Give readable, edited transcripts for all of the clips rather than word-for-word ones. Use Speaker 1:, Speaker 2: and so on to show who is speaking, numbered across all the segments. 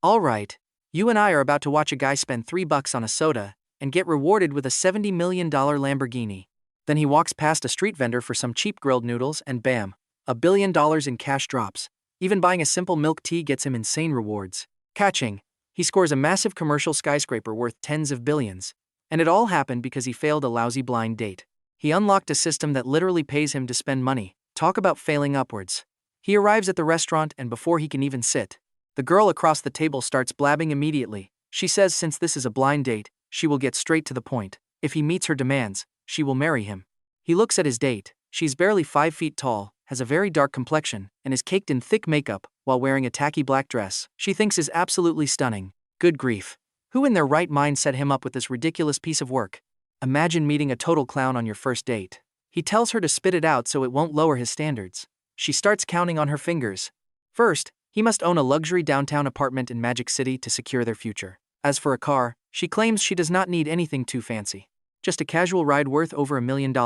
Speaker 1: Alright, you and I are about to watch a guy spend $3 on a soda and get rewarded with a $70 million Lamborghini. Then he walks past a street vendor for some cheap grilled noodles and bam, $1 billion in cash drops. Even buying a simple milk tea gets him insane rewards. Catching, he scores a massive commercial skyscraper worth tens of billions. And it all happened because he failed a lousy blind date. He unlocked a system that literally pays him to spend money. Talk about failing upwards. He arrives at the restaurant and before he can even sit, the girl across the table starts blabbing immediately. She says since this is a blind date, she will get straight to the point. If he meets her demands, she will marry him. He looks at his date. She's barely 5 feet tall, has a very dark complexion, and is caked in thick makeup while wearing a tacky black dress she thinks is absolutely stunning. Good grief. Who in their right mind set him up with this ridiculous piece of work? Imagine meeting a total clown on your first date. He tells her to spit it out so it won't lower his standards. She starts counting on her fingers. First, he must own a luxury downtown apartment in Magic City to secure their future. As for a car, she claims she does not need anything too fancy. Just a casual ride worth over $1 million.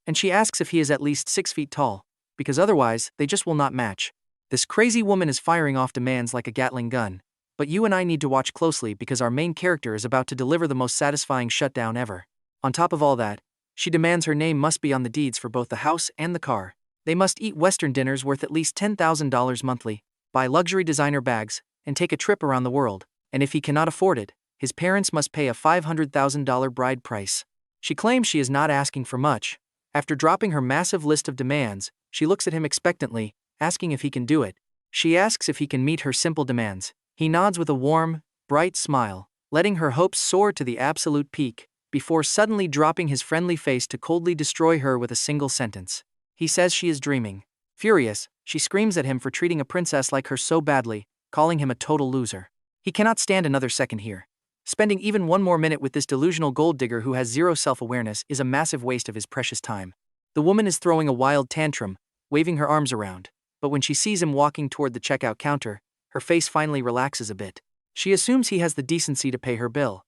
Speaker 1: And she asks if he is at least 6 feet tall, because otherwise, they just will not match. This crazy woman is firing off demands like a Gatling gun. But you and I need to watch closely because our main character is about to deliver the most satisfying shutdown ever. On top of all that, she demands her name must be on the deeds for both the house and the car. They must eat Western dinners worth at least $10,000 monthly, buy luxury designer bags, and take a trip around the world. And if he cannot afford it, his parents must pay a $500,000 bride price. She claims she is not asking for much. After dropping her massive list of demands, she looks at him expectantly, asking if he can do it. She asks if he can meet her simple demands. He nods with a warm, bright smile, letting her hopes soar to the absolute peak, before suddenly dropping his friendly face to coldly destroy her with a single sentence. He says she is dreaming. Furious, she screams at him for treating a princess like her so badly, calling him a total loser. He cannot stand another second here. Spending even one more minute with this delusional gold digger who has zero self-awareness is a massive waste of his precious time. The woman is throwing a wild tantrum, waving her arms around, but when she sees him walking toward the checkout counter, her face finally relaxes a bit. She assumes he has the decency to pay her bill.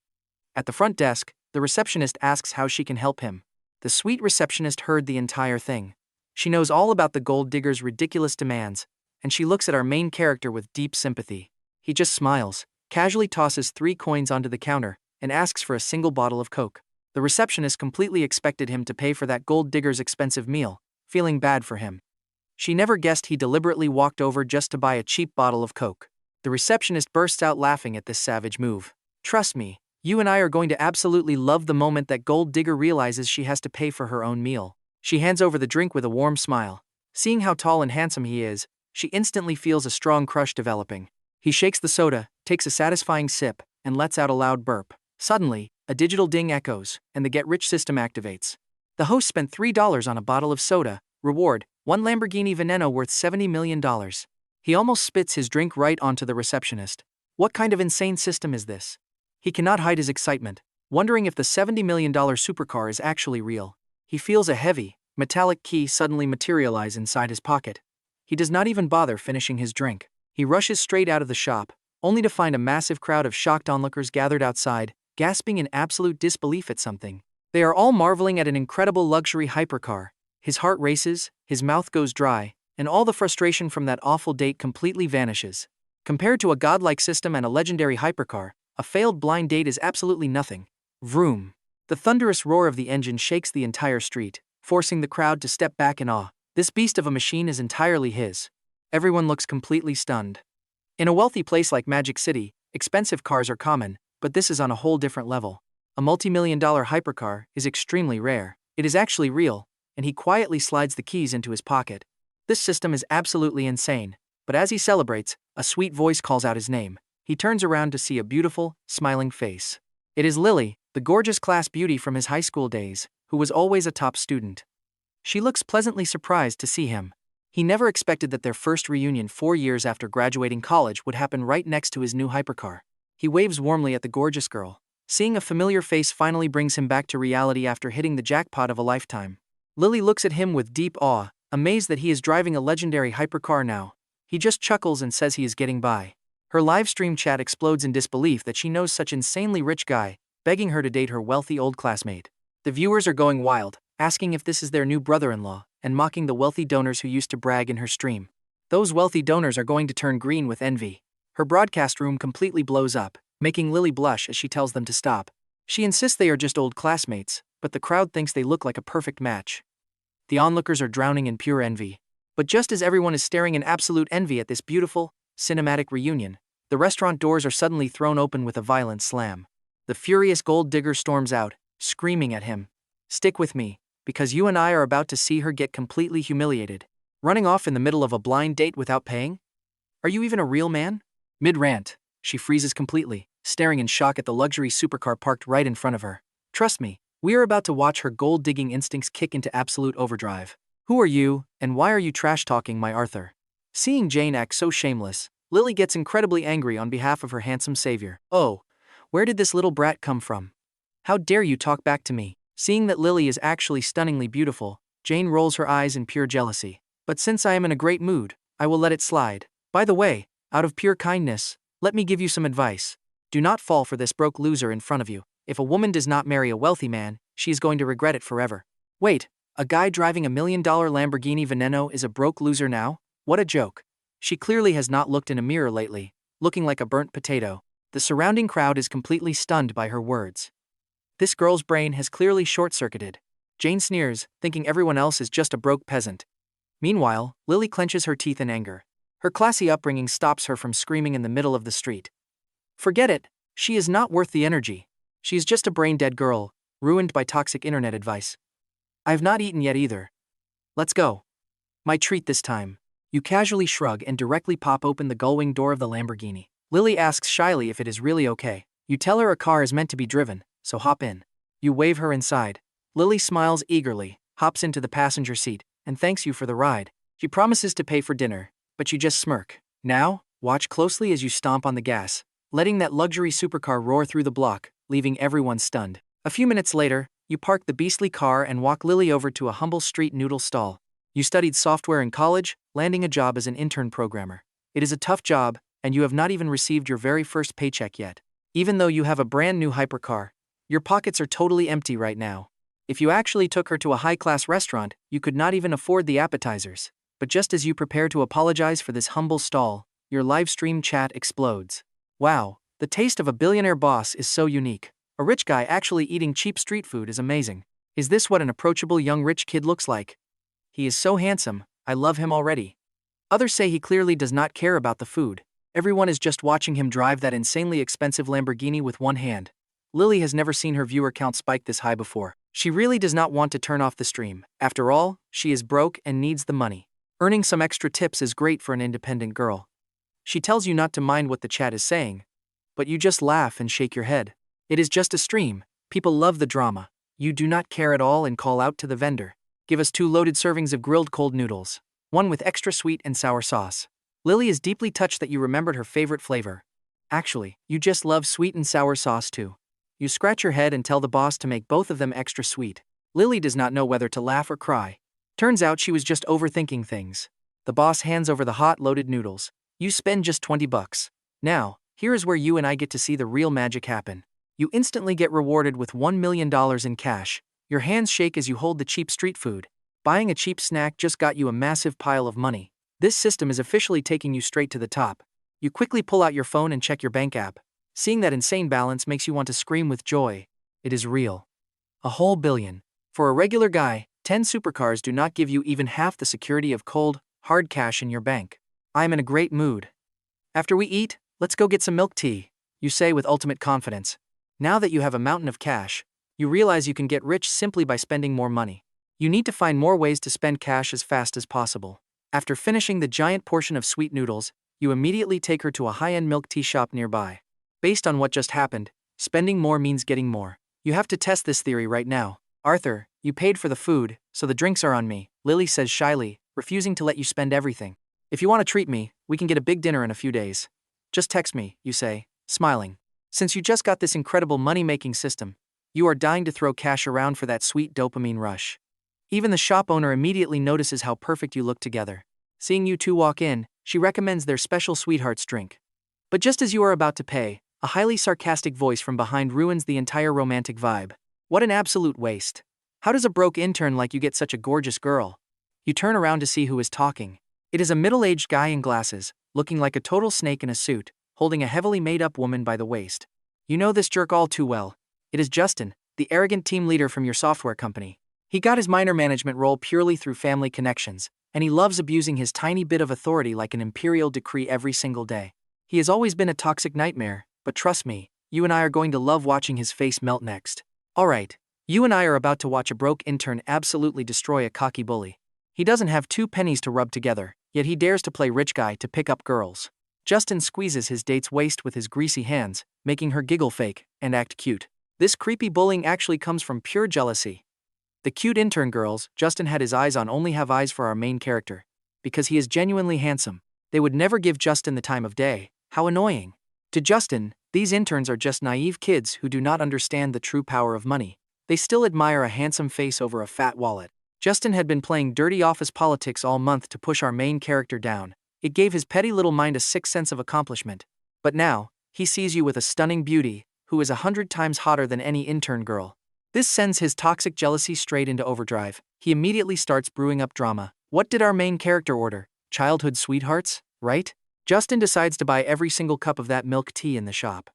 Speaker 1: At the front desk, the receptionist asks how she can help him. The sweet receptionist heard the entire thing. She knows all about the gold digger's ridiculous demands, and she looks at our main character with deep sympathy. He just smiles, casually tosses 3 coins onto the counter, and asks for a single bottle of Coke. The receptionist completely expected him to pay for that gold digger's expensive meal, feeling bad for him. She never guessed he deliberately walked over just to buy a cheap bottle of Coke. The receptionist bursts out laughing at this savage move. Trust me, you and I are going to absolutely love the moment that gold digger realizes she has to pay for her own meal. She hands over the drink with a warm smile. Seeing how tall and handsome he is, she instantly feels a strong crush developing. He shakes the soda, takes a satisfying sip, and lets out a loud burp. Suddenly, a digital ding echoes, and the Get Rich system activates. The host spent $3 on a bottle of soda. Reward, 1 Lamborghini Veneno worth $70 million. He almost spits his drink right onto the receptionist. What kind of insane system is this? He cannot hide his excitement, wondering if the $70 million supercar is actually real. He feels a heavy, metallic key suddenly materialize inside his pocket. He does not even bother finishing his drink. He rushes straight out of the shop, only to find a massive crowd of shocked onlookers gathered outside, gasping in absolute disbelief at something. They are all marveling at an incredible luxury hypercar. His heart races, his mouth goes dry, and all the frustration from that awful date completely vanishes. Compared to a godlike system and a legendary hypercar, a failed blind date is absolutely nothing. Vroom. The thunderous roar of the engine shakes the entire street, forcing the crowd to step back in awe. This beast of a machine is entirely his. Everyone looks completely stunned. In a wealthy place like Magic City, expensive cars are common, but this is on a whole different level. A multi-million-dollar hypercar is extremely rare. It is actually real, and he quietly slides the keys into his pocket. This system is absolutely insane, but as he celebrates, a sweet voice calls out his name. He turns around to see a beautiful, smiling face. It is Lily, the gorgeous class beauty from his high school days, who was always a top student. She looks pleasantly surprised to see him. He never expected that their first reunion 4 years after graduating college would happen right next to his new hypercar. He waves warmly at the gorgeous girl. Seeing a familiar face finally brings him back to reality after hitting the jackpot of a lifetime. Lily looks at him with deep awe, amazed that he is driving a legendary hypercar now. He just chuckles and says he is getting by. Her live stream chat explodes in disbelief that she knows such insanely rich guy, begging her to date her wealthy old classmate. The viewers are going wild, asking if this is their new brother-in-law, and mocking the wealthy donors who used to brag in her stream. Those wealthy donors are going to turn green with envy. Her broadcast room completely blows up, making Lily blush as she tells them to stop. She insists they are just old classmates, but the crowd thinks they look like a perfect match. The onlookers are drowning in pure envy. But just as everyone is staring in absolute envy at this beautiful, cinematic reunion, the restaurant doors are suddenly thrown open with a violent slam. The furious gold digger storms out, screaming at him. "Stick with me, because you and I are about to see her get completely humiliated." Running off in the middle of a blind date without paying? Are you even a real man? Mid-rant, she freezes completely, staring in shock at the luxury supercar parked right in front of her. Trust me, we are about to watch her gold-digging instincts kick into absolute overdrive. Who are you, and why are you trash-talking my Arthur? Seeing Jane act so shameless, Lily gets incredibly angry on behalf of her handsome savior. Oh, where did this little brat come from? How dare you talk back to me? Seeing that Lily is actually stunningly beautiful, Jane rolls her eyes in pure jealousy. But since I am in a great mood, I will let it slide. By the way, out of pure kindness, let me give you some advice. Do not fall for this broke loser in front of you. If a woman does not marry a wealthy man, she is going to regret it forever. Wait, a guy driving $1 million Lamborghini Veneno is a broke loser now? What a joke. She clearly has not looked in a mirror lately, looking like a burnt potato. The surrounding crowd is completely stunned by her words. This girl's brain has clearly short-circuited. Jane sneers, thinking everyone else is just a broke peasant. Meanwhile, Lily clenches her teeth in anger. Her classy upbringing stops her from screaming in the middle of the street. Forget it, she is not worth the energy. She is just a brain-dead girl, ruined by toxic internet advice. I have not eaten yet either. Let's go. My treat this time. You casually shrug and directly pop open the gullwing door of the Lamborghini. Lily asks shyly if it is really okay. You tell her a car is meant to be driven, so hop in. You wave her inside. Lily smiles eagerly, hops into the passenger seat, and thanks you for the ride. She promises to pay for dinner, but you just smirk. Now, watch closely as you stomp on the gas, letting that luxury supercar roar through the block, leaving everyone stunned. A few minutes later, you park the beastly car and walk Lily over to a humble street noodle stall. You studied software in college, landing a job as an intern programmer. It is a tough job, and you have not even received your very first paycheck yet. Even though you have a brand new hypercar, your pockets are totally empty right now. If you actually took her to a high-class restaurant, you could not even afford the appetizers. But just as you prepare to apologize for this humble stall, your live stream chat explodes. Wow, the taste of a billionaire boss is so unique. A rich guy actually eating cheap street food is amazing. Is this what an approachable young rich kid looks like? He is so handsome, I love him already. Others say he clearly does not care about the food. Everyone is just watching him drive that insanely expensive Lamborghini with one hand. Lily has never seen her viewer count spike this high before. She really does not want to turn off the stream. After all, she is broke and needs the money. Earning some extra tips is great for an independent girl. She tells you not to mind what the chat is saying, but you just laugh and shake your head. It is just a stream. People love the drama. You do not care at all and call out to the vendor. Give us 2 loaded servings of grilled cold noodles, one with extra sweet and sour sauce. Lily is deeply touched that you remembered her favorite flavor. Actually, you just love sweet and sour sauce too. You scratch your head and tell the boss to make both of them extra sweet. Lily does not know whether to laugh or cry. Turns out she was just overthinking things. The boss hands over the hot loaded noodles. You spend just $20. Now, here is where you and I get to see the real magic happen. You instantly get rewarded with $1 million in cash. Your hands shake as you hold the cheap street food. Buying a cheap snack just got you a massive pile of money. This system is officially taking you straight to the top. You quickly pull out your phone and check your bank app. Seeing that insane balance makes you want to scream with joy. It is real. A whole billion. For a regular guy, 10 supercars do not give you even half the security of cold, hard cash in your bank. I am in a great mood. After we eat, let's go get some milk tea, you say with ultimate confidence. Now that you have a mountain of cash, you realize you can get rich simply by spending more money. You need to find more ways to spend cash as fast as possible. After finishing the giant portion of sweet noodles, you immediately take her to a high-end milk tea shop nearby. Based on what just happened, spending more means getting more. You have to test this theory right now. Arthur, you paid for the food, so the drinks are on me, Lily says shyly, refusing to let you spend everything. If you want to treat me, we can get a big dinner in a few days. Just text me, you say, smiling. Since you just got this incredible money-making system, you are dying to throw cash around for that sweet dopamine rush. Even the shop owner immediately notices how perfect you look together. Seeing you two walk in, she recommends their special sweetheart's drink. But just as you are about to pay, a highly sarcastic voice from behind ruins the entire romantic vibe. What an absolute waste. How does a broke intern like you get such a gorgeous girl? You turn around to see who is talking. It is a middle-aged guy in glasses, looking like a total snake in a suit. holding a heavily made-up woman by the waist. You know this jerk all too well. It is Justin, the arrogant team leader from your software company. He got his minor management role purely through family connections, and he loves abusing his tiny bit of authority like an imperial decree every single day. He has always been a toxic nightmare, but trust me, you and I are going to love watching his face melt next. Alright, you and I are about to watch a broke intern absolutely destroy a cocky bully. He doesn't have 2 pennies to rub together, yet he dares to play rich guy to pick up girls. Justin squeezes his date's waist with his greasy hands, making her giggle fake and act cute. This creepy bullying actually comes from pure jealousy. The cute intern girls Justin had his eyes on only have eyes for our main character. Because he is genuinely handsome. They would never give Justin the time of day. How annoying. To Justin, these interns are just naive kids who do not understand the true power of money. They still admire a handsome face over a fat wallet. Justin had been playing dirty office politics all month to push our main character down. It gave his petty little mind a sick sense of accomplishment. But now, he sees you with a stunning beauty, who is 100 times hotter than any intern girl. This sends his toxic jealousy straight into overdrive. He immediately starts brewing up drama. What did our main character order? Childhood sweethearts, right? Justin decides to buy every single cup of that milk tea in the shop.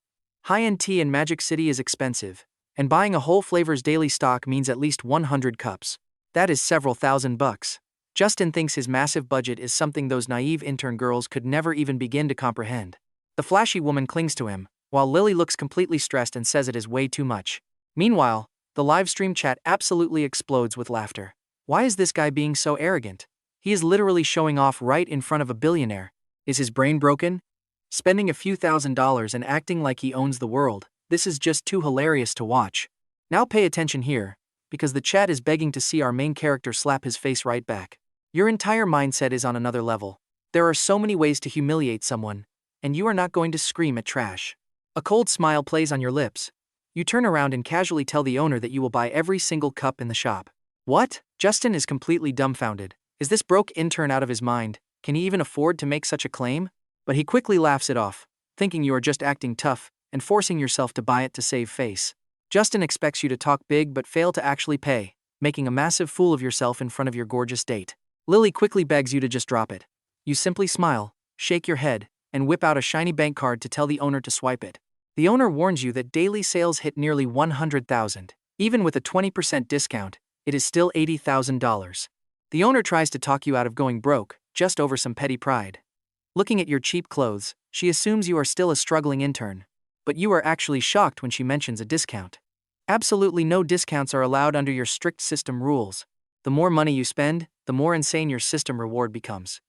Speaker 1: High-end tea in Magic City is expensive, and buying a whole flavor's daily stock means at least 100 cups. That is several $1,000s. Justin thinks his massive budget is something those naive intern girls could never even begin to comprehend. The flashy woman clings to him, while Lily looks completely stressed and says it is way too much. Meanwhile, the live stream chat absolutely explodes with laughter. Why is this guy being so arrogant? He is literally showing off right in front of a billionaire. Is his brain broken? Spending a few $1,000s and acting like he owns the world, this is just too hilarious to watch. Now pay attention here, because the chat is begging to see our main character slap his face right back. Your entire mindset is on another level. There are so many ways to humiliate someone, and you are not going to scream at trash. A cold smile plays on your lips. You turn around and casually tell the owner that you will buy every single cup in the shop. What? Justin is completely dumbfounded. Is this broke intern out of his mind? Can he even afford to make such a claim? But he quickly laughs it off, thinking you are just acting tough and forcing yourself to buy it to save face. Justin expects you to talk big but fail to actually pay, making a massive fool of yourself in front of your gorgeous date. Lily quickly begs you to just drop it. You simply smile, shake your head, and whip out a shiny bank card to tell the owner to swipe it. The owner warns you that daily sales hit nearly 100,000. Even with a 20% discount, it is still $80,000. The owner tries to talk you out of going broke, just over some petty pride. Looking at your cheap clothes, she assumes you are still a struggling intern. But you are actually shocked when she mentions a discount. Absolutely no discounts are allowed under your strict system rules. The more money you spend, the more insane your system reward becomes.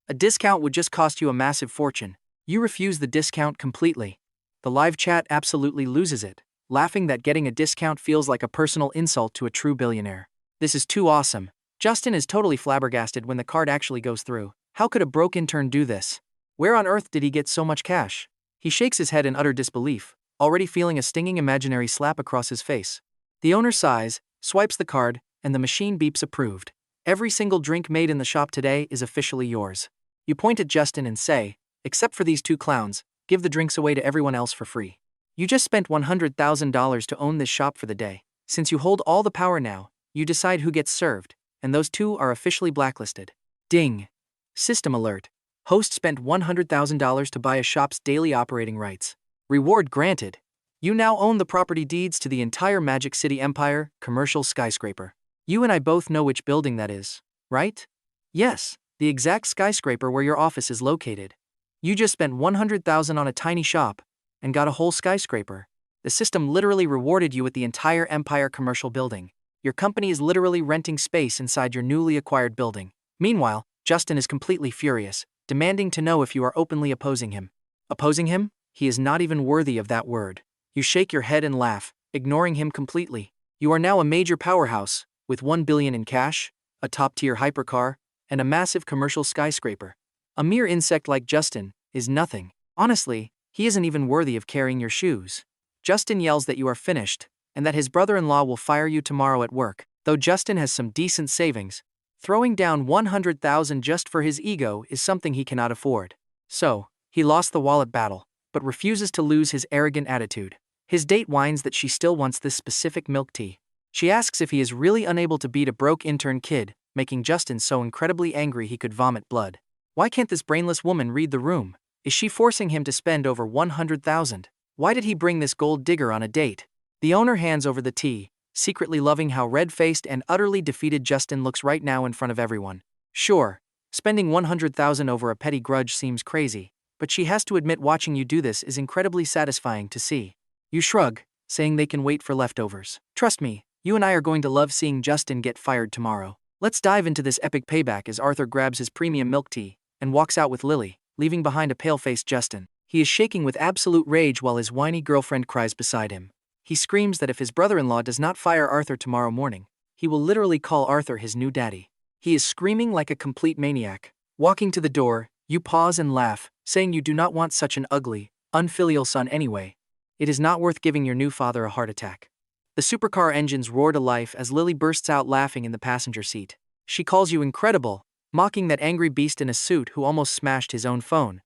Speaker 1: A discount would just cost you a massive fortune. You refuse the discount completely. The live chat absolutely loses it, laughing that getting a discount feels like a personal insult to a true billionaire. This is too awesome. Justin is totally flabbergasted when the card actually goes through. How could a broke intern do this? Where on earth did he get so much cash? He shakes his head in utter disbelief, already feeling a stinging imaginary slap across his face. The owner sighs, swipes the card, and the machine beeps approved. Every single drink made in the shop today is officially yours. You point at Justin and say, except for these 2 clowns, give the drinks away to everyone else for free. You just spent $100,000 to own this shop for the day. Since you hold all the power now, you decide who gets served, and those 2 are officially blacklisted. Ding. System alert. Host spent $100,000 to buy a shop's daily operating rights. Reward granted. You now own the property deeds to the entire Magic City Empire commercial skyscraper. You and I both know which building that is, right? Yes, the exact skyscraper where your office is located. You just spent $100,000 on a tiny shop and got a whole skyscraper. The system literally rewarded you with the entire Empire commercial building. Your company is literally renting space inside your newly acquired building. Meanwhile, Justin is completely furious, demanding to know if you are openly opposing him. Opposing him? He is not even worthy of that word. You shake your head and laugh, ignoring him completely. You are now a major powerhouse, with $1 billion in cash, a top-tier hypercar, and a massive commercial skyscraper. A mere insect like Justin is nothing. Honestly, he isn't even worthy of carrying your shoes. Justin yells that you are finished, and that his brother-in-law will fire you tomorrow at work. Though Justin has some decent savings, throwing down $100,000 just for his ego is something he cannot afford. So, he lost the wallet battle, but refuses to lose his arrogant attitude. His date whines that she still wants this specific milk tea. She asks if he is really unable to beat a broke intern kid, making Justin so incredibly angry he could vomit blood. Why can't this brainless woman read the room? Is she forcing him to spend over 100,000? Why did he bring this gold digger on a date? The owner hands over the tea, secretly loving how red-faced and utterly defeated Justin looks right now in front of everyone. Sure, spending 100,000 over a petty grudge seems crazy, but she has to admit watching you do this is incredibly satisfying to see. You shrug, saying they can wait for leftovers. Trust me, you and I are going to love seeing Justin get fired tomorrow. Let's dive into this epic payback as Arthur grabs his premium milk tea and walks out with Lily, leaving behind a pale-faced Justin. He is shaking with absolute rage while his whiny girlfriend cries beside him. He screams that if his brother-in-law does not fire Arthur tomorrow morning, he will literally call Arthur his new daddy. He is screaming like a complete maniac. Walking to the door, you pause and laugh, saying you do not want such an ugly, unfilial son anyway. It is not worth giving your new father a heart attack. The supercar engines roar to life as Lily bursts out laughing in the passenger seat. She calls you incredible, mocking that angry beast in a suit who almost smashed his own phone.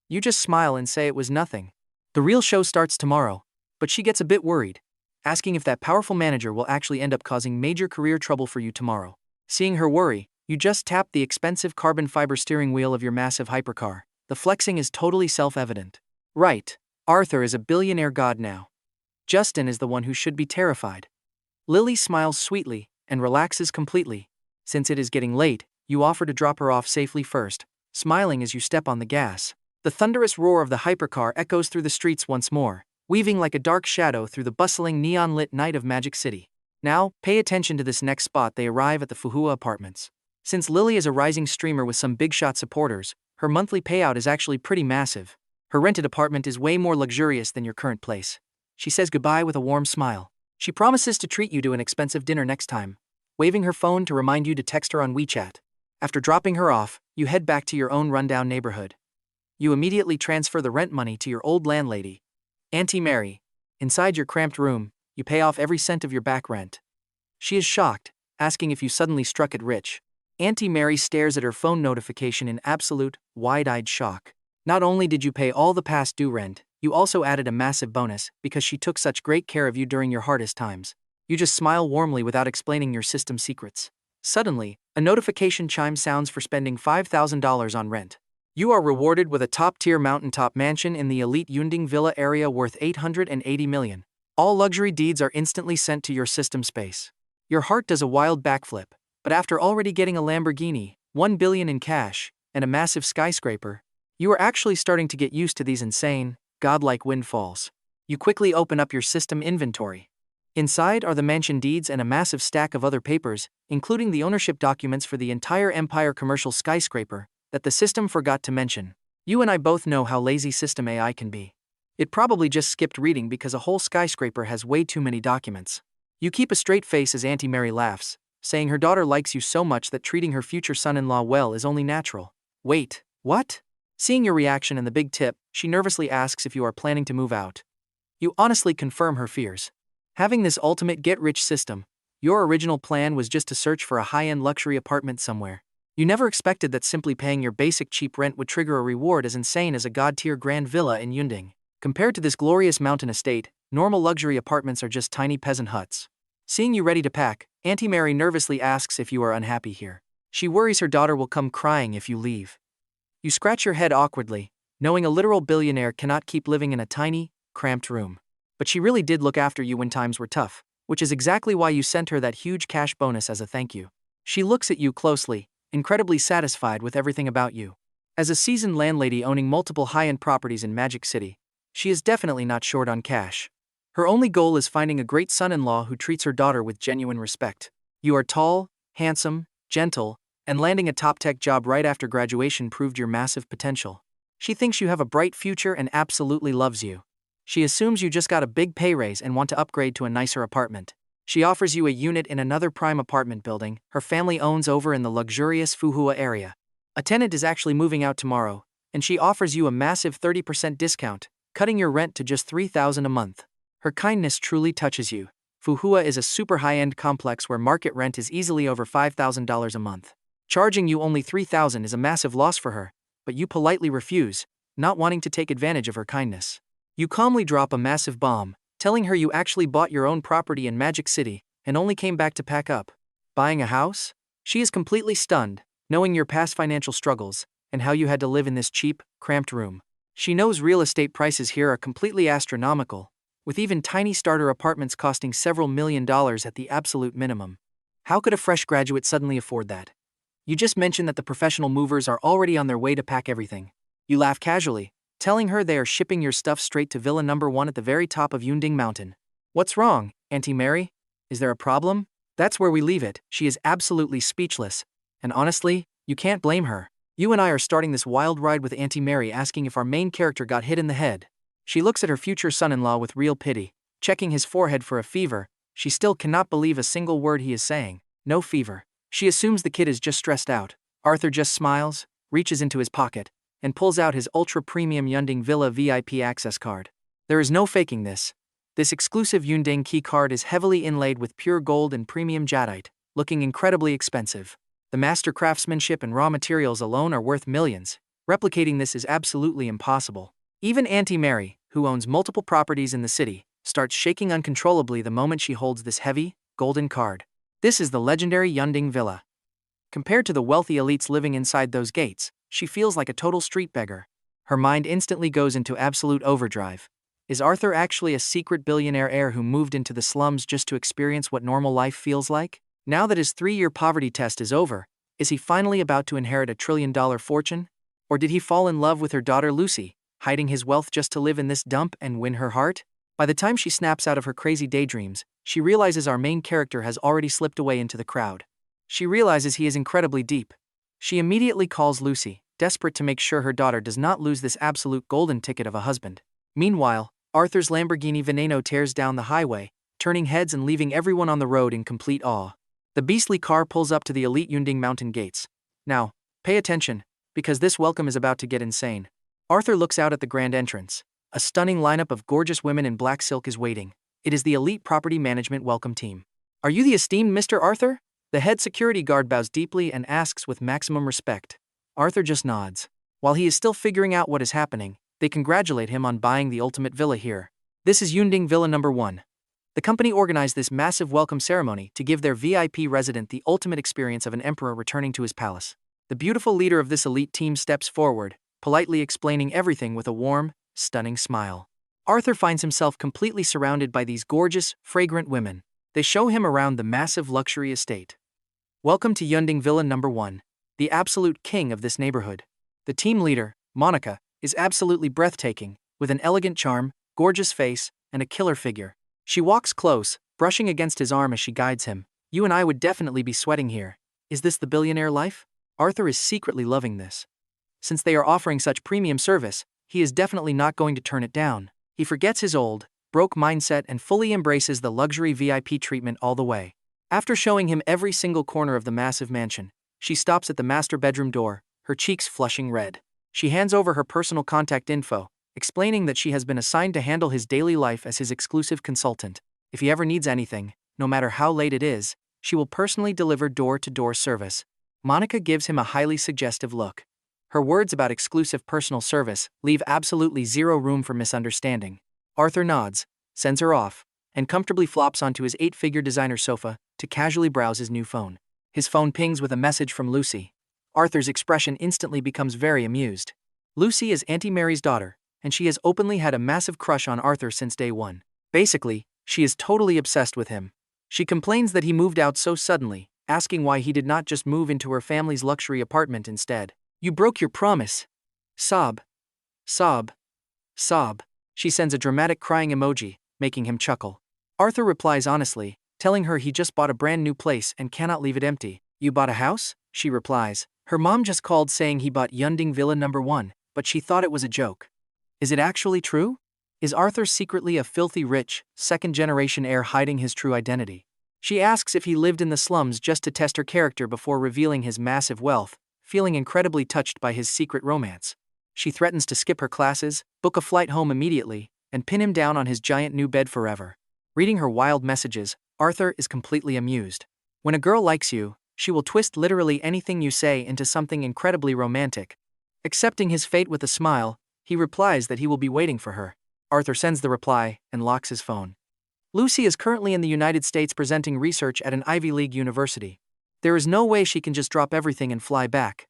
Speaker 1: You just smile and say it was nothing. The real show starts tomorrow, but she gets a bit worried, asking if that powerful manager will actually end up causing major career trouble for you tomorrow. Seeing her worry, you just tap the expensive carbon fiber steering wheel of your massive hypercar. The flexing is totally self-evident. Right, Arthur is a billionaire god now. Justin is the one who should be terrified. Lily smiles sweetly and relaxes completely. Since it is getting late, you offer to drop her off safely first, smiling as you step on the gas. The thunderous roar of the hypercar echoes through the streets once more, weaving like a dark shadow through the bustling neon-lit night of Magic City. Now, pay attention to this next spot. They arrive at the Fuhua apartments. Since Lily is a rising streamer with some big shot supporters, her monthly payout is actually pretty massive. Her rented apartment is way more luxurious than your current place. She says goodbye with a warm smile. She promises to treat you to an expensive dinner next time, waving her phone to remind you to text her on WeChat. After dropping her off, you head back to your own rundown neighborhood. You immediately transfer the rent money to your old landlady, Auntie Mary. Inside your cramped room, you pay off every cent of your back rent. She is shocked, asking if you suddenly struck it rich. Auntie Mary stares at her phone notification in absolute, wide-eyed shock. Not only did you pay all the past due rent, you also added a massive bonus because she took such great care of you during your hardest times. You just smile warmly without explaining your system secrets. Suddenly, a notification chime sounds for spending $5,000 on rent. You are rewarded with a top-tier mountaintop mansion in the elite Yunding Villa area worth $880 million. All luxury deeds are instantly sent to your system space. Your heart does a wild backflip, but after already getting a Lamborghini, $1 billion in cash, and a massive skyscraper, you are actually starting to get used to these insane, godlike windfalls. You quickly open up your system inventory. Inside are the mansion deeds and a massive stack of other papers, including the ownership documents for the entire Empire commercial skyscraper, that the system forgot to mention. You and I both know how lazy system AI can be. It probably just skipped reading because a whole skyscraper has way too many documents. You keep a straight face as Auntie Mary laughs, saying her daughter likes you so much that treating her future son-in-law well is only natural. Wait, what? Seeing your reaction and the big tip, she nervously asks if you are planning to move out. You honestly confirm her fears. Having this ultimate get-rich system, your original plan was just to search for a high-end luxury apartment somewhere. You never expected that simply paying your basic cheap rent would trigger a reward as insane as a god-tier grand villa in Yunding. Compared to this glorious mountain estate, normal luxury apartments are just tiny peasant huts. Seeing you ready to pack, Auntie Mary nervously asks if you are unhappy here. She worries her daughter will come crying if you leave. You scratch your head awkwardly, knowing a literal billionaire cannot keep living in a tiny, cramped room. But she really did look after you when times were tough, which is exactly why you sent her that huge cash bonus as a thank you. She looks at you closely, incredibly satisfied with everything about you. As a seasoned landlady owning multiple high-end properties in Magic City, she is definitely not short on cash. Her only goal is finding a great son-in-law who treats her daughter with genuine respect. You are tall, handsome, gentle, and landing a top-tech job right after graduation proved your massive potential. She thinks you have a bright future and absolutely loves you. She assumes you just got a big pay raise and want to upgrade to a nicer apartment. She offers you a unit in another prime apartment building her family owns over in the luxurious Fuhua area. A tenant is actually moving out tomorrow, and she offers you a massive 30% discount, cutting your rent to just $3,000 a month. Her kindness truly touches you. Fuhua is a super high-end complex where market rent is easily over $5,000 a month. Charging you only $3,000 is a massive loss for her, but you politely refuse, not wanting to take advantage of her kindness. You calmly drop a massive bomb, telling her you actually bought your own property in Magic City and only came back to pack up. Buying a house? She is completely stunned, knowing your past financial struggles and how you had to live in this cheap, cramped room. She knows real estate prices here are completely astronomical, with even tiny starter apartments costing several $1,000,000 at the absolute minimum. How could a fresh graduate suddenly afford that? You just mentioned that the professional movers are already on their way to pack everything. You laugh casually, telling her they are shipping your stuff straight to Villa number 1 at the very top of Yunding Mountain. What's wrong, Auntie Mary? Is there a problem? That's where we leave it. She is absolutely speechless. And honestly, you can't blame her. You and I are starting this wild ride with Auntie Mary asking if our main character got hit in the head. She looks at her future son-in-law with real pity, checking his forehead for a fever. She still cannot believe a single word he is saying. No fever. She assumes the kid is just stressed out. Arthur just smiles, reaches into his pocket, and pulls out his ultra-premium Yunding Villa VIP access card. There is no faking this. This exclusive Yunding key card is heavily inlaid with pure gold and premium jadeite, looking incredibly expensive. The master craftsmanship and raw materials alone are worth millions. Replicating this is absolutely impossible. Even Auntie Mary, who owns multiple properties in the city, starts shaking uncontrollably the moment she holds this heavy, golden card. This is the legendary Yunding Villa. Compared to the wealthy elites living inside those gates, she feels like a total street beggar. Her mind instantly goes into absolute overdrive. Is Arthur actually a secret billionaire heir who moved into the slums just to experience what normal life feels like? Now that his 3-year poverty test is over, is he finally about to inherit a $1 trillion fortune? Or did he fall in love with her daughter Lucy, hiding his wealth just to live in this dump and win her heart? By the time she snaps out of her crazy daydreams, she realizes our main character has already slipped away into the crowd. She realizes he is incredibly deep. She immediately calls Lucy, desperate to make sure her daughter does not lose this absolute golden ticket of a husband. Meanwhile, Arthur's Lamborghini Veneno tears down the highway, turning heads and leaving everyone on the road in complete awe. The beastly car pulls up to the elite Yunding Mountain gates. Now, pay attention, because this welcome is about to get insane. Arthur looks out at the grand entrance. A stunning lineup of gorgeous women in black silk is waiting. It is the elite property management welcome team. Are you the esteemed Mr. Arthur? The head security guard bows deeply and asks with maximum respect. Arthur just nods. While he is still figuring out what is happening, they congratulate him on buying the ultimate villa here. This is Yunding Villa number 1. The company organized this massive welcome ceremony to give their VIP resident the ultimate experience of an emperor returning to his palace. The beautiful leader of this elite team steps forward, politely explaining everything with a warm, stunning smile. Arthur finds himself completely surrounded by these gorgeous, fragrant women. They show him around the massive luxury estate. Welcome to Yunding Villa number 1, the absolute king of this neighborhood. The team leader, Monica, is absolutely breathtaking, with an elegant charm, gorgeous face, and a killer figure. She walks close, brushing against his arm as she guides him. You and I would definitely be sweating here. Is this the billionaire life? Arthur is secretly loving this. Since they are offering such premium service, he is definitely not going to turn it down. He forgets his old, broke mindset and fully embraces the luxury VIP treatment all the way. After showing him every single corner of the massive mansion, she stops at the master bedroom door, her cheeks flushing red. She hands over her personal contact info, explaining that she has been assigned to handle his daily life as his exclusive consultant. If he ever needs anything, no matter how late it is, she will personally deliver door-to-door service. Monica gives him a highly suggestive look. Her words about exclusive personal service leave absolutely zero room for misunderstanding. Arthur nods, sends her off, and comfortably flops onto his 8-figure designer sofa to casually browse his new phone. His phone pings with a message from Lucy. Arthur's expression instantly becomes very amused. Lucy is Auntie Mary's daughter, and she has openly had a massive crush on Arthur since day one. Basically, she is totally obsessed with him. She complains that he moved out so suddenly, asking why he did not just move into her family's luxury apartment instead. You broke your promise. Sob. Sob. Sob. She sends a dramatic crying emoji, making him chuckle. Arthur replies honestly, telling her he just bought a brand new place and cannot leave it empty. You bought a house? She replies. Her mom just called saying he bought Yunding Villa number 1, but she thought it was a joke. Is it actually true? Is Arthur secretly a filthy rich, second-generation heir hiding his true identity? She asks if he lived in the slums just to test her character before revealing his massive wealth, feeling incredibly touched by his secret romance. She threatens to skip her classes, book a flight home immediately, and pin him down on his giant new bed forever. Reading her wild messages, Arthur is completely amused. When a girl likes you, she will twist literally anything you say into something incredibly romantic. Accepting his fate with a smile, he replies that he will be waiting for her. Arthur sends the reply and locks his phone. Lucy is currently in the United States presenting research at an Ivy League university. There is no way she can just drop everything and fly back.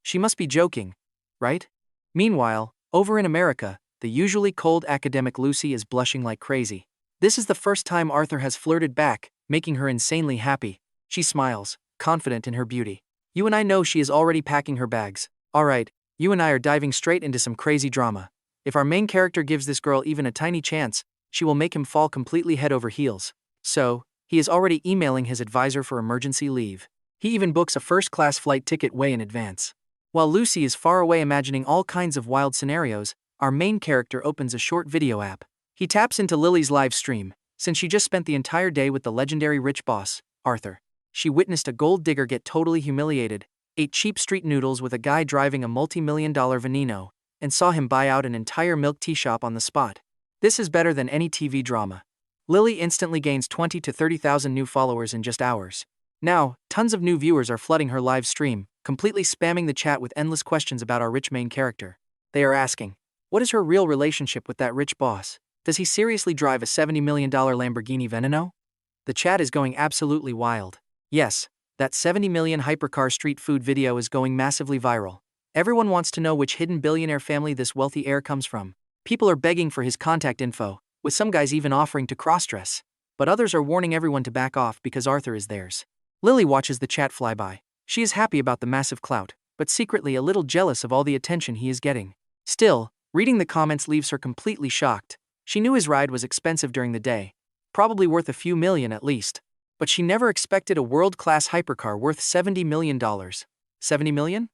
Speaker 1: She must be joking, right? Meanwhile, Over in America, the usually cold academic Lucy is blushing like crazy. This is the first time Arthur has flirted back, making her insanely happy. She smiles, confident in her beauty. You and I know she is already packing her bags. Alright, you and I are diving straight into some crazy drama. If our main character gives this girl even a tiny chance, she will make him fall completely head over heels. So, he is already emailing his advisor for emergency leave. He even books a first-class flight ticket way in advance. While Lucy is far away imagining all kinds of wild scenarios, our main character opens a short video app. He taps into Lily's live stream, since she just spent the entire day with the legendary rich boss, Arthur. She witnessed a gold digger get totally humiliated, ate cheap street noodles with a guy driving a multi-million-dollar Veneno, and saw him buy out an entire milk tea shop on the spot. This is better than any TV drama. Lily instantly gains 20 to 30,000 new followers in just hours. Now, tons of new viewers are flooding her live stream, completely spamming the chat with endless questions about our rich main character. They are asking, what is her real relationship with that rich boss? Does he seriously drive a $70 million Lamborghini Veneno? The chat is going absolutely wild. Yes, that 70 million hypercar street food video is going massively viral. Everyone wants to know which hidden billionaire family this wealthy heir comes from. People are begging for his contact info, with some guys even offering to cross-dress. But others are warning everyone to back off because Arthur is theirs. Lily watches the chat fly by. She is happy about the massive clout, but secretly a little jealous of all the attention he is getting. Still, reading the comments leaves her completely shocked. She knew his ride was expensive during the day, probably worth a few million at least. But she never expected a world-class hypercar worth $70 million. 70 million?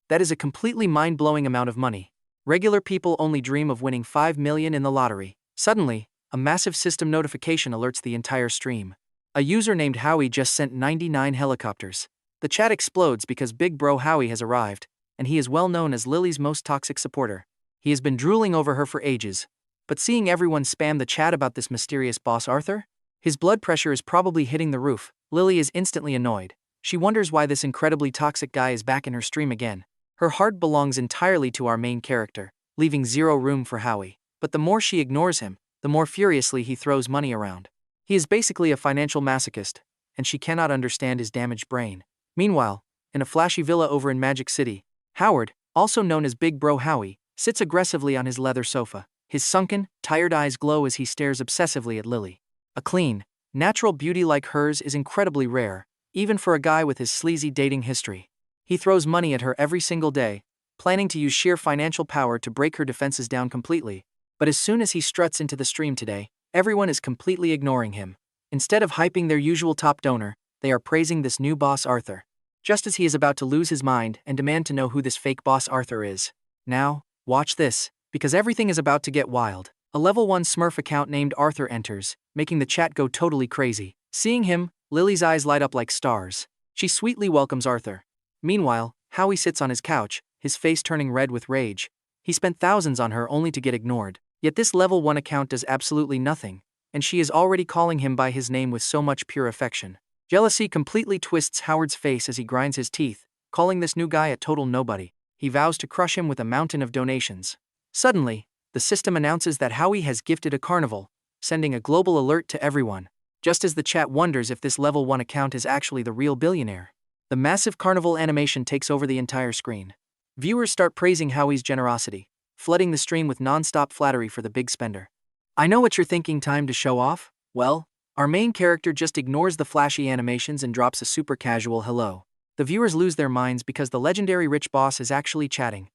Speaker 1: That is a completely mind-blowing amount of money. Regular people only dream of winning 5 million in the lottery. Suddenly, a massive system notification alerts the entire stream. A user named Howie just sent 99 helicopters. The chat explodes because Big Bro Howie has arrived, and he is well known as Lily's most toxic supporter. He has been drooling over her for ages. But seeing everyone spam the chat about this mysterious boss Arthur, his blood pressure is probably hitting the roof. Lily is instantly annoyed. She wonders why this incredibly toxic guy is back in her stream again. Her heart belongs entirely to our main character, leaving zero room for Howie. But the more she ignores him, the more furiously he throws money around. He is basically a financial masochist, and she cannot understand his damaged brain. Meanwhile, in a flashy villa over in Magic City, Howard, also known as Big Bro Howie, sits aggressively on his leather sofa. His sunken, tired eyes glow as he stares obsessively at Lily. A clean, natural beauty like hers is incredibly rare, even for a guy with his sleazy dating history. He throws money at her every single day, planning to use sheer financial power to break her defenses down completely. But as soon as he struts into the stream today, everyone is completely ignoring him. Instead of hyping their usual top donor, they are praising this new boss Arthur. Just as he is about to lose his mind and demand to know who this fake boss Arthur is. Now, watch this, because everything is about to get wild. A level 1 Smurf account named Arthur enters, making the chat go totally crazy. Seeing him, Lily's eyes light up like stars. She sweetly welcomes Arthur. Meanwhile, Howie sits on his couch, his face turning red with rage. He spent thousands on her only to get ignored. Yet this level 1 account does absolutely nothing, and she is already calling him by his name with so much pure affection. Jealousy completely twists Howard's face as he grinds his teeth, calling this new guy a total nobody. He vows to crush him with a mountain of donations. Suddenly, the system announces that Howie has gifted a carnival, sending a global alert to everyone. Just as the chat wonders if this level 1 account is actually the real billionaire, the massive carnival animation takes over the entire screen. Viewers start praising Howie's generosity, flooding the stream with non-stop flattery for the big spender. I know what you're thinking, time to show off? Well, our main character just ignores the flashy animations and drops a super casual hello. The viewers lose their minds because the legendary rich boss is actually chatting.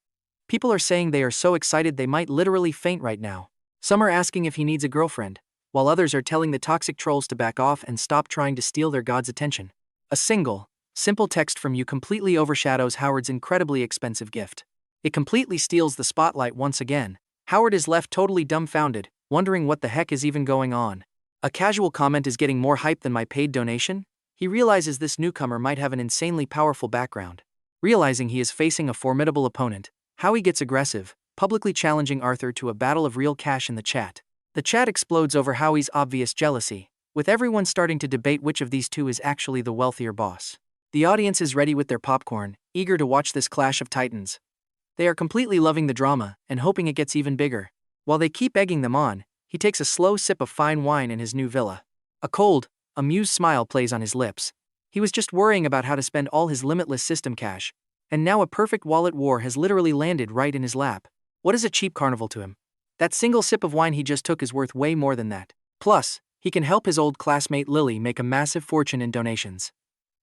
Speaker 1: People are saying they are so excited they might literally faint right now. Some are asking if he needs a girlfriend, while others are telling the toxic trolls to back off and stop trying to steal their god's attention. A single, simple text from you completely overshadows Howard's incredibly expensive gift. It completely steals the spotlight once again. Howard is left totally dumbfounded, wondering what the heck is even going on. A casual comment is getting more hype than my paid donation? He realizes this newcomer might have an insanely powerful background. Realizing he is facing a formidable opponent, Howie gets aggressive, publicly challenging Arthur to a battle of real cash in the chat. The chat explodes over Howie's obvious jealousy, with everyone starting to debate which of these two is actually the wealthier boss. The audience is ready with their popcorn, eager to watch this clash of titans. They are completely loving the drama and hoping it gets even bigger. While they keep egging them on, he takes a slow sip of fine wine in his new villa. A cold, amused smile plays on his lips. He was just worrying about how to spend all his limitless system cash, and now a perfect wallet war has literally landed right in his lap. What is a cheap carnival to him? That single sip of wine he just took is worth way more than that. Plus, he can help his old classmate Lily make a massive fortune in donations.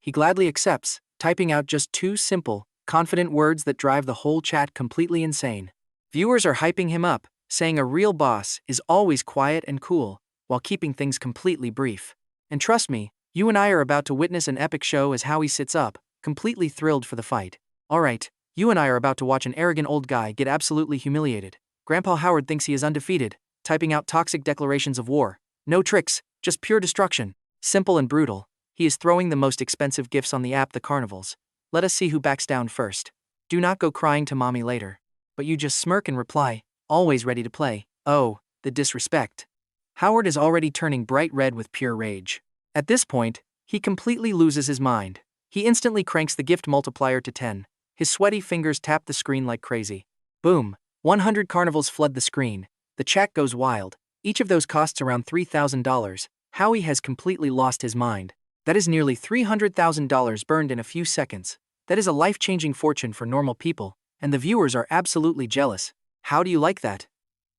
Speaker 1: He gladly accepts, typing out just two simple, confident words that drive the whole chat completely insane. Viewers are hyping him up, saying a real boss is always quiet and cool, while keeping things completely brief. And trust me, you and I are about to witness an epic show as Howie sits up, completely thrilled for the fight. Alright, you and I are about to watch an arrogant old guy get absolutely humiliated. Grandpa Howard thinks he is undefeated, typing out toxic declarations of war. No tricks, just pure destruction. Simple and brutal. He is throwing the most expensive gifts on the app, the carnivals. Let us see who backs down first. Do not go crying to mommy later. But you just smirk and reply, always ready to play. Oh, the disrespect. Howard is already turning bright red with pure rage. At this point, he completely loses his mind. He instantly cranks the gift multiplier to 10. His sweaty fingers tap the screen like crazy. Boom. 100 carnivals flood the screen. The chat goes wild. Each of those costs around $3,000. Howie has completely lost his mind. That is nearly $300,000 burned in a few seconds. That is a life-changing fortune for normal people, and the viewers are absolutely jealous. How do you like that?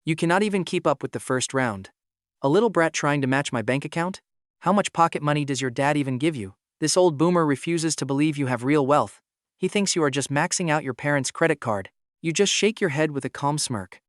Speaker 1: You cannot even keep up with the first round. A little brat trying to match my bank account? How much pocket money does your dad even give you? This old boomer refuses to believe you have real wealth. He thinks you are just maxing out your parents' credit card. You just shake your head with a calm smirk.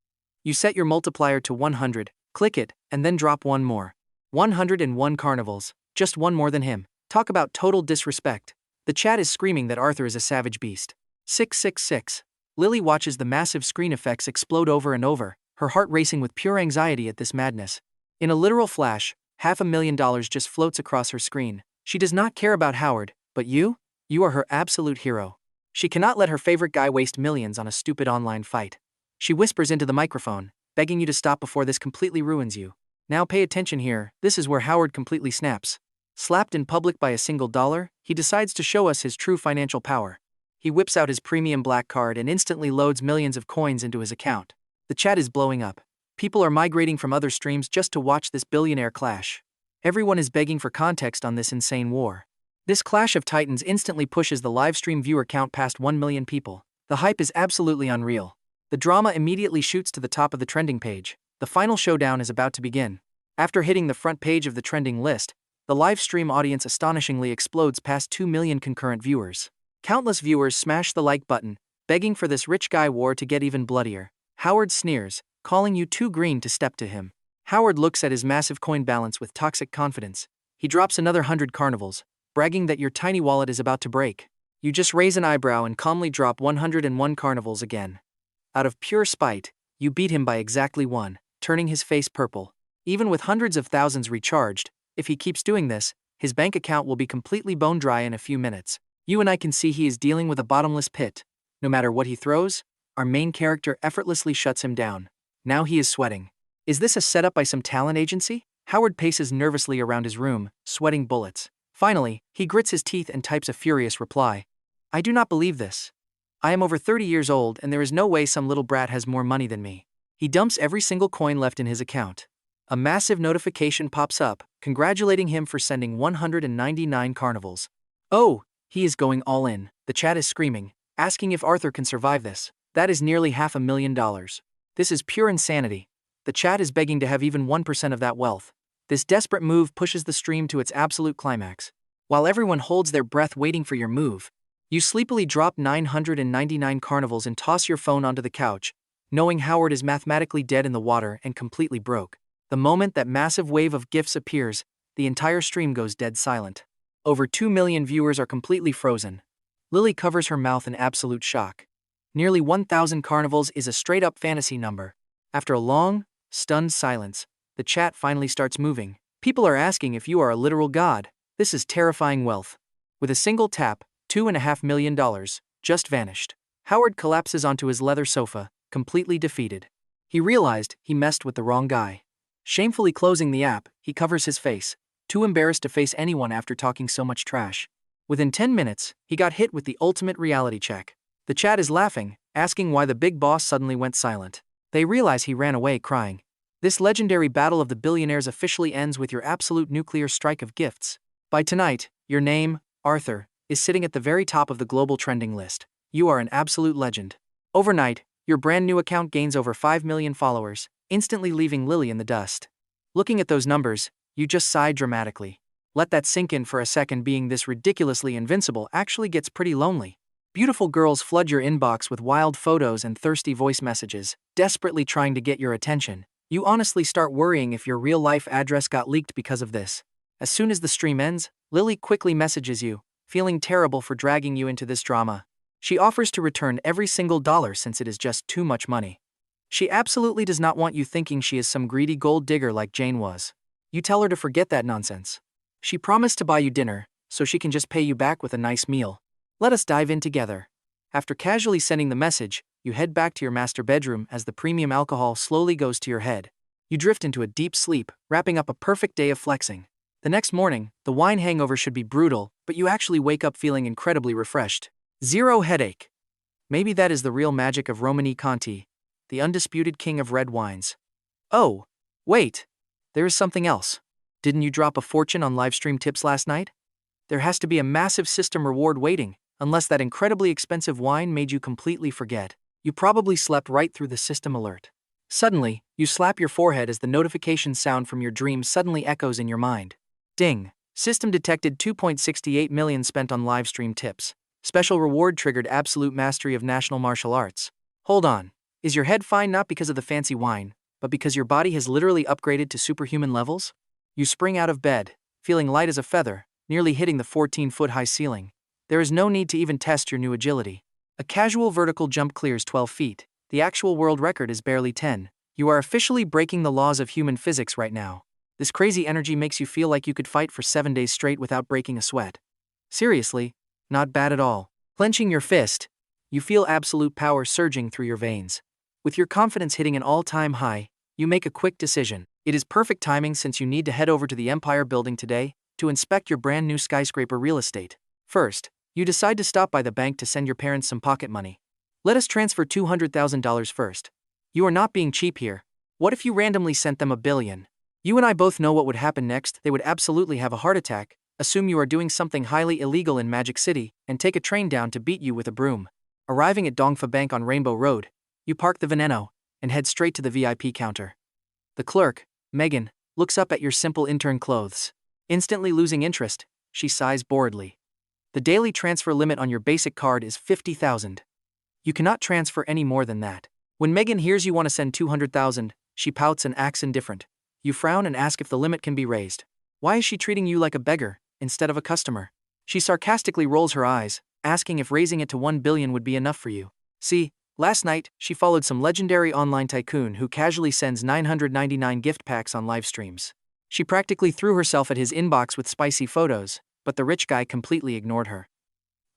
Speaker 1: You set your multiplier to 100, click it, and then drop one more. 101 carnivals, just one more than him. Talk about total disrespect. The chat is screaming that Arthur is a savage beast. 666. Lily watches the massive screen effects explode over and over, her heart racing with pure anxiety at this madness. In a literal flash, $500,000 just floats across her screen. She does not care about Howard, but you? You are her absolute hero. She cannot let her favorite guy waste millions on a stupid online fight. She whispers into the microphone, begging you to stop before this completely ruins you. Now pay attention here, this is where Howard completely snaps. Slapped in public by a single dollar, he decides to show us his true financial power. He whips out his premium black card and instantly loads millions of coins into his account. The chat is blowing up. People are migrating from other streams just to watch this billionaire clash. Everyone is begging for context on this insane war. This clash of titans instantly pushes the livestream viewer count past 1 million people. The hype is absolutely unreal. The drama immediately shoots to the top of the trending page. The final showdown is about to begin. After hitting the front page of the trending list, the live stream audience astonishingly explodes past 2 million concurrent viewers. Countless viewers smash the like button, begging for this rich guy war to get even bloodier. Howard sneers, calling you too green to step to him. Howard looks at his massive coin balance with toxic confidence. He drops another 100 carnivals, bragging that your tiny wallet is about to break. You just raise an eyebrow and calmly drop 101 carnivals again. Out of pure spite, you beat him by exactly one, turning his face purple. Even with hundreds of thousands recharged, if he keeps doing this, his bank account will be completely bone dry in a few minutes. You and I can see he is dealing with a bottomless pit. No matter what he throws, our main character effortlessly shuts him down. Now he is sweating. Is this a setup by some talent agency? Howard paces nervously around his room, sweating bullets. Finally, he grits his teeth and types a furious reply. I do not believe this. I am over 30 years old and there is no way some little brat has more money than me. He dumps every single coin left in his account. A massive notification pops up, congratulating him for sending 199 carnivals. Oh, he is going all in. The chat is screaming, asking if Arthur can survive this. That is nearly $500,000. This is pure insanity. The chat is begging to have even 1% of that wealth. This desperate move pushes the stream to its absolute climax. While everyone holds their breath waiting for your move, you sleepily drop 999 carnivals and toss your phone onto the couch, knowing Howard is mathematically dead in the water and completely broke. The moment that massive wave of gifts appears, the entire stream goes dead silent. Over 2 million viewers are completely frozen. Lily covers her mouth in absolute shock. Nearly 1,000 carnivals is a straight-up fantasy number. After a long, stunned silence, the chat finally starts moving. People are asking if you are a literal god. This is terrifying wealth. With a single tap, $2.5 million just vanished. Howard collapses onto his leather sofa, completely defeated. He realized he messed with the wrong guy. Shamefully closing the app, he covers his face, too embarrassed to face anyone after talking so much trash. Within 10 minutes, he got hit with the ultimate reality check. The chat is laughing, asking why the big boss suddenly went silent. They realize he ran away crying. This legendary battle of the billionaires officially ends with your absolute nuclear strike of gifts. By tonight, your name, Arthur, is sitting at the very top of the global trending list. You are an absolute legend. Overnight, Your brand new account gains over 5 million followers, instantly leaving Lily in the dust. Looking at those numbers, you just sigh dramatically. Let that sink in for a second. Being this ridiculously invincible actually gets pretty lonely. Beautiful girls flood your inbox with wild photos and thirsty voice messages, desperately trying to get your attention. You honestly start worrying if your real-life address got leaked because of this. As soon as the stream ends, Lily quickly messages you, feeling terrible for dragging you into this drama. She offers to return every single dollar since it is just too much money. She absolutely does not want you thinking she is some greedy gold digger like Jane was. You tell her to forget that nonsense. She promised to buy you dinner, so she can just pay you back with a nice meal. Let us dive in together. After casually sending the message, you head back to your master bedroom as the premium alcohol slowly goes to your head. You drift into a deep sleep, wrapping up a perfect day of flexing. The next morning, the wine hangover should be brutal, but you actually wake up feeling incredibly refreshed. Zero headache. Maybe that is the real magic of Romani Conti, the undisputed king of red wines. Oh, wait. There is something else. Didn't you drop a fortune on livestream tips last night? There has to be a massive system reward waiting, unless that incredibly expensive wine made you completely forget. You probably slept right through the system alert. Suddenly, you slap your forehead as the notification sound from your dream suddenly echoes in your mind. Ding. System detected 2.68 million spent on livestream tips. Special reward triggered absolute mastery of national martial arts. Hold on. Is your head fine not because of the fancy wine, but because your body has literally upgraded to superhuman levels? You spring out of bed, feeling light as a feather, nearly hitting the 14-foot-high ceiling. There is no need to even test your new agility. A casual vertical jump clears 12 feet. The actual world record is barely 10. You are officially breaking the laws of human physics right now. This crazy energy makes you feel like you could fight for 7 days straight without breaking a sweat. Seriously, not bad at all. Clenching your fist, you feel absolute power surging through your veins. With your confidence hitting an all-time high, you make a quick decision. It is perfect timing since you need to head over to the Empire Building today to inspect your brand new skyscraper real estate. First, you decide to stop by the bank to send your parents some pocket money. Let us transfer $200,000 first. You are not being cheap here. What if you randomly sent them $1 billion? You and I both know what would happen next. They would absolutely have a heart attack, assume you are doing something highly illegal in Magic City, and take a train down to beat you with a broom. Arriving at Dongfa Bank on Rainbow Road, you park the Veneno and head straight to the VIP counter. The clerk, Megan, looks up at your simple intern clothes. Instantly losing interest, she sighs boredly. The daily transfer limit on your basic card is 50,000. You cannot transfer any more than that. When Megan hears you want to send 200,000, she pouts and acts indifferent. You frown and ask if the limit can be raised. Why is she treating you like a beggar instead of a customer? She sarcastically rolls her eyes, asking if raising it to 1 billion would be enough for you. See, last night, she followed some legendary online tycoon who casually sends 999 gift packs on live streams. She practically threw herself at his inbox with spicy photos, but the rich guy completely ignored her.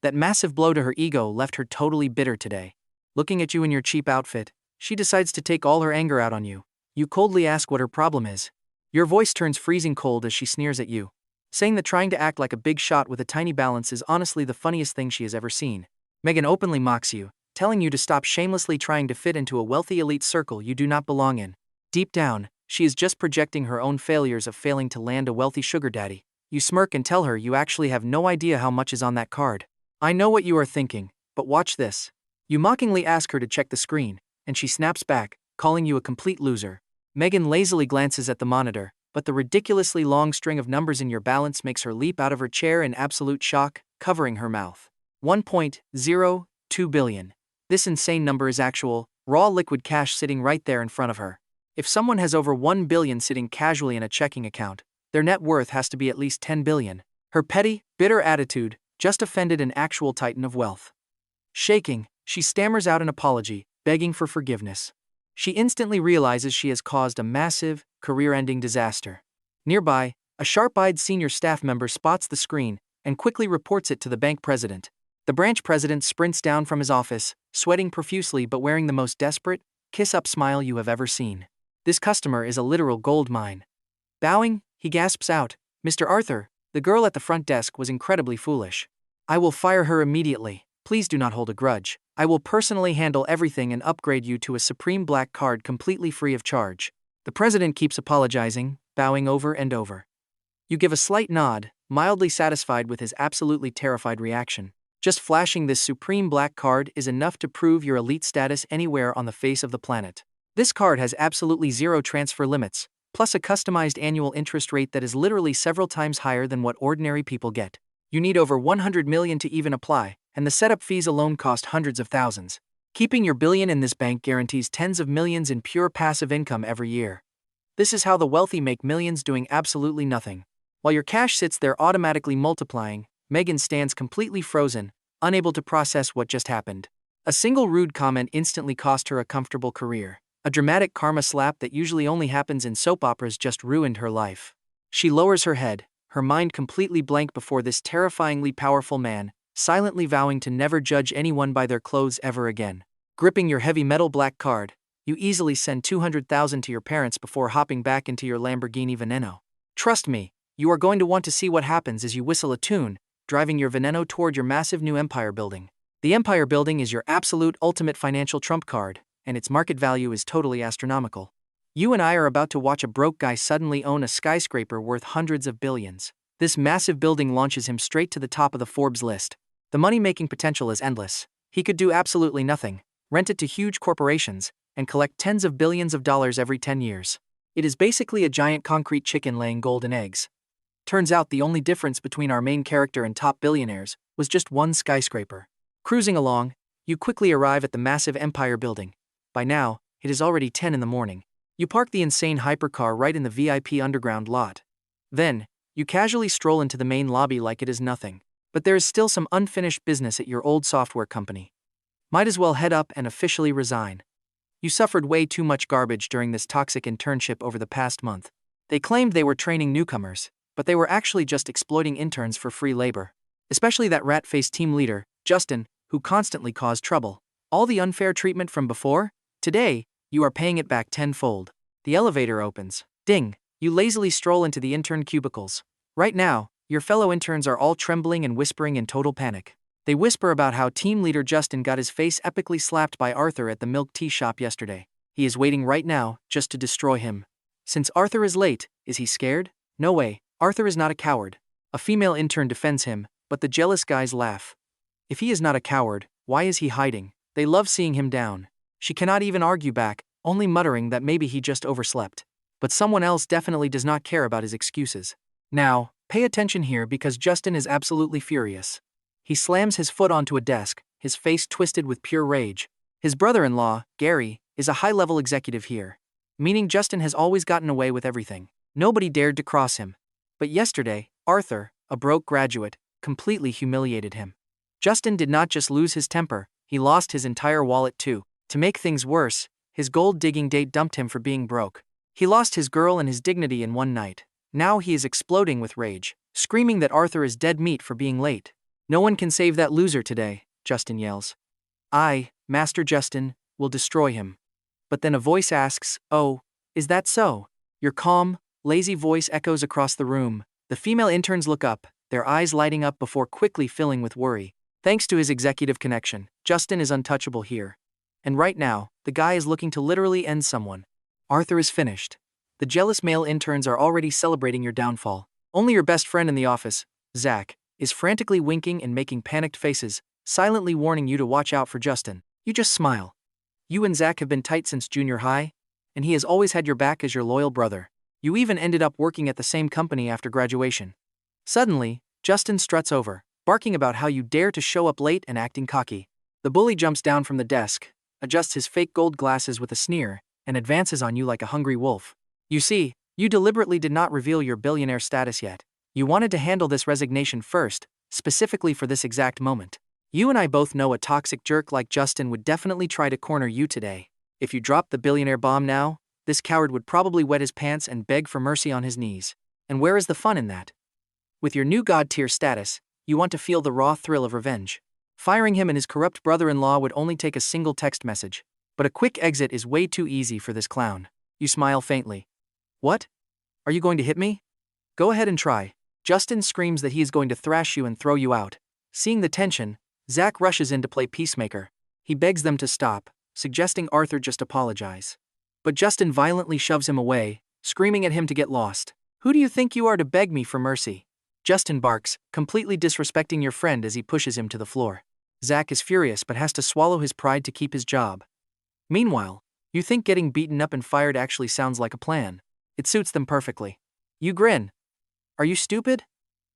Speaker 1: That massive blow to her ego left her totally bitter today. Looking at you in your cheap outfit, she decides to take all her anger out on you. You coldly ask what her problem is. Your voice turns freezing cold as she sneers at you, saying that trying to act like a big shot with a tiny balance is honestly the funniest thing she has ever seen. Megan openly mocks you, telling you to stop shamelessly trying to fit into a wealthy elite circle you do not belong in. Deep down, she is just projecting her own failures of failing to land a wealthy sugar daddy. You smirk and tell her you actually have no idea how much is on that card. I know what you are thinking, but watch this. You mockingly ask her to check the screen, and she snaps back, calling you a complete loser. Megan lazily glances at the monitor, but the ridiculously long string of numbers in your balance makes her leap out of her chair in absolute shock, covering her mouth. 1.02 billion. This insane number is actual, raw liquid cash sitting right there in front of her. If someone has over 1 billion sitting casually in a checking account, their net worth has to be at least 10 billion. Her petty, bitter attitude just offended an actual titan of wealth. Shaking, she stammers out an apology, begging for forgiveness. She instantly realizes she has caused a massive, career-ending disaster. Nearby, a sharp-eyed senior staff member spots the screen and quickly reports it to the bank president. The branch president sprints down from his office, sweating profusely but wearing the most desperate, kiss-up smile you have ever seen. This customer is a literal gold mine. Bowing, he gasps out, "Mr. Arthur, the girl at the front desk was incredibly foolish. I will fire her immediately. Please do not hold a grudge. I will personally handle everything and upgrade you to a Supreme Black card completely free of charge." The president keeps apologizing, bowing over and over. You give a slight nod, mildly satisfied with his absolutely terrified reaction. Just flashing this supreme black card is enough to prove your elite status anywhere on the face of the planet. This card has absolutely zero transfer limits, plus a customized annual interest rate that is literally several times higher than what ordinary people get. You need over 100 million to even apply, and the setup fees alone cost hundreds of thousands. Keeping your billion in this bank guarantees tens of millions in pure passive income every year. This is how the wealthy make millions doing absolutely nothing. While your cash sits there automatically multiplying, Megan stands completely frozen, unable to process what just happened. A single rude comment instantly cost her a comfortable career. A dramatic karma slap that usually only happens in soap operas just ruined her life. She lowers her head, her mind completely blank before this terrifyingly powerful man, silently vowing to never judge anyone by their clothes ever again. Gripping your heavy metal black card, you easily send 200,000 to your parents before hopping back into your Lamborghini Veneno. Trust me, you are going to want to see what happens as you whistle a tune, driving your Veneno toward your massive new empire building. The empire building is your absolute ultimate financial trump card, and its market value is totally astronomical. You and I are about to watch a broke guy suddenly own a skyscraper worth hundreds of billions. This massive building launches him straight to the top of the Forbes list. The money-making potential is endless. He could do absolutely nothing, rent it to huge corporations, and collect tens of billions of dollars every 10 years. It is basically a giant concrete chicken laying golden eggs. Turns out the only difference between our main character and top billionaires was just one skyscraper. Cruising along, you quickly arrive at the massive empire building. By now, it is already 10 in the morning. You park the insane hypercar right in the VIP underground lot. Then, you casually stroll into the main lobby like it is nothing. But there is still some unfinished business at your old software company. Might as well head up and officially resign. You suffered way too much garbage during this toxic internship over the past month. They claimed they were training newcomers, but they were actually just exploiting interns for free labor. Especially that rat-faced team leader, Justin, who constantly caused trouble. All the unfair treatment from before? Today, you are paying it back tenfold. The elevator opens. Ding! You lazily stroll into the intern cubicles. Right now, your fellow interns are all trembling and whispering in total panic. They whisper about how team leader Justin got his face epically slapped by Arthur at the milk tea shop yesterday. He is waiting right now, just to destroy him. Since Arthur is late, is he scared? No way, Arthur is not a coward. A female intern defends him, but the jealous guys laugh. If he is not a coward, why is he hiding? They love seeing him down. She cannot even argue back, only muttering that maybe he just overslept. But someone else definitely does not care about his excuses. Now, pay attention here because Justin is absolutely furious. He slams his foot onto a desk, his face twisted with pure rage. His brother-in-law, Gary, is a high-level executive here. Meaning Justin has always gotten away with everything. Nobody dared to cross him. But yesterday, Arthur, a broke graduate, completely humiliated him. Justin did not just lose his temper, he lost his entire wallet too. To make things worse, his gold-digging date dumped him for being broke. He lost his girl and his dignity in one night. Now he is exploding with rage, screaming that Arthur is dead meat for being late. No one can save that loser today, Justin yells. I, Master Justin, will destroy him. But then a voice asks, oh, is that so? Your calm, lazy voice echoes across the room. The female interns look up, their eyes lighting up before quickly filling with worry. Thanks to his executive connection, Justin is untouchable here. And right now, the guy is looking to literally end someone. Arthur is finished. The jealous male interns are already celebrating your downfall. Only your best friend in the office, Zach, is frantically winking and making panicked faces, silently warning you to watch out for Justin. You just smile. You and Zach have been tight since junior high, and he has always had your back as your loyal brother. You even ended up working at the same company after graduation. Suddenly, Justin struts over, barking about how you dare to show up late and acting cocky. The bully jumps down from the desk, adjusts his fake gold glasses with a sneer, and advances on you like a hungry wolf. You see, you deliberately did not reveal your billionaire status yet. You wanted to handle this resignation first, specifically for this exact moment. You and I both know a toxic jerk like Justin would definitely try to corner you today. If you dropped the billionaire bomb now, this coward would probably wet his pants and beg for mercy on his knees. And where is the fun in that? With your new god-tier status, you want to feel the raw thrill of revenge. Firing him and his corrupt brother-in-law would only take a single text message. But a quick exit is way too easy for this clown. You smile faintly. What? Are you going to hit me? Go ahead and try. Justin screams that he is going to thrash you and throw you out. Seeing the tension, Zach rushes in to play peacemaker. He begs them to stop, suggesting Arthur just apologize. But Justin violently shoves him away, screaming at him to get lost. Who do you think you are to beg me for mercy? Justin barks, completely disrespecting your friend as he pushes him to the floor. Zach is furious but has to swallow his pride to keep his job. Meanwhile, you think getting beaten up and fired actually sounds like a plan. It suits them perfectly. You grin. Are you stupid?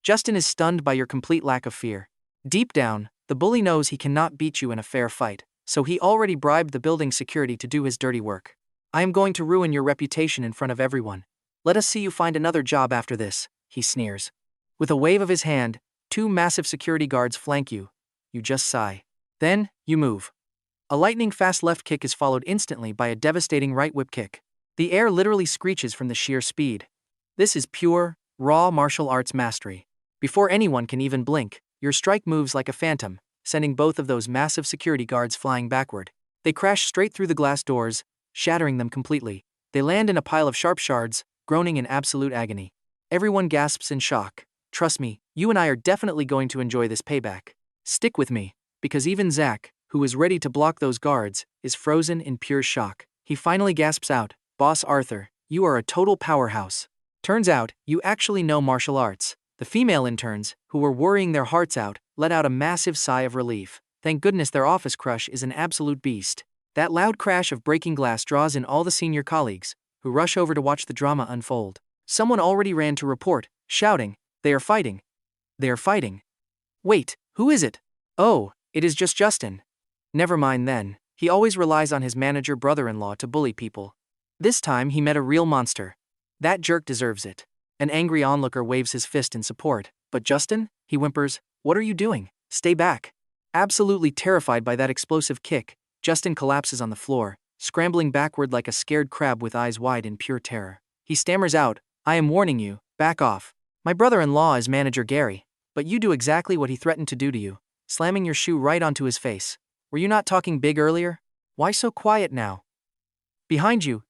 Speaker 1: Justin is stunned by your complete lack of fear. Deep down, the bully knows he cannot beat you in a fair fight, so he already bribed the building security to do his dirty work. I am going to ruin your reputation in front of everyone. Let us see you find another job after this, he sneers. With a wave of his hand, 2 massive security guards flank you. You just sigh. Then, you move. A lightning-fast left kick is followed instantly by a devastating right whip kick. The air literally screeches from the sheer speed. This is pure, raw martial arts mastery. Before anyone can even blink, your strike moves like a phantom, sending both of those massive security guards flying backward. They crash straight through the glass doors, shattering them completely. They land in a pile of sharp shards, groaning in absolute agony. Everyone gasps in shock. Trust me, you and I are definitely going to enjoy this payback. Stick with me, because even Zach, who is ready to block those guards, is frozen in pure shock. He finally gasps out, "Boss Arthur, you are a total powerhouse." Turns out, you actually know martial arts. The female interns, who were worrying their hearts out, let out a massive sigh of relief. Thank goodness their office crush is an absolute beast. That loud crash of breaking glass draws in all the senior colleagues, who rush over to watch the drama unfold. Someone already ran to report, shouting, "They are fighting! They are fighting! Wait, who is it? Oh, it is just Justin." Never mind then, he always relies on his manager brother-in-law to bully people. This time he met a real monster. That jerk deserves it. An angry onlooker waves his fist in support. But Justin, he whimpers, "What are you doing? Stay back." Absolutely terrified by that explosive kick, Justin collapses on the floor, scrambling backward like a scared crab with eyes wide in pure terror. He stammers out, "I am warning you, back off. My brother-in-law is Manager Gary, but you do exactly what he threatened to do to you, slamming your shoe right onto his face. Were you not talking big earlier? Why so quiet now?" Behind you,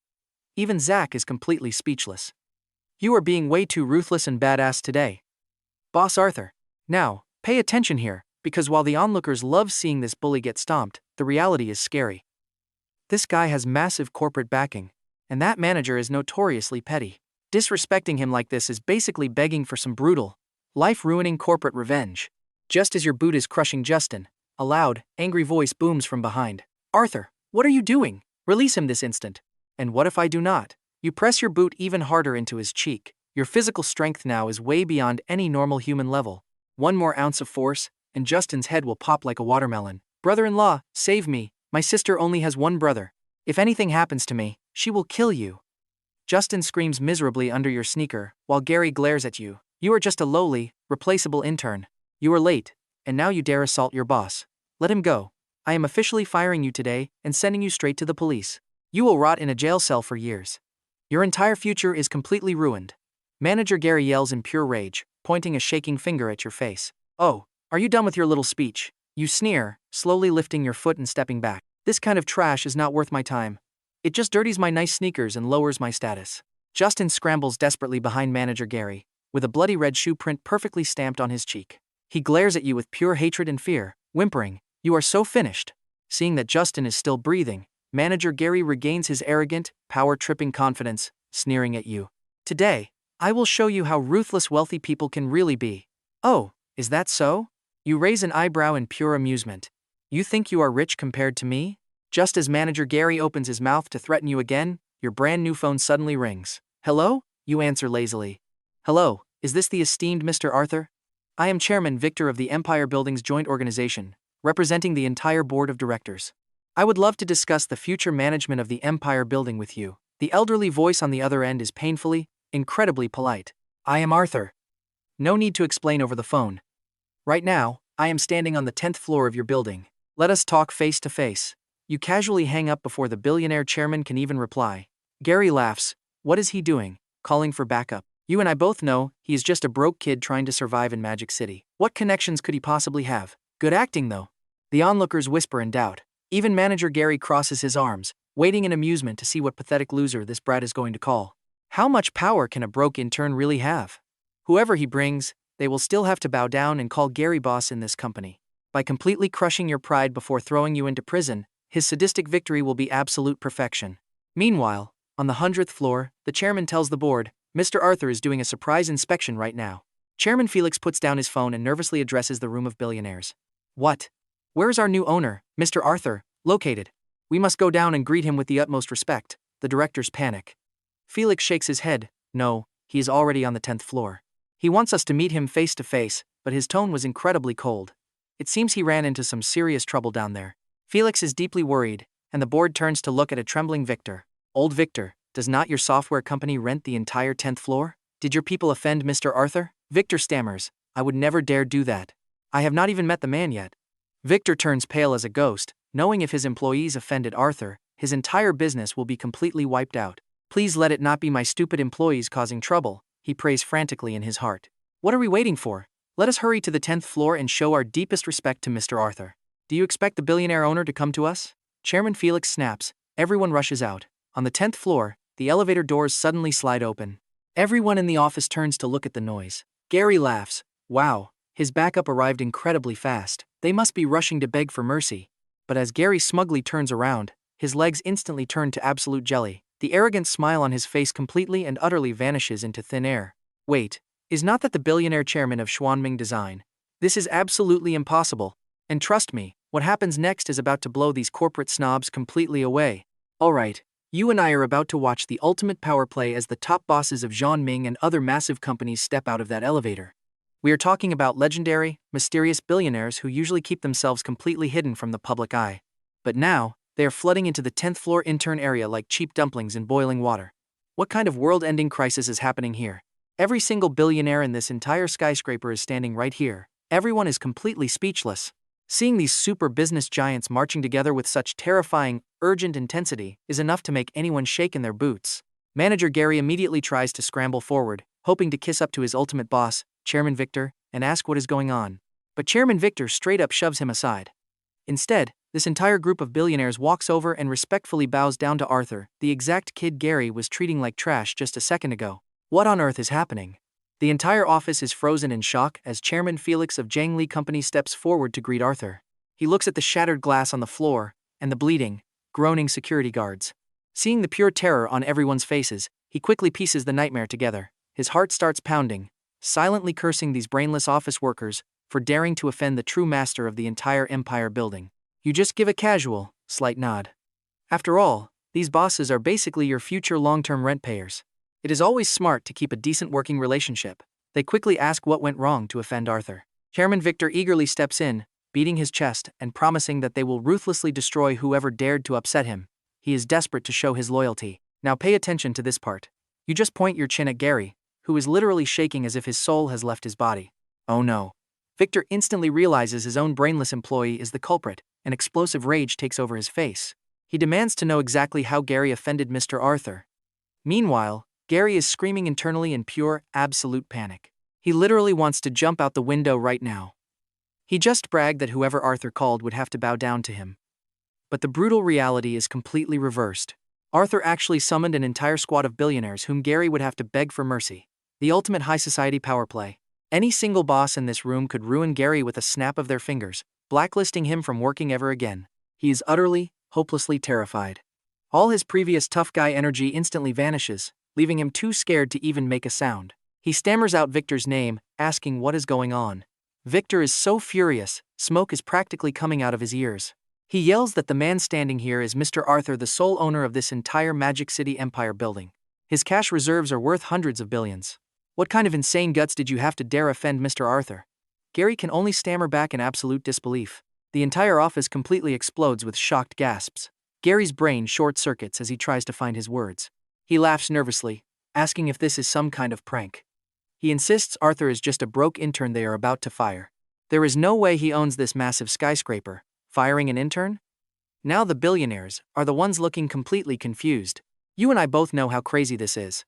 Speaker 1: even Zach is completely speechless. "You are being way too ruthless and badass today. Boss Arthur. Now, pay attention here, because while the onlookers love seeing this bully get stomped, the reality is scary. This guy has massive corporate backing, and that manager is notoriously petty. Disrespecting him like this is basically begging for some brutal, life-ruining corporate revenge." Just as your boot is crushing Justin, a loud, angry voice booms from behind. "Arthur, what are you doing? Release him this instant." "And what if I do not?" You press your boot even harder into his cheek. Your physical strength now is way beyond any normal human level. One more ounce of force, and Justin's head will pop like a watermelon. "Brother-in-law, save me. My sister only has one brother. If anything happens to me, she will kill you." Justin screams miserably under your sneaker, while Gary glares at you. You are just a lowly, replaceable intern. You are late, and now you dare assault your boss. Let him go. I am officially firing you today and sending you straight to the police. You will rot in a jail cell for years. Your entire future is completely ruined. Manager Gary yells in pure rage, pointing a shaking finger at your face. "Oh, are you done with your little speech?" You sneer, slowly lifting your foot and stepping back. "This kind of trash is not worth my time. It just dirties my nice sneakers and lowers my status." Justin scrambles desperately behind Manager Gary, with a bloody red shoe print perfectly stamped on his cheek. He glares at you with pure hatred and fear, whimpering, "You are so finished." Seeing that Justin is still breathing, Manager Gary regains his arrogant, power-tripping confidence, sneering at you. "Today, I will show you how ruthless wealthy people can really be." "Oh, is that so?" You raise an eyebrow in pure amusement. "You think you are rich compared to me?" Just as Manager Gary opens his mouth to threaten you again, your brand new phone suddenly rings. "Hello?" You answer lazily. "Hello, is this the esteemed Mr. Arthur? I am Chairman Victor of the Empire Buildings Joint Organization, representing the entire board of directors. I would love to discuss the future management of the Empire Building with you." The elderly voice on the other end is painfully, incredibly polite. "I am Arthur. No need to explain over the phone. Right now, I am standing on the 10th floor of your building. Let us talk face to face." You casually hang up before the billionaire chairman can even reply. Gary laughs. What is he doing? Calling for backup. You and I both know he is just a broke kid trying to survive in Magic City. What connections could he possibly have? Good acting though. The onlookers whisper in doubt. Even Manager Gary crosses his arms, waiting in amusement to see what pathetic loser this brat is going to call. How much power can a broke intern really have? Whoever he brings, they will still have to bow down and call Gary boss in this company. By completely crushing your pride before throwing you into prison, his sadistic victory will be absolute perfection. Meanwhile, on the 100th floor, the chairman tells the board, Mr. Arthur is doing a surprise inspection right now. Chairman Felix puts down his phone and nervously addresses the room of billionaires. What? Where's our new owner, Mr. Arthur, located? We must go down and greet him with the utmost respect. The directors panic. Felix shakes his head. No, he is already on the 10th floor. He wants us to meet him face to face, but his tone was incredibly cold. It seems he ran into some serious trouble down there. Felix is deeply worried, and the board turns to look at a trembling Victor. Old Victor, does not your software company rent the entire 10th floor? Did your people offend Mr. Arthur? Victor stammers. I would never dare do that. I have not even met the man yet. Victor turns pale as a ghost, knowing if his employees offended Arthur, his entire business will be completely wiped out. Please let it not be my stupid employees causing trouble, he prays frantically in his heart. What are we waiting for? Let us hurry to the 10th floor and show our deepest respect to Mr. Arthur. Do you expect the billionaire owner to come to us? Chairman Felix snaps. Everyone rushes out. On the 10th floor, the elevator doors suddenly slide open. Everyone in the office turns to look at the noise. Gary laughs. Wow, his backup arrived incredibly fast. They must be rushing to beg for mercy. But as Gary smugly turns around, his legs instantly turn to absolute jelly. The arrogant smile on his face completely and utterly vanishes into thin air. Wait, is not that the billionaire chairman of Xuanming Design? This is absolutely impossible. And trust me, what happens next is about to blow these corporate snobs completely away. Alright, you and I are about to watch the ultimate power play as the top bosses of Xuanming and other massive companies step out of that elevator. We are talking about legendary, mysterious billionaires who usually keep themselves completely hidden from the public eye. But now, they are flooding into the 10th floor intern area like cheap dumplings in boiling water. What kind of world-ending crisis is happening here? Every single billionaire in this entire skyscraper is standing right here. Everyone is completely speechless. Seeing these super business giants marching together with such terrifying, urgent intensity is enough to make anyone shake in their boots. Manager Gary immediately tries to scramble forward, hoping to kiss up to his ultimate boss, Chairman Victor, and ask what is going on. But Chairman Victor straight up shoves him aside. Instead, this entire group of billionaires walks over and respectfully bows down to Arthur, the exact kid Gary was treating like trash just a second ago. What on earth is happening? The entire office is frozen in shock as Chairman Felix of Jiang Li Company steps forward to greet Arthur. He looks at the shattered glass on the floor, and the bleeding, groaning security guards. Seeing the pure terror on everyone's faces, he quickly pieces the nightmare together. His heart starts pounding, silently cursing these brainless office workers for daring to offend the true master of the entire empire building. You just give a casual, slight nod. After all, these bosses are basically your future long-term rent payers. It is always smart to keep a decent working relationship. They quickly ask what went wrong to offend Arthur. Chairman Victor eagerly steps in, beating his chest and promising that they will ruthlessly destroy whoever dared to upset him. He is desperate to show his loyalty. Now pay attention to this part. You just point your chin at Gary, who is literally shaking as if his soul has left his body. Oh no. Victor instantly realizes his own brainless employee is the culprit, and explosive rage takes over his face. He demands to know exactly how Gary offended Mr. Arthur. Meanwhile, Gary is screaming internally in pure, absolute panic. He literally wants to jump out the window right now. He just bragged that whoever Arthur called would have to bow down to him. But the brutal reality is completely reversed. Arthur actually summoned an entire squad of billionaires whom Gary would have to beg for mercy. The ultimate high society power play. Any single boss in this room could ruin Gary with a snap of their fingers, blacklisting him from working ever again. He is utterly, hopelessly terrified. All his previous tough guy energy instantly vanishes, leaving him too scared to even make a sound. He stammers out Victor's name, asking what is going on. Victor is so furious, smoke is practically coming out of his ears. He yells that the man standing here is Mr. Arthur, the sole owner of this entire Magic City Empire building. His cash reserves are worth hundreds of billions. What kind of insane guts did you have to dare offend Mr. Arthur? Gary can only stammer back in absolute disbelief. The entire office completely explodes with shocked gasps. Gary's brain short-circuits as he tries to find his words. He laughs nervously, asking if this is some kind of prank. He insists Arthur is just a broke intern they are about to fire. There is no way he owns this massive skyscraper. Firing an intern? Now the billionaires are the ones looking completely confused. You and I both know how crazy this is.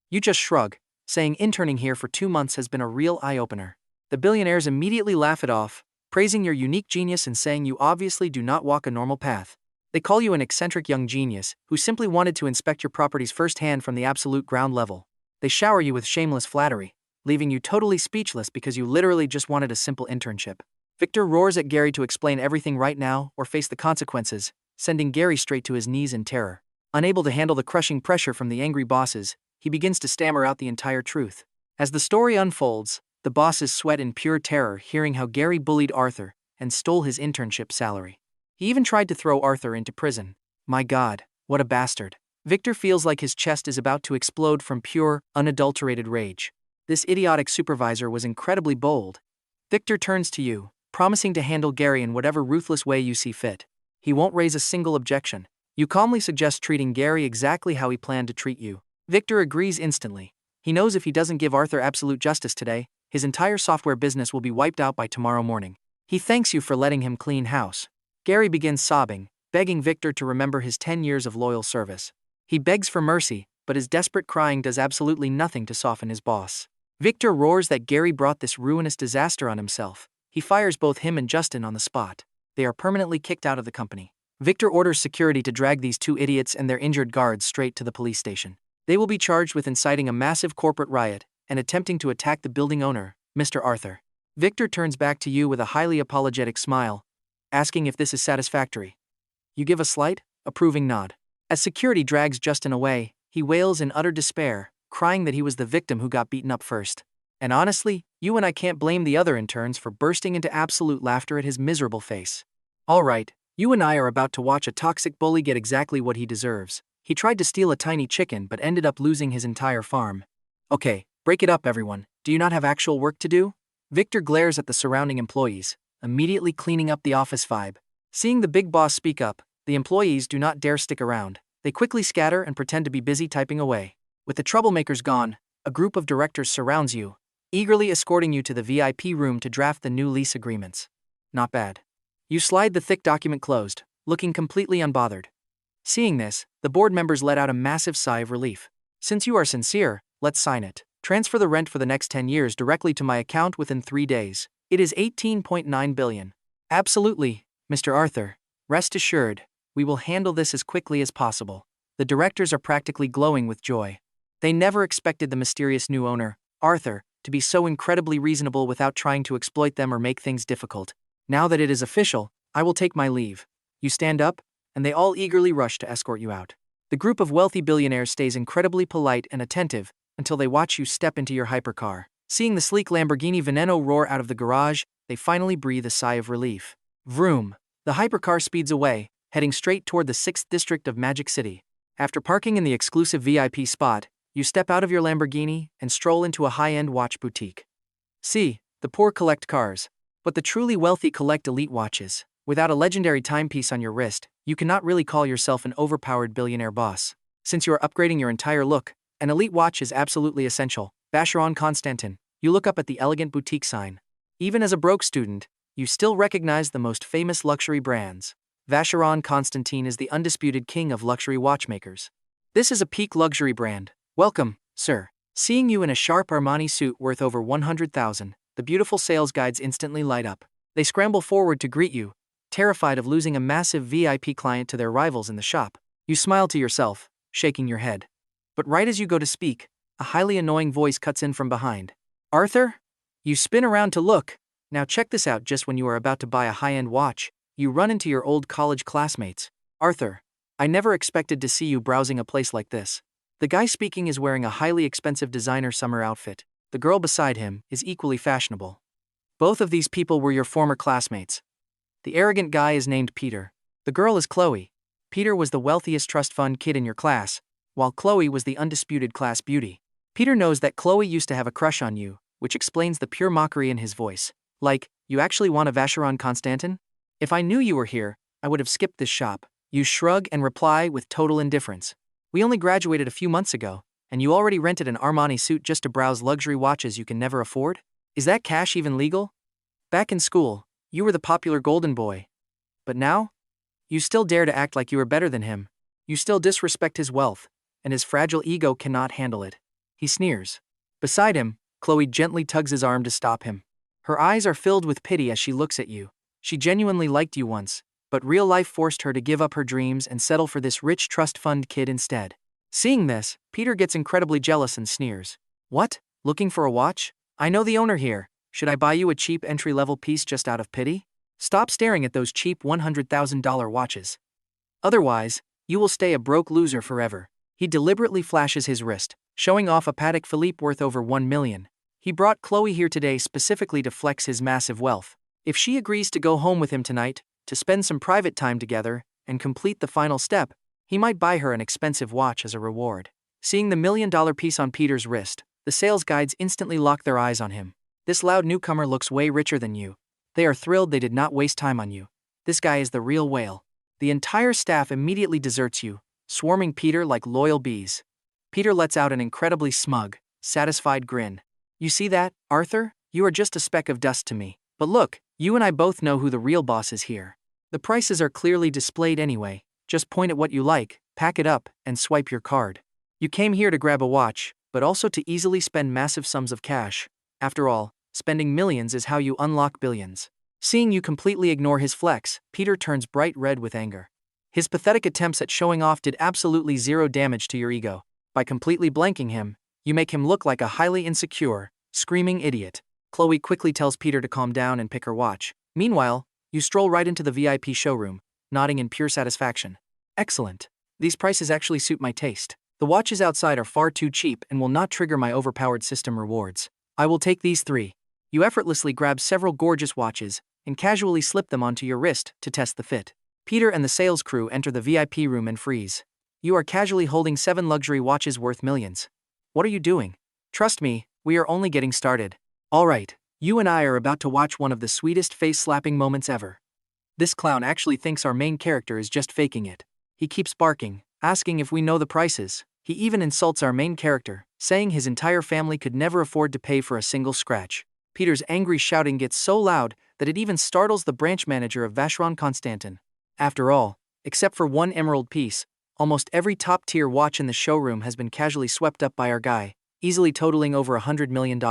Speaker 1: You just shrug, saying interning here for 2 months has been a real eye-opener. The billionaires immediately laugh it off, praising your unique genius and saying you obviously do not walk a normal path. They call you an eccentric young genius who simply wanted to inspect your properties firsthand from the absolute ground level. They shower you with shameless flattery, leaving you totally speechless because you literally just wanted a simple internship. Victor roars at Gary to explain everything right now or face the consequences, sending Gary straight to his knees in terror. Unable to handle the crushing pressure from the angry bosses, he begins to stammer out the entire truth. As the story unfolds, The bosses sweat in pure terror hearing how Gary bullied Arthur and stole his internship salary. He even tried to throw Arthur into prison. My God, what a bastard. Victor feels like his chest is about to explode from pure, unadulterated rage. This idiotic supervisor was incredibly bold. Victor turns to you, promising to handle Gary in whatever ruthless way you see fit. He won't raise a single objection. You calmly suggest treating Gary exactly how he planned to treat you. Victor agrees instantly. He knows if he doesn't give Arthur absolute justice today, his entire software business will be wiped out by tomorrow morning. He thanks you for letting him clean house. Gary begins sobbing, begging Victor to remember his 10 years of loyal service. He begs for mercy, but his desperate crying does absolutely nothing to soften his boss. Victor roars that Gary brought this ruinous disaster on himself. He fires both him and Justin on the spot. They are permanently kicked out of the company. Victor orders security to drag these two idiots and their injured guards straight to the police station. They will be charged with inciting a massive corporate riot and attempting to attack the building owner, Mr. Arthur. Victor turns back to you with a highly apologetic smile, asking if this is satisfactory. You give a slight, approving nod. As security drags Justin away, he wails in utter despair, crying that he was the victim who got beaten up first. And honestly, you and I can't blame the other interns for bursting into absolute laughter at his miserable face. All right, you and I are about to watch a toxic bully get exactly what he deserves. He tried to steal a tiny chicken but ended up losing his entire farm. Okay, break it up everyone. Do you not have actual work to do? Victor glares at the surrounding employees, immediately cleaning up the office vibe. Seeing the big boss speak up, the employees do not dare stick around. They quickly scatter and pretend to be busy typing away. With the troublemakers gone, a group of directors surrounds you, eagerly escorting you to the VIP room to draft the new lease agreements. Not bad. You slide the thick document closed, looking completely unbothered. Seeing this, the board members let out a massive sigh of relief. Since you are sincere, let's sign it. Transfer the rent for the next 10 years directly to my account within 3 days. It is 18.9 billion. Absolutely, Mr. Arthur. Rest assured, we will handle this as quickly as possible. The directors are practically glowing with joy. They never expected the mysterious new owner, Arthur, to be so incredibly reasonable without trying to exploit them or make things difficult. Now that it is official, I will take my leave. You stand up, and they all eagerly rush to escort you out. The group of wealthy billionaires stays incredibly polite and attentive until they watch you step into your hypercar. Seeing the sleek Lamborghini Veneno roar out of the garage, they finally breathe a sigh of relief. Vroom. The hypercar speeds away, heading straight toward the 6th district of Magic City. After parking in the exclusive VIP spot, you step out of your Lamborghini and stroll into a high-end watch boutique. See, the poor collect cars, but the truly wealthy collect elite watches. Without a legendary timepiece on your wrist, you cannot really call yourself an overpowered billionaire boss. Since you are upgrading your entire look, an elite watch is absolutely essential. Vacheron Constantin. You look up at the elegant boutique sign. Even as a broke student, you still recognize the most famous luxury brands. Vacheron Constantin is the undisputed king of luxury watchmakers. This is a peak luxury brand. Welcome, sir. Seeing you in a sharp Armani suit worth over 100,000, the beautiful sales guides instantly light up. They scramble forward to greet you, terrified of losing a massive VIP client to their rivals in the shop. You smile to yourself, shaking your head. But right as you go to speak, a highly annoying voice cuts in from behind. Arthur? You spin around to look. Now check this out. Just when you are about to buy a high-end watch, you run into your old college classmates. Arthur, I never expected to see you browsing a place like this. The guy speaking is wearing a highly expensive designer summer outfit. The girl beside him is equally fashionable. Both of these people were your former classmates. The arrogant guy is named Peter. The girl is Chloe. Peter was the wealthiest trust fund kid in your class, while Chloe was the undisputed class beauty. Peter knows that Chloe used to have a crush on you, which explains the pure mockery in his voice. Like, you actually want a Vacheron Constantin? If I knew you were here, I would have skipped this shop. You shrug and reply with total indifference. We only graduated a few months ago, and you already rented an Armani suit just to browse luxury watches you can never afford? Is that cash even legal? Back in school, you were the popular golden boy. But now? You still dare to act like you are better than him. You still disrespect his wealth, and his fragile ego cannot handle it. He sneers. Beside him, Chloe gently tugs his arm to stop him. Her eyes are filled with pity as she looks at you. She genuinely liked you once, but real life forced her to give up her dreams and settle for this rich trust fund kid instead. Seeing this, Peter gets incredibly jealous and sneers. What? Looking for a watch? I know the owner here. Should I buy you a cheap entry-level piece just out of pity? Stop staring at those cheap $100,000 watches. Otherwise, you will stay a broke loser forever. He deliberately flashes his wrist, showing off a Patek Philippe worth over 1 million. He brought Chloe here today specifically to flex his massive wealth. If she agrees to go home with him tonight, to spend some private time together, and complete the final step, he might buy her an expensive watch as a reward. Seeing the $1 million piece on Peter's wrist, the sales guides instantly lock their eyes on him. This loud newcomer looks way richer than you. They are thrilled they did not waste time on you. This guy is the real whale. The entire staff immediately deserts you, swarming Peter like loyal bees. Peter lets out an incredibly smug, satisfied grin. You see that, Arthur? You are just a speck of dust to me. But look, you and I both know who the real boss is here. The prices are clearly displayed anyway. Just point at what you like, pack it up, and swipe your card. You came here to grab a watch, but also to easily spend massive sums of cash. After all, spending millions is how you unlock billions. Seeing you completely ignore his flex, Peter turns bright red with anger. His pathetic attempts at showing off did absolutely zero damage to your ego. By completely blanking him, you make him look like a highly insecure, screaming idiot. Chloe quickly tells Peter to calm down and pick her watch. Meanwhile, you stroll right into the VIP showroom, nodding in pure satisfaction. Excellent. These prices actually suit my taste. The watches outside are far too cheap and will not trigger my overpowered system rewards. I will take these 3. You effortlessly grab several gorgeous watches and casually slip them onto your wrist to test the fit. Peter and the sales crew enter the VIP room and freeze. You are casually holding 7 luxury watches worth millions. What are you doing? Trust me, we are only getting started. All right, you and I are about to watch one of the sweetest face-slapping moments ever. This clown actually thinks our main character is just faking it. He keeps barking, asking if we know the prices. He even insults our main character, saying his entire family could never afford to pay for a single scratch. Peter's angry shouting gets so loud that it even startles the branch manager of Vacheron Constantin. After all, except for one emerald piece, almost every top-tier watch in the showroom has been casually swept up by our guy, easily totaling over $100 million.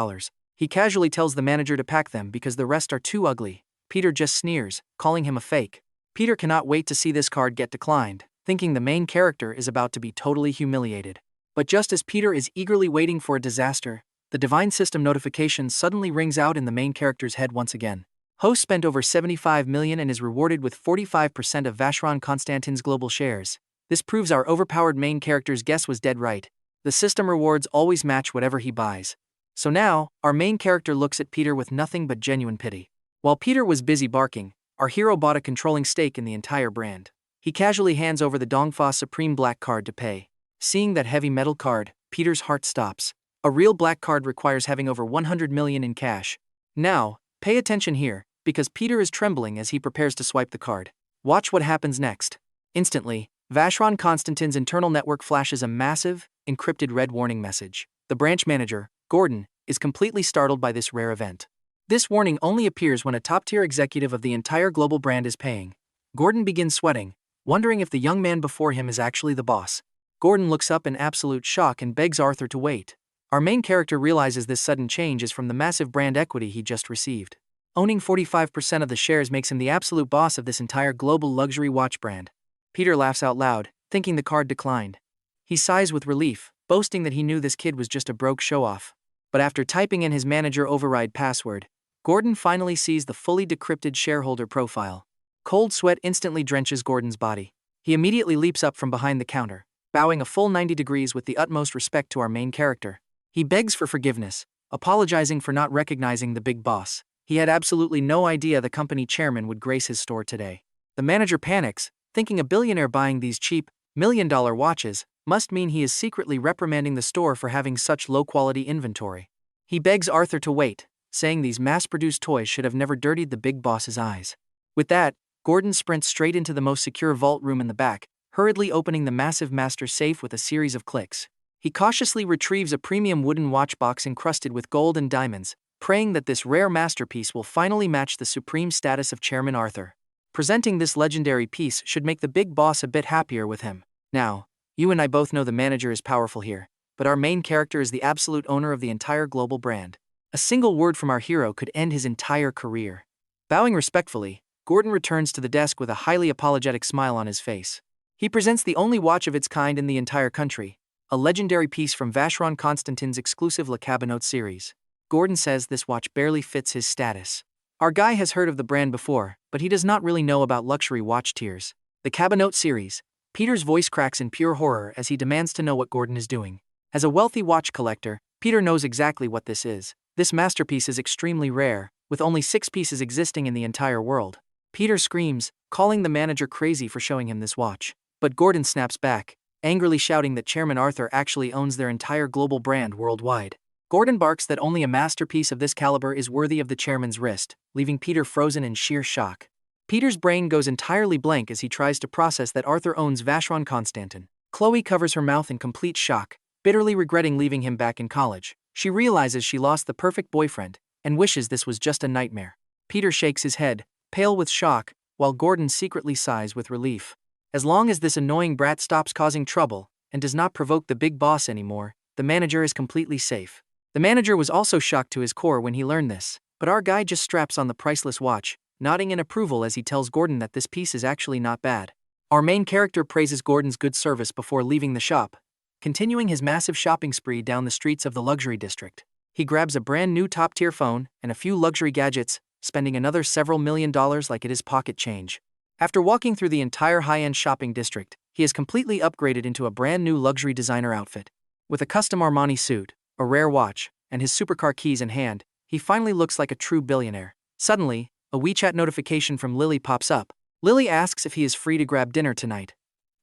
Speaker 1: He casually tells the manager to pack them because the rest are too ugly. Peter just sneers, calling him a fake. Peter cannot wait to see this card get declined, thinking the main character is about to be totally humiliated. But just as Peter is eagerly waiting for a disaster, the divine system notification suddenly rings out in the main character's head once again. Host spent over $75 million and is rewarded with 45% of Vacheron Constantin's global shares. This proves our overpowered main character's guess was dead right. The system rewards always match whatever he buys. So now, our main character looks at Peter with nothing but genuine pity. While Peter was busy barking, our hero bought a controlling stake in the entire brand. He casually hands over the Dongfa Supreme Black card to pay. Seeing that heavy metal card, Peter's heart stops. A real black card requires having over $100 million in cash. Now, pay attention here, because Peter is trembling as he prepares to swipe the card. Watch what happens next. Instantly, Vacheron Constantin's internal network flashes a massive, encrypted red warning message. The branch manager, Gordon, is completely startled by this rare event. This warning only appears when a top-tier executive of the entire global brand is paying. Gordon begins sweating, wondering if the young man before him is actually the boss. Gordon looks up in absolute shock and begs Arthur to wait. Our main character realizes this sudden change is from the massive brand equity he just received. Owning 45% of the shares makes him the absolute boss of this entire global luxury watch brand. Peter laughs out loud, thinking the card declined. He sighs with relief, boasting that he knew this kid was just a broke show-off. But after typing in his manager override password, Gordon finally sees the fully decrypted shareholder profile. Cold sweat instantly drenches Gordon's body. He immediately leaps up from behind the counter, bowing a full 90 degrees with the utmost respect to our main character. He begs for forgiveness, apologizing for not recognizing the big boss. He had absolutely no idea the company chairman would grace his store today. The manager panics, thinking a billionaire buying these cheap, million-dollar watches must mean he is secretly reprimanding the store for having such low-quality inventory. He begs Arthur to wait, saying these mass-produced toys should have never dirtied the big boss's eyes. With that, Gordon sprints straight into the most secure vault room in the back, hurriedly opening the massive master safe with a series of clicks. He cautiously retrieves a premium wooden watch box encrusted with gold and diamonds, praying that this rare masterpiece will finally match the supreme status of Chairman Arthur. Presenting this legendary piece should make the big boss a bit happier with him. Now, you and I both know the manager is powerful here, but our main character is the absolute owner of the entire global brand. A single word from our hero could end his entire career. Bowing respectfully, Gordon returns to the desk with a highly apologetic smile on his face. He presents the only watch of its kind in the entire country, a legendary piece from Vacheron Constantin's exclusive Le Cabanot series. Gordon says this watch barely fits his status. Our guy has heard of the brand before, but he does not really know about luxury watch tiers. The Cabanot series. Peter's voice cracks in pure horror as he demands to know what Gordon is doing. As a wealthy watch collector, Peter knows exactly what this is. This masterpiece is extremely rare, with only 6 pieces existing in the entire world. Peter screams, calling the manager crazy for showing him this watch. But Gordon snaps back, angrily shouting that Chairman Arthur actually owns their entire global brand worldwide. Gordon barks that only a masterpiece of this caliber is worthy of the chairman's wrist, leaving Peter frozen in sheer shock. Peter's brain goes entirely blank as he tries to process that Arthur owns Vacheron Constantin. Chloe covers her mouth in complete shock, bitterly regretting leaving him back in college. She realizes she lost the perfect boyfriend, and wishes this was just a nightmare. Peter shakes his head, pale with shock, while Gordon secretly sighs with relief. As long as this annoying brat stops causing trouble, and does not provoke the big boss anymore, the manager is completely safe. The manager was also shocked to his core when he learned this, but our guy just straps on the priceless watch, nodding in approval as he tells Gordon that this piece is actually not bad. Our main character praises Gordon's good service before leaving the shop, continuing his massive shopping spree down the streets of the luxury district. He grabs a brand new top-tier phone and a few luxury gadgets, spending another several $1,000,000 like it is pocket change. After walking through the entire high-end shopping district, he is completely upgraded into a brand new luxury designer outfit. With a custom Armani suit, a rare watch, and his supercar keys in hand, he finally looks like a true billionaire. Suddenly, a WeChat notification from Lily pops up. Lily asks if he is free to grab dinner tonight.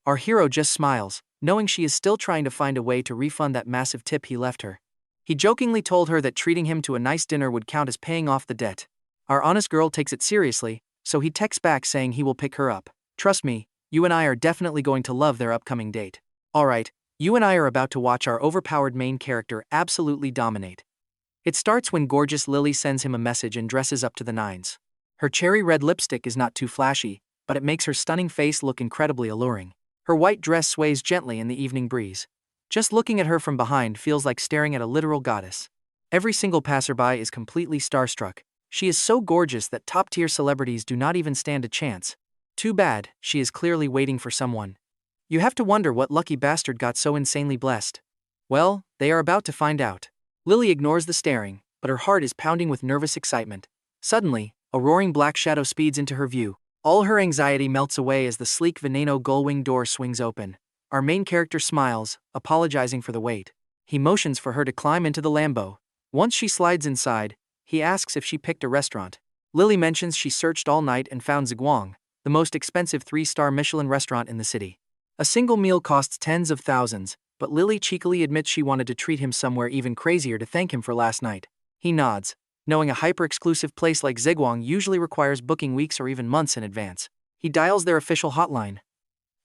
Speaker 1: Our hero just smiles, knowing she is still trying to find a way to refund that massive tip he left her. He jokingly told her that treating him to a nice dinner would count as paying off the debt. Our honest girl takes it seriously, so he texts back saying he will pick her up. Trust me, you and I are definitely going to love their upcoming date. Alright, you and I are about to watch our overpowered main character absolutely dominate. It starts when gorgeous Lily sends him a message and dresses up to the nines. Her cherry red lipstick is not too flashy, but it makes her stunning face look incredibly alluring. Her white dress sways gently in the evening breeze. Just looking at her from behind feels like staring at a literal goddess. Every single passerby is completely starstruck. She is so gorgeous that top-tier celebrities do not even stand a chance. Too bad, she is clearly waiting for someone. You have to wonder what lucky bastard got so insanely blessed. Well, they are about to find out. Lily ignores the staring, but her heart is pounding with nervous excitement. Suddenly, a roaring black shadow speeds into her view. All her anxiety melts away as the sleek Veneno gull-wing door swings open. Our main character smiles, apologizing for the wait. He motions for her to climb into the Lambo. Once she slides inside, he asks if she picked a restaurant. Lily mentions she searched all night and found Ziguang, the most expensive 3-star Michelin restaurant in the city. A single meal costs tens of thousands, but Lily cheekily admits she wanted to treat him somewhere even crazier to thank him for last night. He nods, knowing a hyper-exclusive place like Ziguang usually requires booking weeks or even months in advance. He dials their official hotline.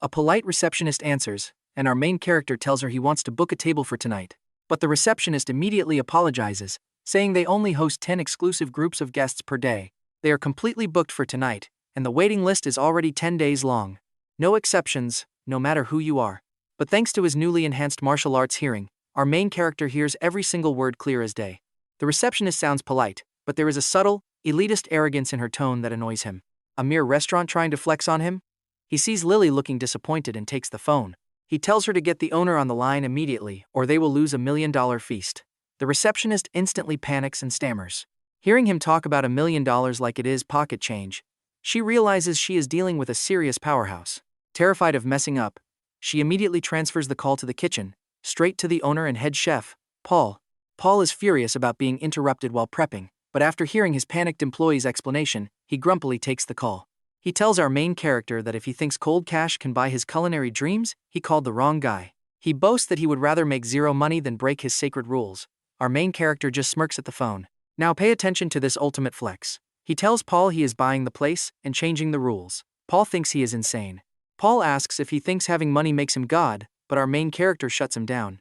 Speaker 1: A polite receptionist answers, and our main character tells her he wants to book a table for tonight. But the receptionist immediately apologizes, saying they only host 10 exclusive groups of guests per day. They are completely booked for tonight, and the waiting list is already 10 days long. No exceptions, no matter who you are. But thanks to his newly enhanced martial arts hearing, our main character hears every single word clear as day. The receptionist sounds polite, but there is a subtle, elitist arrogance in her tone that annoys him. A mere restaurant trying to flex on him? He sees Lily looking disappointed and takes the phone. He tells her to get the owner on the line immediately, or they will lose $1,000,000 feast. The receptionist instantly panics and stammers. Hearing him talk about $1,000,000 like it is pocket change, she realizes she is dealing with a serious powerhouse. Terrified of messing up, she immediately transfers the call to the kitchen, straight to the owner and head chef, Paul. Paul is furious about being interrupted while prepping, but after hearing his panicked employee's explanation, he grumpily takes the call. He tells our main character that if he thinks cold cash can buy his culinary dreams, he called the wrong guy. He boasts that he would rather make zero money than break his sacred rules. Our main character just smirks at the phone. Now pay attention to this ultimate flex. He tells Paul he is buying the place and changing the rules. Paul thinks he is insane. Paul asks if he thinks having money makes him God, but our main character shuts him down.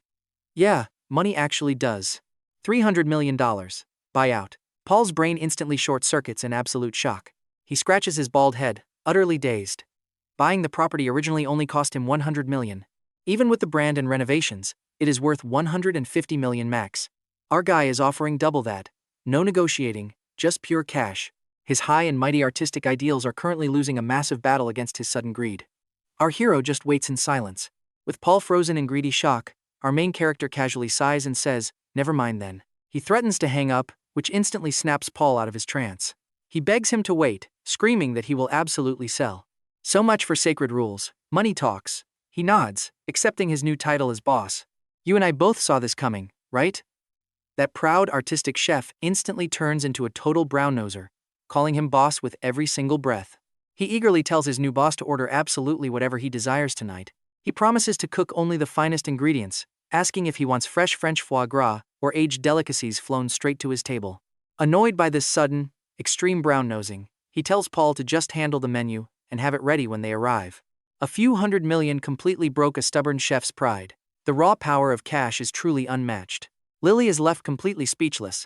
Speaker 1: Yeah, money actually does. $300 million. Buyout. Paul's brain instantly short-circuits in absolute shock. He scratches his bald head, utterly dazed. Buying the property originally only cost him $100 million. Even with the brand and renovations, it is worth $150 million max. Our guy is offering double that. No negotiating, just pure cash. His high and mighty artistic ideals are currently losing a massive battle against his sudden greed. Our hero just waits in silence. With Paul frozen in greedy shock, our main character casually sighs and says, "Never mind then." He threatens to hang up, which instantly snaps Paul out of his trance. He begs him to wait, screaming that he will absolutely sell. So much for sacred rules. Money talks. He nods, accepting his new title as boss. You and I both saw this coming, right? That proud artistic chef instantly turns into a total brown-noser, calling him boss with every single breath. He eagerly tells his new boss to order absolutely whatever he desires tonight. He promises to cook only the finest ingredients, asking if he wants fresh French foie gras or aged delicacies flown straight to his table. Annoyed by this sudden, extreme brown-nosing, he tells Paul to just handle the menu and have it ready when they arrive. A few $100 million completely broke a stubborn chef's pride. The raw power of cash is truly unmatched. Lily is left completely speechless.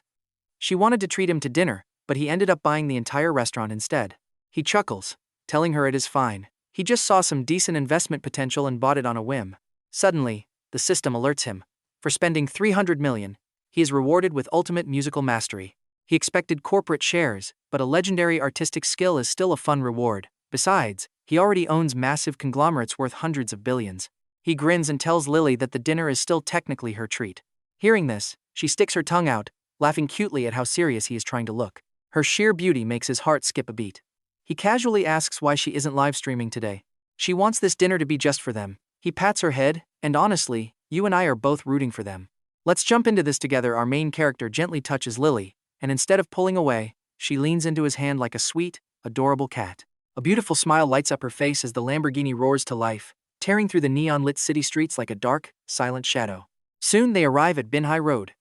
Speaker 1: She wanted to treat him to dinner, but he ended up buying the entire restaurant instead. He chuckles, telling her it is fine. He just saw some decent investment potential and bought it on a whim. Suddenly, the system alerts him. For spending $300 million, he is rewarded with ultimate musical mastery. He expected corporate shares, but a legendary artistic skill is still a fun reward. Besides, he already owns massive conglomerates worth hundreds of billions. He grins and tells Lily that the dinner is still technically her treat. Hearing this, she sticks her tongue out, laughing cutely at how serious he is trying to look. Her sheer beauty makes his heart skip a beat. He casually asks why she isn't live streaming today. She wants this dinner to be just for them. He pats her head, and honestly, you and I are both rooting for them. Let's jump into this together. Our main character gently touches Lily, and instead of pulling away, she leans into his hand like a sweet, adorable cat. A beautiful smile lights up her face as the Lamborghini roars to life, tearing through the neon-lit city streets like a dark, silent shadow. Soon they arrive at Binhai Road.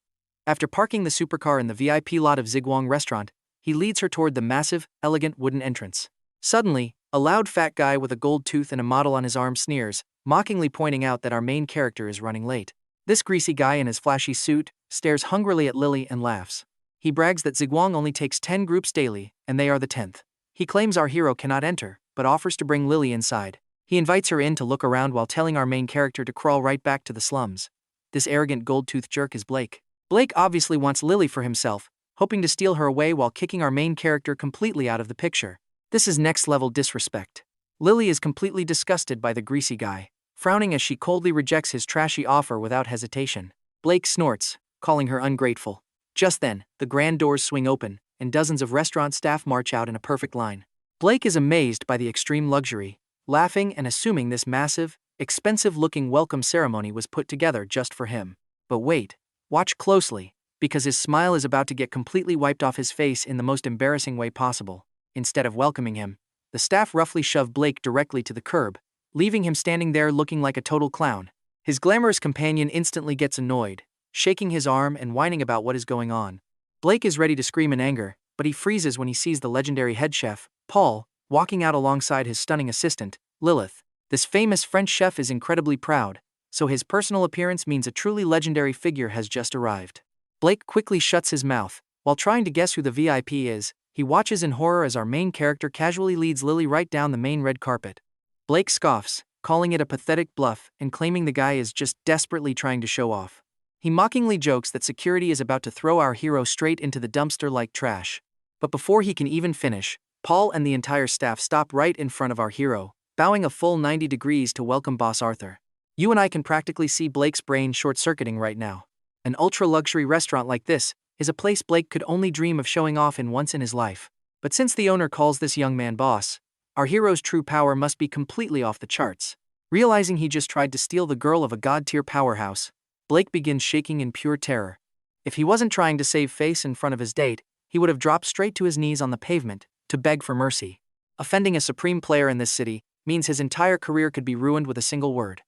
Speaker 1: After parking the supercar in the VIP lot of Zigwang restaurant, he leads her toward the massive, elegant wooden entrance. Suddenly, a loud fat guy with a gold tooth and a model on his arm sneers, mockingly pointing out that our main character is running late. This greasy guy in his flashy suit stares hungrily at Lily and laughs. He brags that Zigwang only takes 10 groups daily, and they are the 10th. He claims our hero cannot enter, but offers to bring Lily inside. He invites her in to look around while telling our main character to crawl right back to the slums. This arrogant gold-toothed jerk is Blake. Blake obviously wants Lily for himself, hoping to steal her away while kicking our main character completely out of the picture. This is next-level disrespect. Lily is completely disgusted by the greasy guy, frowning as she coldly rejects his trashy offer without hesitation. Blake snorts, calling her ungrateful. Just then, the grand doors swing open, and dozens of restaurant staff march out in a perfect line. Blake is amazed by the extreme luxury, laughing and assuming this massive, expensive-looking welcome ceremony was put together just for him. But wait, watch closely, because his smile is about to get completely wiped off his face in the most embarrassing way possible. Instead of welcoming him, the staff roughly shove Blake directly to the curb, leaving him standing there looking like a total clown. His glamorous companion instantly gets annoyed, shaking his arm and whining about what is going on. Blake is ready to scream in anger, but he freezes when he sees the legendary head chef, Paul, walking out alongside his stunning assistant, Lilith. This famous French chef is incredibly proud, so his personal appearance means a truly legendary figure has just arrived. Blake quickly shuts his mouth. While trying to guess who the VIP is, he watches in horror as our main character casually leads Lily right down the main red carpet. Blake scoffs, calling it a pathetic bluff and claiming the guy is just desperately trying to show off. He mockingly jokes that security is about to throw our hero straight into the dumpster like trash. But before he can even finish, Paul and the entire staff stop right in front of our hero, bowing a full 90 degrees to welcome Boss Arthur. You and I can practically see Blake's brain short-circuiting right now. An ultra-luxury restaurant like this is a place Blake could only dream of showing off in once in his life. But since the owner calls this young man boss, our hero's true power must be completely off the charts. Realizing he just tried to steal the girl of a god-tier powerhouse, Blake begins shaking in pure terror. If he wasn't trying to save face in front of his date, he would have dropped straight to his knees on the pavement to beg for mercy. Offending a supreme player in this city means his entire career could be ruined with a single word.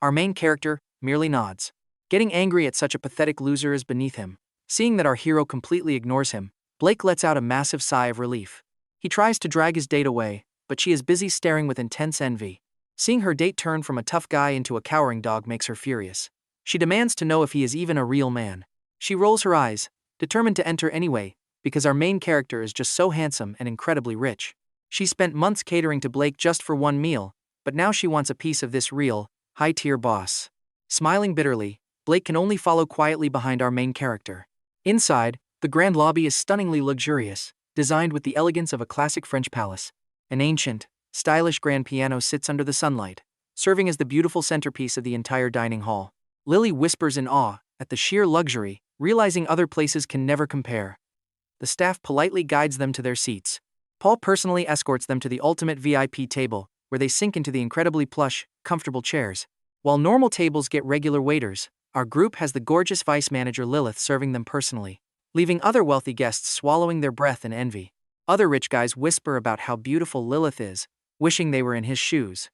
Speaker 1: Our main character merely nods. Getting angry at such a pathetic loser is beneath him. Seeing that our hero completely ignores him, Blake lets out a massive sigh of relief. He tries to drag his date away, but she is busy staring with intense envy. Seeing her date turn from a tough guy into a cowering dog makes her furious. She demands to know if he is even a real man. She rolls her eyes, determined to enter anyway, because our main character is just so handsome and incredibly rich. She spent months catering to Blake just for one meal, but now she wants a piece of this real, high-tier boss. Smiling bitterly, Blake can only follow quietly behind our main character. Inside, the grand lobby is stunningly luxurious, designed with the elegance of a classic French palace. An ancient, stylish grand piano sits under the sunlight, serving as the beautiful centerpiece of the entire dining hall. Lily whispers in awe at the sheer luxury, realizing other places can never compare. The staff politely guides them to their seats. Paul personally escorts them to the ultimate VIP table, where they sink into the incredibly plush, comfortable chairs. While normal tables get regular waiters, Our group has the gorgeous vice manager Lilith serving them personally, leaving other wealthy guests swallowing their breath in envy. Other rich guys whisper about how beautiful Lilith is, wishing they were in his shoes.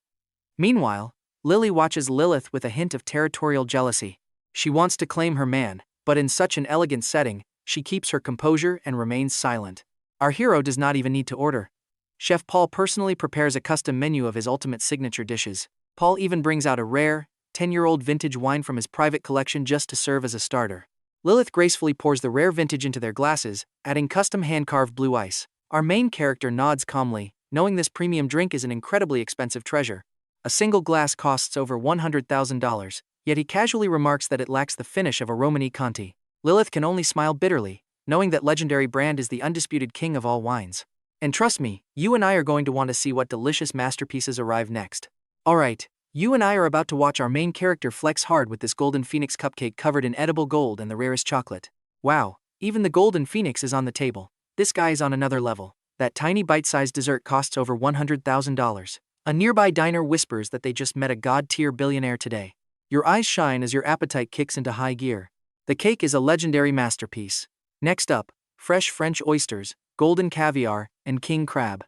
Speaker 1: Meanwhile, Lily watches Lilith with a hint of territorial jealousy. She wants to claim her man, but in such an elegant setting, she keeps her composure and remains silent. Our hero does not even need to order. Chef Paul personally prepares a custom menu of his ultimate signature dishes. Paul even brings out a rare, 10-year-old vintage wine from his private collection just to serve as a starter. Lilith gracefully pours the rare vintage into their glasses, adding custom hand-carved blue ice. Our main character nods calmly, knowing this premium drink is an incredibly expensive treasure. A single glass costs over $100,000, yet he casually remarks that it lacks the finish of a Romani Conti. Lilith can only smile bitterly, knowing that legendary brand is the undisputed king of all wines. And trust me, you and I are going to want to see what delicious masterpieces arrive next. Alright, you and I are about to watch our main character flex hard with this golden phoenix cupcake covered in edible gold and the rarest chocolate. Wow, even the golden phoenix is on the table. This guy is on another level. That tiny bite-sized dessert costs over $100,000. A nearby diner whispers that they just met a god-tier billionaire today. Your eyes shine as your appetite kicks into high gear. The cake is a legendary masterpiece. Next up, fresh French oysters, golden caviar, and king crab.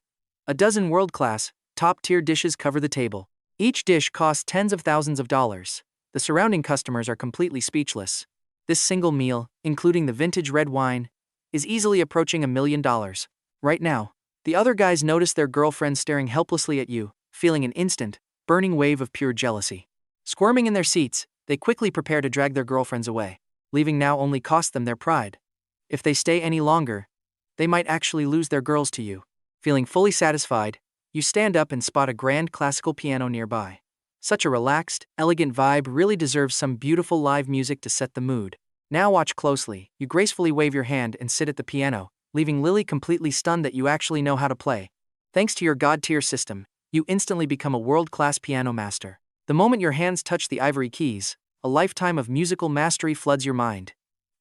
Speaker 1: A dozen world-class, top-tier dishes cover the table. Each dish costs tens of thousands of dollars. The surrounding customers are completely speechless. This single meal, including the vintage red wine, is easily approaching $1 million. Right now, the other guys notice their girlfriends staring helplessly at you, feeling an instant, burning wave of pure jealousy. Squirming in their seats, they quickly prepare to drag their girlfriends away. Leaving now only costs them their pride. If they stay any longer, they might actually lose their girls to you. Feeling fully satisfied, you stand up and spot a grand classical piano nearby. Such a relaxed, elegant vibe really deserves some beautiful live music to set the mood. Now watch closely. You gracefully wave your hand and sit at the piano, leaving Lily completely stunned that you actually know how to play. Thanks to your god-tier system, you instantly become a world-class piano master. The moment your hands touch the ivory keys, a lifetime of musical mastery floods your mind.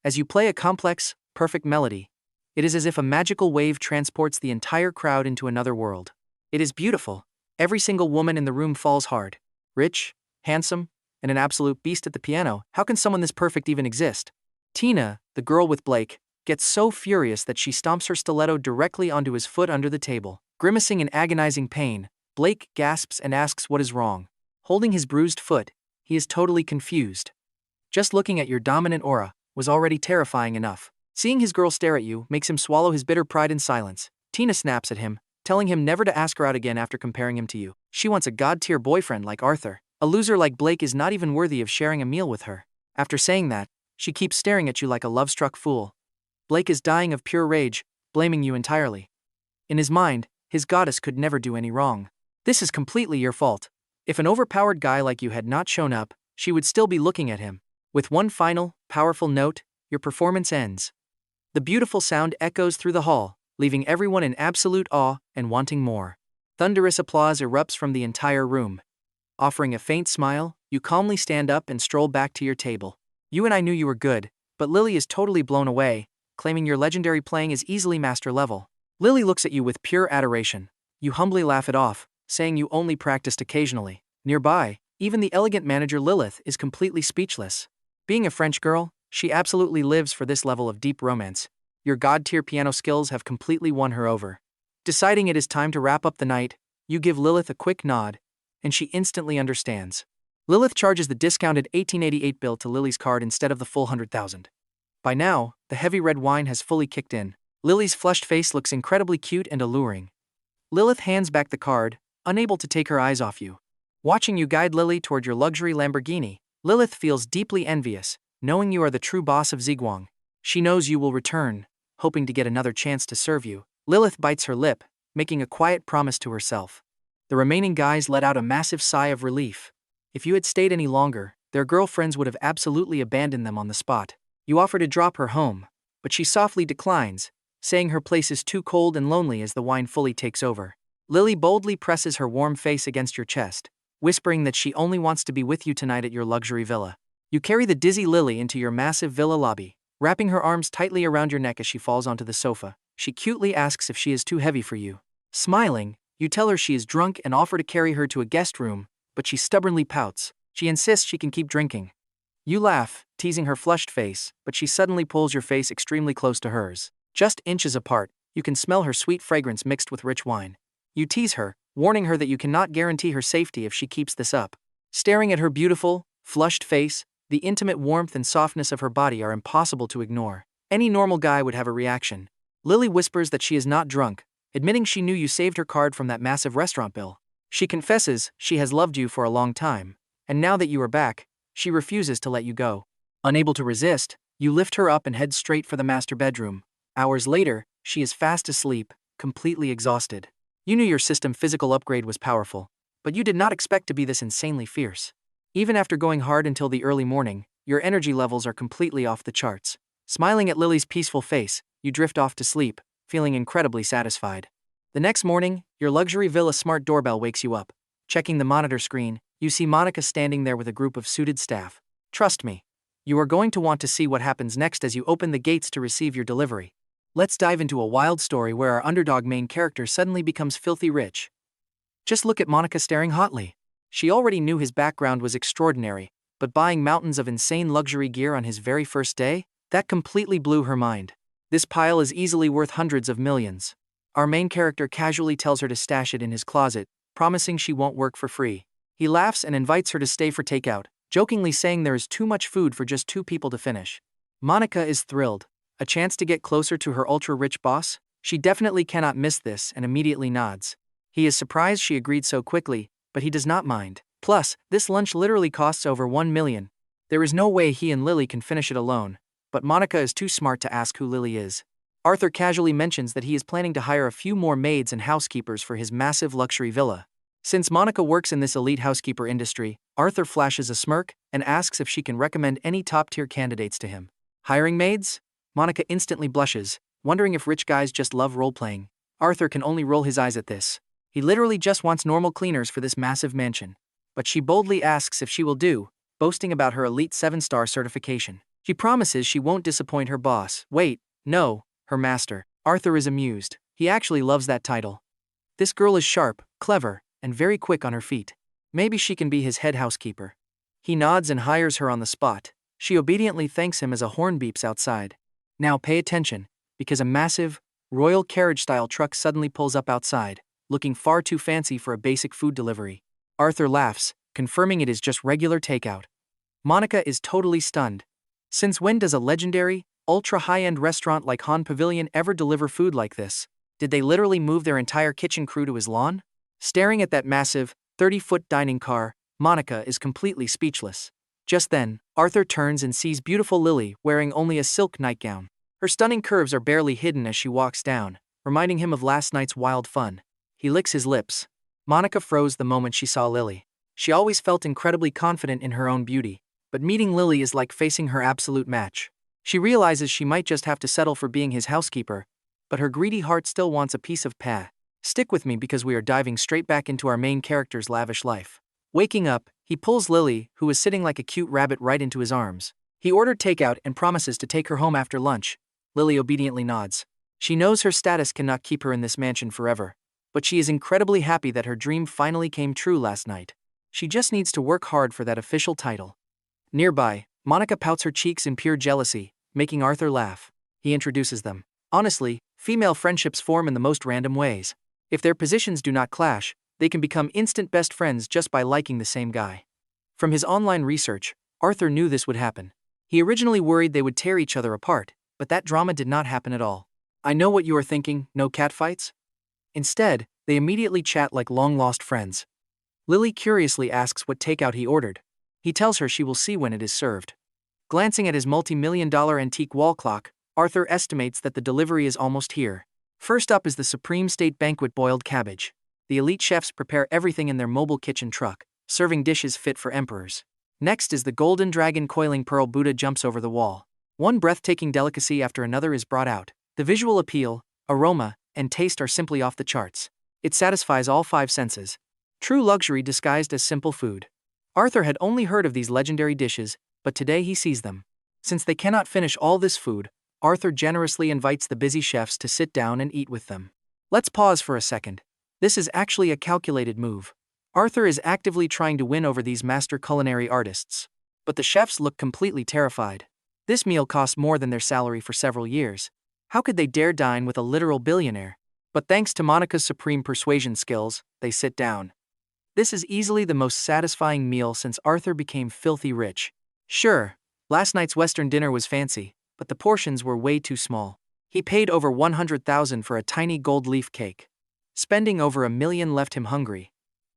Speaker 1: As you play a complex, perfect melody, it is as if a magical wave transports the entire crowd into another world. It is beautiful. Every single woman in the room falls hard. Rich, handsome, and an absolute beast at the piano. How can someone this perfect even exist? Tina, the girl with Blake, gets so furious that she stomps her stiletto directly onto his foot under the table. Grimacing in agonizing pain, Blake gasps and asks what is wrong. Holding his bruised foot, he is totally confused. Just looking at your dominant aura was already terrifying enough. Seeing his girl stare at you makes him swallow his bitter pride in silence. Tina snaps at him, telling him never to ask her out again after comparing him to you. She wants a god-tier boyfriend like Arthur. A loser like Blake is not even worthy of sharing a meal with her. After saying that, she keeps staring at you like a love-struck fool. Blake is dying of pure rage, blaming you entirely. In his mind, his goddess could never do any wrong. This is completely your fault. If an overpowered guy like you had not shown up, she would still be looking at him. With one final, powerful note, your performance ends. The beautiful sound echoes through the hall, leaving everyone in absolute awe and wanting more. Thunderous applause erupts from the entire room. Offering a faint smile, you calmly stand up and stroll back to your table. You and I knew you were good, but Lily is totally blown away, claiming your legendary playing is easily master level. Lily looks at you with pure adoration. You humbly laugh it off, saying you only practiced occasionally. Nearby, even the elegant manager Lilith is completely speechless. Being a French girl, she absolutely lives for this level of deep romance. Your god-tier piano skills have completely won her over. Deciding it is time to wrap up the night, you give Lilith a quick nod, and she instantly understands. Lilith charges the discounted 1888 bill to Lily's card instead of the full 100,000. By now, the heavy red wine has fully kicked in. Lily's flushed face looks incredibly cute and alluring. Lilith hands back the card, unable to take her eyes off you. Watching you guide Lily toward your luxury Lamborghini, Lilith feels deeply envious, knowing you are the true boss of Ziguang. She knows you will return, hoping to get another chance to serve you. Lilith bites her lip, making a quiet promise to herself. The remaining guys let out a massive sigh of relief. If you had stayed any longer, their girlfriends would have absolutely abandoned them on the spot. You offer to drop her home, but she softly declines, saying her place is too cold and lonely as the wine fully takes over. Lily boldly presses her warm face against your chest, whispering that she only wants to be with you tonight at your luxury villa. You carry the dizzy Lily into your massive villa lobby, wrapping her arms tightly around your neck as she falls onto the sofa. She cutely asks if she is too heavy for you. Smiling, you tell her she is drunk and offer to carry her to a guest room, but she stubbornly pouts. She insists she can keep drinking. You laugh, teasing her flushed face, but she suddenly pulls your face extremely close to hers. Just inches apart, you can smell her sweet fragrance mixed with rich wine. You tease her, warning her that you cannot guarantee her safety if she keeps this up. Staring at her beautiful, flushed face, the intimate warmth and softness of her body are impossible to ignore. Any normal guy would have a reaction. Lily whispers that she is not drunk, admitting she knew you saved her card from that massive restaurant bill. She confesses she has loved you for a long time, and now that you are back, she refuses to let you go. Unable to resist, you lift her up and head straight for the master bedroom. Hours later, she is fast asleep, completely exhausted. You knew your system physical upgrade was powerful, but you did not expect to be this insanely fierce. Even after going hard until the early morning, your energy levels are completely off the charts. Smiling at Lily's peaceful face, you drift off to sleep, feeling incredibly satisfied. The next morning, your luxury villa smart doorbell wakes you up. Checking the monitor screen, you see Monica standing there with a group of suited staff. Trust me, you are going to want to see what happens next as you open the gates to receive your delivery. Let's dive into a wild story where our underdog main character suddenly becomes filthy rich. Just look at Monica staring hotly. She already knew his background was extraordinary, but buying mountains of insane luxury gear on his very first day? That completely blew her mind. This pile is easily worth hundreds of millions. Our main character casually tells her to stash it in his closet, promising she won't work for free. He laughs and invites her to stay for takeout, jokingly saying there is too much food for just 2 people to finish. Monica is thrilled. A chance to get closer to her ultra-rich boss? She definitely cannot miss this and immediately nods. He is surprised she agreed so quickly, but he does not mind. Plus, this lunch literally costs over 1 million. There is no way he and Lily can finish it alone, but Monica is too smart to ask who Lily is. Arthur casually mentions that he is planning to hire a few more maids and housekeepers for his massive luxury villa. Since Monica works in this elite housekeeper industry, Arthur flashes a smirk and asks if she can recommend any top-tier candidates to him. Hiring maids? Monica instantly blushes, wondering if rich guys just love role-playing. Arthur can only roll his eyes at this. He literally just wants normal cleaners for this massive mansion. But she boldly asks if she will do, boasting about her elite 7-star certification. She promises she won't disappoint her boss. Wait, no, her master. Arthur is amused. He actually loves that title. This girl is sharp, clever, and very quick on her feet. Maybe she can be his head housekeeper. He nods and hires her on the spot. She obediently thanks him as a horn beeps outside. Now pay attention, because a massive, royal carriage-style truck suddenly pulls up outside, looking far too fancy for a basic food delivery. Arthur laughs, confirming it is just regular takeout. Monica is totally stunned. Since when does a legendary, ultra-high-end restaurant like Han Pavilion ever deliver food like this? Did they literally move their entire kitchen crew to his lawn? Staring at that massive, 30-foot dining car, Monica is completely speechless. Just then, Arthur turns and sees beautiful Lily wearing only a silk nightgown. Her stunning curves are barely hidden as she walks down, reminding him of last night's wild fun. He licks his lips. Monica froze the moment she saw Lily. She always felt incredibly confident in her own beauty, but meeting Lily is like facing her absolute match. She realizes she might just have to settle for being his housekeeper, but her greedy heart still wants a piece of pie. Stick with me because we are diving straight back into our main character's lavish life. Waking up, he pulls Lily, who is sitting like a cute rabbit, right into his arms. He ordered takeout and promises to take her home after lunch. Lily obediently nods. She knows her status cannot keep her in this mansion forever, but she is incredibly happy that her dream finally came true last night. She just needs to work hard for that official title. Nearby, Monica pouts her cheeks in pure jealousy, making Arthur laugh. He introduces them. Honestly, female friendships form in the most random ways. If their positions do not clash, they can become instant best friends just by liking the same guy. From his online research, Arthur knew this would happen. He originally worried they would tear each other apart, but that drama did not happen at all. I know what you are thinking, no catfights? Instead, they immediately chat like long-lost friends. Lily curiously asks what takeout he ordered. He tells her she will see when it is served. Glancing at his multi-million-dollar antique wall clock, Arthur estimates that the delivery is almost here. First up is the Supreme State Banquet boiled cabbage. The elite chefs prepare everything in their mobile kitchen truck, serving dishes fit for emperors. Next is the Golden Dragon coiling pearl Buddha jumps over the wall. One breathtaking delicacy after another is brought out. The visual appeal, aroma, and taste are simply off the charts. It satisfies all 5 senses. True luxury disguised as simple food. Arthur had only heard of these legendary dishes, but today he sees them. Since they cannot finish all this food, Arthur generously invites the busy chefs to sit down and eat with them. Let's pause for a second. This is actually a calculated move. Arthur is actively trying to win over these master culinary artists. But the chefs look completely terrified. This meal cost more than their salary for several years. How could they dare dine with a literal billionaire? But thanks to Monica's supreme persuasion skills, they sit down. This is easily the most satisfying meal since Arthur became filthy rich. Sure, last night's Western dinner was fancy, but the portions were way too small. He paid over 100,000 for a tiny gold leaf cake. Spending over $1 million left him hungry.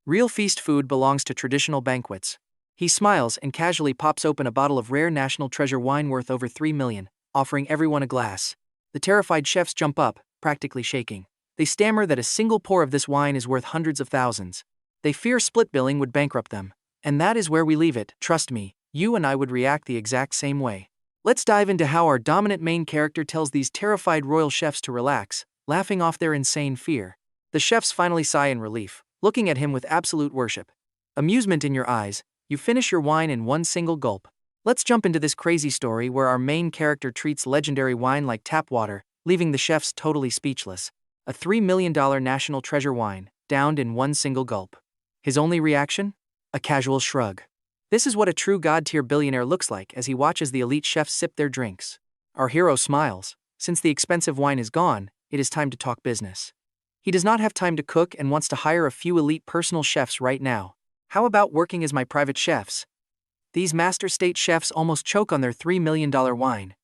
Speaker 1: Real feast food belongs to traditional banquets. He smiles and casually pops open a bottle of rare national treasure wine worth over $3 million, offering everyone a glass. The terrified chefs jump up, practically shaking. They stammer that a single pour of this wine is worth hundreds of thousands. They fear split billing would bankrupt them. And that is where we leave it. Trust me, you and I would react the exact same way. Let's dive into how our dominant main character tells these terrified royal chefs to relax, laughing off their insane fear. The chefs finally sigh in relief, looking at him with absolute worship. Amusement in your eyes, you finish your wine in one single gulp. Let's jump into this crazy story where our main character treats legendary wine like tap water, leaving the chefs totally speechless. A $3 million national treasure wine, downed in one single gulp. His only reaction? A casual shrug. This is what a true god-tier billionaire looks like as he watches the elite chefs sip their drinks. Our hero smiles. Since the expensive wine is gone, it is time to talk business. He does not have time to cook and wants to hire a few elite personal chefs right now. How about working as my private chefs? These master state chefs almost choke on their $3 million wine.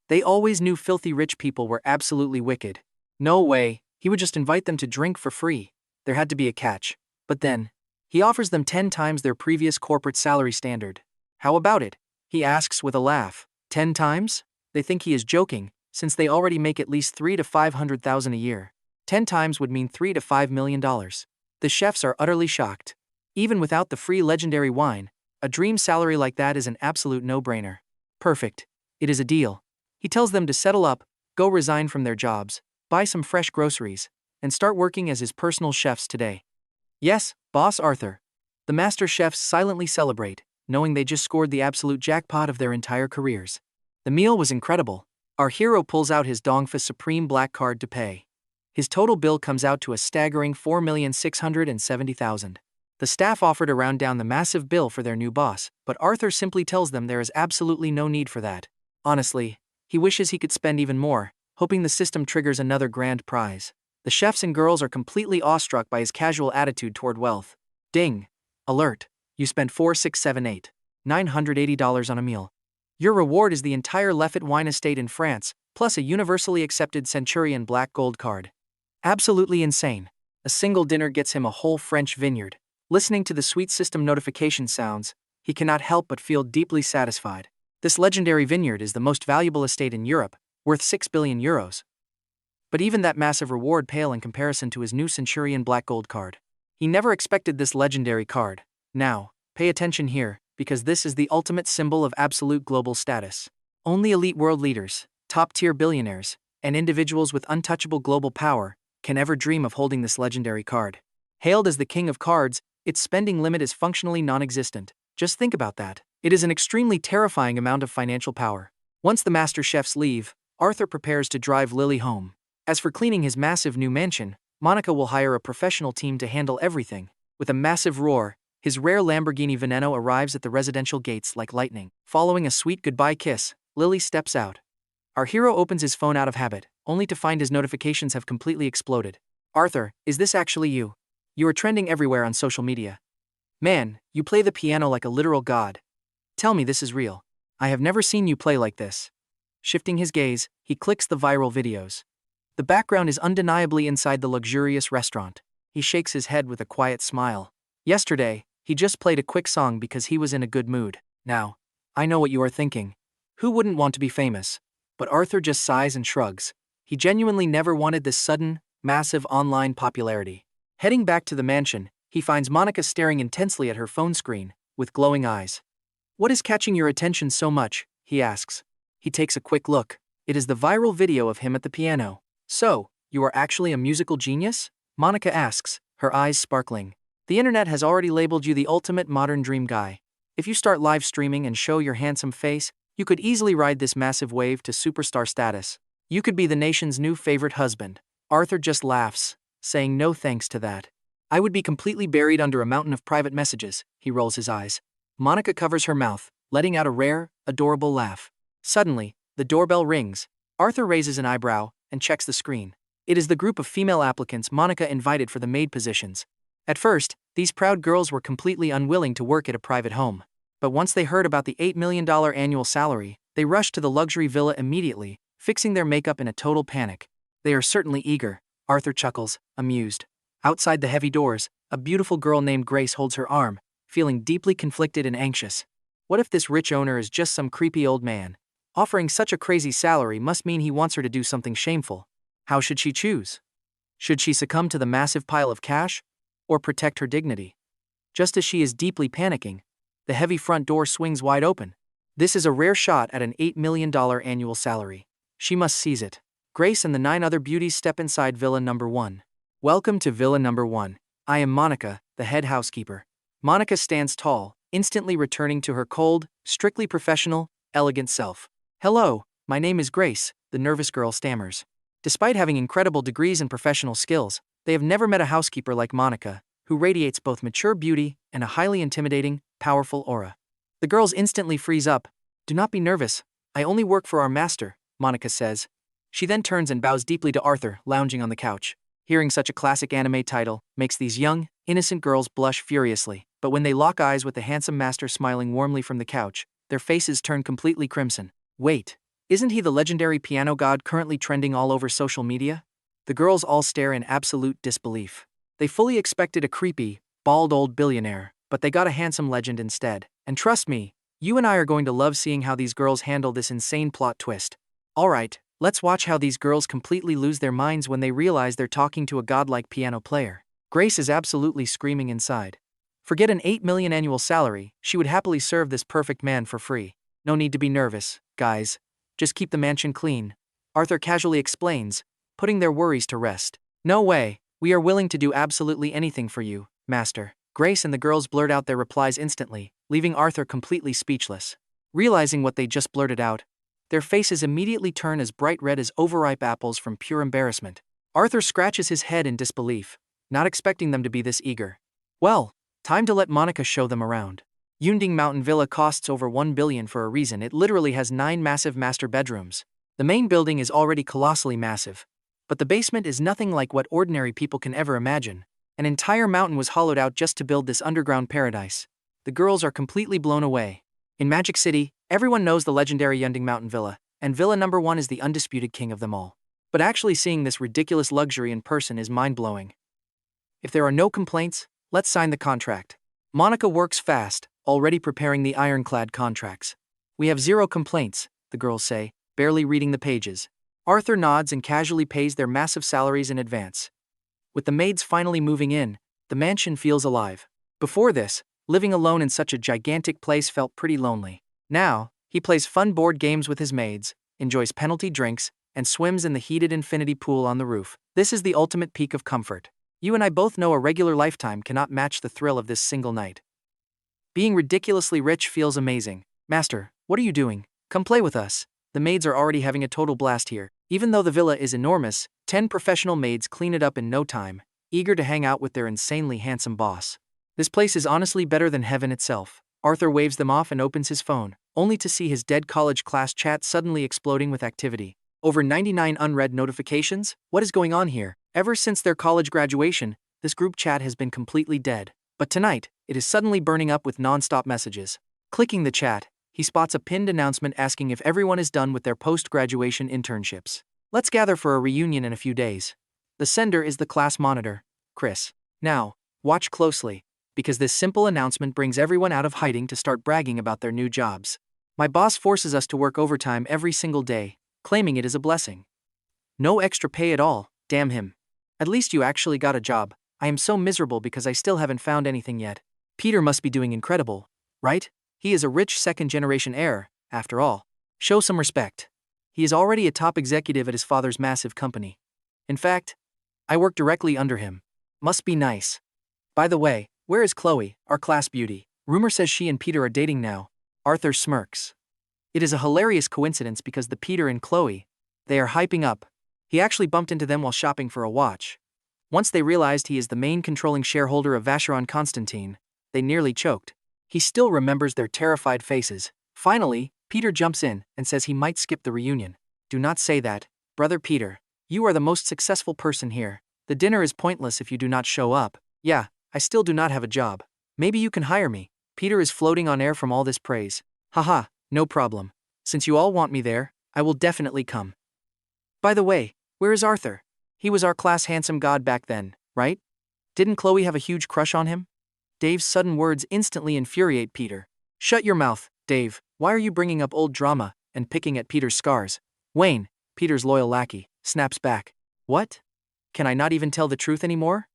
Speaker 1: They always knew filthy rich people were absolutely wicked. No way, he would just invite them to drink for free. There had to be a catch. But then, he offers them 10 times their previous corporate salary standard. How about it? He asks with a laugh. 10 times? They think he is joking, since they already make at least $300,000 to $500,000 a year. 10 times would mean $3 to $5 million. The chefs are utterly shocked. Even without the free legendary wine, a dream salary like that is an absolute no-brainer. Perfect. It is a deal. He tells them to settle up, go resign from their jobs, buy some fresh groceries, and start working as his personal chefs today. Yes, Boss Arthur. The master chefs silently celebrate, knowing they just scored the absolute jackpot of their entire careers. The meal was incredible. Our hero pulls out his Dongfa Supreme Black Card to pay. His total bill comes out to a staggering $4,670,000. The staff offer to round down the massive bill for their new boss, but Arthur simply tells them there is absolutely no need for that. Honestly, he wishes he could spend even more, hoping the system triggers another grand prize. The chefs and girls are completely awestruck by his casual attitude toward wealth. Ding! Alert! You spent $980 on a meal. Your reward is the entire Leffe wine estate in France, plus a universally accepted Centurion Black Gold card. Absolutely insane. A single dinner gets him a whole French vineyard. Listening to the sweet system notification sounds, he cannot help but feel deeply satisfied. This legendary vineyard is the most valuable estate in Europe, worth 6 billion euros. But even that massive reward pale in comparison to his new Centurion Black Gold card. He never expected this legendary card. Now, pay attention here, because this is the ultimate symbol of absolute global status. Only elite world leaders, top-tier billionaires, and individuals with untouchable global power can ever dream of holding this legendary card. Hailed as the king of cards, its spending limit is functionally non-existent. Just think about that. It is an extremely terrifying amount of financial power. Once the master chefs leave, Arthur prepares to drive Lily home. As for cleaning his massive new mansion, Monica will hire a professional team to handle everything. With a massive roar, his rare Lamborghini Veneno arrives at the residential gates like lightning. Following a sweet goodbye kiss, Lily steps out. Our hero opens his phone out of habit, only to find his notifications have completely exploded. Arthur, is this actually you? You are trending everywhere on social media. Man, you play the piano like a literal god. Tell me this is real. I have never seen you play like this. Shifting his gaze, he clicks the viral videos. The background is undeniably inside the luxurious restaurant. He shakes his head with a quiet smile. Yesterday, he just played a quick song because he was in a good mood. Now, I know what you are thinking. Who wouldn't want to be famous? But Arthur just sighs and shrugs. He genuinely never wanted this sudden, massive online popularity. Heading back to the mansion, he finds Monica staring intensely at her phone screen, with glowing eyes. What is catching your attention so much? He asks. He takes a quick look. It is the viral video of him at the piano. So, you are actually a musical genius? Monica asks, her eyes sparkling. The internet has already labeled you the ultimate modern dream guy. If you start live streaming and show your handsome face, you could easily ride this massive wave to superstar status. You could be the nation's new favorite husband. Arthur just laughs, saying no thanks to that. I would be completely buried under a mountain of private messages. He rolls his eyes. Monica covers her mouth, letting out a rare, adorable laugh. Suddenly, the doorbell rings. Arthur raises an eyebrow and checks the screen. It is the group of female applicants Monica invited for the maid positions. At first, these proud girls were completely unwilling to work at a private home. But once they heard about the $8 million annual salary, they rushed to the luxury villa immediately, fixing their makeup in a total panic. They are certainly eager, Arthur chuckles, amused. Outside the heavy doors, a beautiful girl named Grace holds her arm, feeling deeply conflicted and anxious. What if this rich owner is just some creepy old man? Offering such a crazy salary must mean he wants her to do something shameful. How should she choose? Should she succumb to the massive pile of cash? Or protect her dignity? Just as she is deeply panicking, the heavy front door swings wide open. This is a rare shot at an $8 million annual salary. She must seize it. Grace and the 9 other beauties step inside Villa Number 1. Welcome to Villa Number 1. I am Monica, the head housekeeper. Monica stands tall, instantly returning to her cold, strictly professional, elegant self. Hello, my name is Grace, the nervous girl stammers. Despite having incredible degrees and professional skills, they have never met a housekeeper like Monica, who radiates both mature beauty and a highly intimidating, powerful aura. The girls instantly freeze up. Do not be nervous, I only work for our master, Monica says. She then turns and bows deeply to Arthur, lounging on the couch. Hearing such a classic anime title makes these young, innocent girls blush furiously, but when they lock eyes with the handsome master smiling warmly from the couch, their faces turn completely crimson. Wait, isn't he the legendary piano god currently trending all over social media? The girls all stare in absolute disbelief. They fully expected a creepy, bald old billionaire, but they got a handsome legend instead. And trust me, you and I are going to love seeing how these girls handle this insane plot twist. Alright, let's watch how these girls completely lose their minds when they realize they're talking to a godlike piano player. Grace is absolutely screaming inside. Forget an $8 million annual salary, she would happily serve this perfect man for free. No need to be nervous, guys. Just keep the mansion clean, Arthur casually explains, putting their worries to rest. No way, we are willing to do absolutely anything for you, master. Grace and the girls blurt out their replies instantly, leaving Arthur completely speechless. Realizing what they just blurted out, their faces immediately turn as bright red as overripe apples from pure embarrassment. Arthur scratches his head in disbelief, not expecting them to be this eager. Well, time to let Monica show them around. Yunding Mountain Villa costs over $1 billion for a reason. It literally has 9 massive master bedrooms. The main building is already colossally massive, but the basement is nothing like what ordinary people can ever imagine. An entire mountain was hollowed out just to build this underground paradise. The girls are completely blown away. In Magic City, everyone knows the legendary Yunding Mountain Villa, and Villa Number 1 is the undisputed king of them all. But actually seeing this ridiculous luxury in person is mind-blowing. If there are no complaints, let's sign the contract. Monica works fast, already preparing the ironclad contracts. We have 0 complaints, the girls say, barely reading the pages. Arthur nods and casually pays their massive salaries in advance. With the maids finally moving in, the mansion feels alive. Before this, living alone in such a gigantic place felt pretty lonely. Now, he plays fun board games with his maids, enjoys penalty drinks, and swims in the heated infinity pool on the roof. This is the ultimate peak of comfort. You and I both know a regular lifetime cannot match the thrill of this single night. Being ridiculously rich feels amazing. Master, what are you doing? Come play with us. The maids are already having a total blast here. Even though the villa is enormous, 10 professional maids clean it up in no time, eager to hang out with their insanely handsome boss. This place is honestly better than heaven itself. Arthur waves them off and opens his phone, only to see his dead college class chat suddenly exploding with activity. Over 99 unread notifications? What is going on here? Ever since their college graduation, this group chat has been completely dead. But tonight, it is suddenly burning up with non-stop messages. Clicking the chat, he spots a pinned announcement asking if everyone is done with their post-graduation internships. Let's gather for a reunion in a few days. The sender is the class monitor, Chris. Now, watch closely, because this simple announcement brings everyone out of hiding to start bragging about their new jobs. My boss forces us to work overtime every single day, claiming it is a blessing. No extra pay at all, damn him. At least you actually got a job. I am so miserable because I still haven't found anything yet. Peter must be doing incredible, right? He is a rich second-generation heir, after all. Show some respect. He is already a top executive at his father's massive company. In fact, I work directly under him. Must be nice. By the way, where is Chloe, our class beauty? Rumor says she and Peter are dating now. Arthur smirks. It is a hilarious coincidence because the Peter and Chloe, they are hyping up. He actually bumped into them while shopping for a watch. Once they realized he is the main controlling shareholder of Vacheron Constantine, they nearly choked. He still remembers their terrified faces, Finally, Peter jumps in and says he might skip the reunion. Do not say that, brother Peter. You are the most successful person here. The dinner is pointless if you do not show up. Yeah, I still do not have a job. Maybe you can hire me. Peter is floating on air from all this praise. Haha, no problem. Since you all want me there, I will definitely come. By the way, where is Arthur? He was our class handsome god back then, right? Didn't Chloe have a huge crush on him? Dave's sudden words instantly infuriate Peter. Shut your mouth, Dave. Why are you bringing up old drama and picking at Peter's scars? Wayne, Peter's loyal lackey, snaps back. What? Can I not even tell the truth anymore?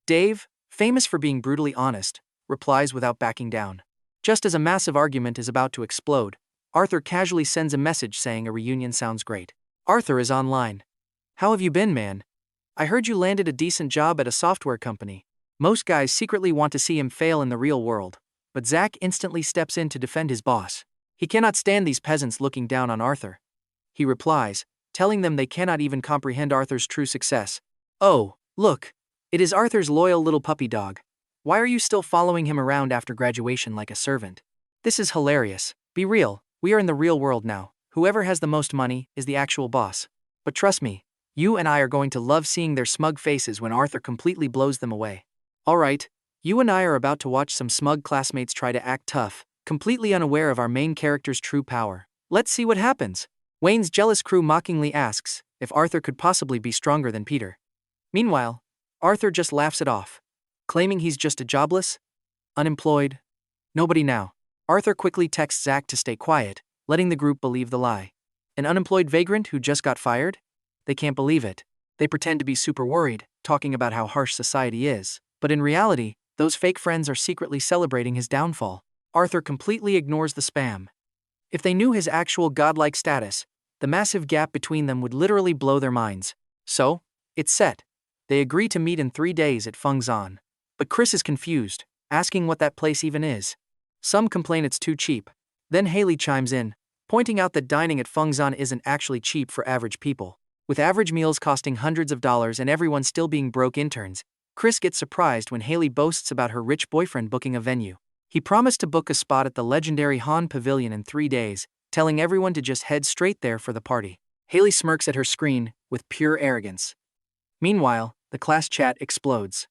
Speaker 1: Dave, famous for being brutally honest, replies without backing down. Just as a massive argument is about to explode, Arthur casually sends a message saying a reunion sounds great. Arthur is online. How have you been, man? I heard you landed a decent job at a software company. Most guys secretly want to see him fail in the real world, but Zach instantly steps in to defend his boss. He cannot stand these peasants looking down on Arthur. He replies, telling them they cannot even comprehend Arthur's true success. Oh, look. It is Arthur's loyal little puppy dog. Why are you still following him around after graduation like a servant? This is hilarious. Be real, we are in the real world now. Whoever has the most money is the actual boss. But trust me, you and I are going to love seeing their smug faces when Arthur completely blows them away. Alright, you and I are about to watch some smug classmates try to act tough, completely unaware of our main character's true power. Let's see what happens. Wayne's jealous crew mockingly asks if Arthur could possibly be stronger than Peter. Meanwhile, Arthur just laughs it off, claiming he's just a jobless, unemployed nobody now. Arthur quickly texts Zach to stay quiet, letting the group believe the lie. An unemployed vagrant who just got fired? They can't believe it. They pretend to be super worried, talking about how harsh society is. But in reality, those fake friends are secretly celebrating his downfall. Arthur completely ignores the spam. If they knew his actual godlike status, the massive gap between them would literally blow their minds. So, it's set. They agree to meet in 3 days at Fengzan. But Chris is confused, asking what that place even is. Some complain it's too cheap. Then Haley chimes in, pointing out that dining at Fengzan isn't actually cheap for average people. With average meals costing hundreds of dollars and everyone still being broke interns, Chris gets surprised when Haley boasts about her rich boyfriend booking a venue. He promised to book a spot at the legendary Han Pavilion in 3 days, telling everyone to just head straight there for the party. Haley smirks at her screen with pure arrogance. Meanwhile, the class chat explodes.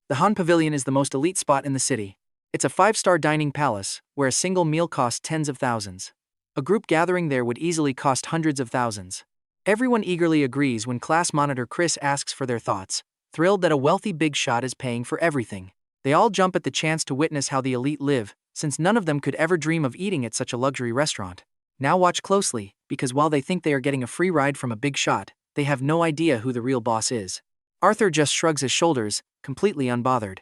Speaker 1: The Han Pavilion is the most elite spot in the city. It's a 5-star dining palace, where a single meal costs tens of thousands. A group gathering there would easily cost hundreds of thousands. Everyone eagerly agrees when class monitor Chris asks for their thoughts, thrilled that a wealthy big shot is paying for everything. They all jump at the chance to witness how the elite live, since none of them could ever dream of eating at such a luxury restaurant. Now watch closely, because while they think they are getting a free ride from a big shot, they have no idea who the real boss is. Arthur just shrugs his shoulders, completely unbothered.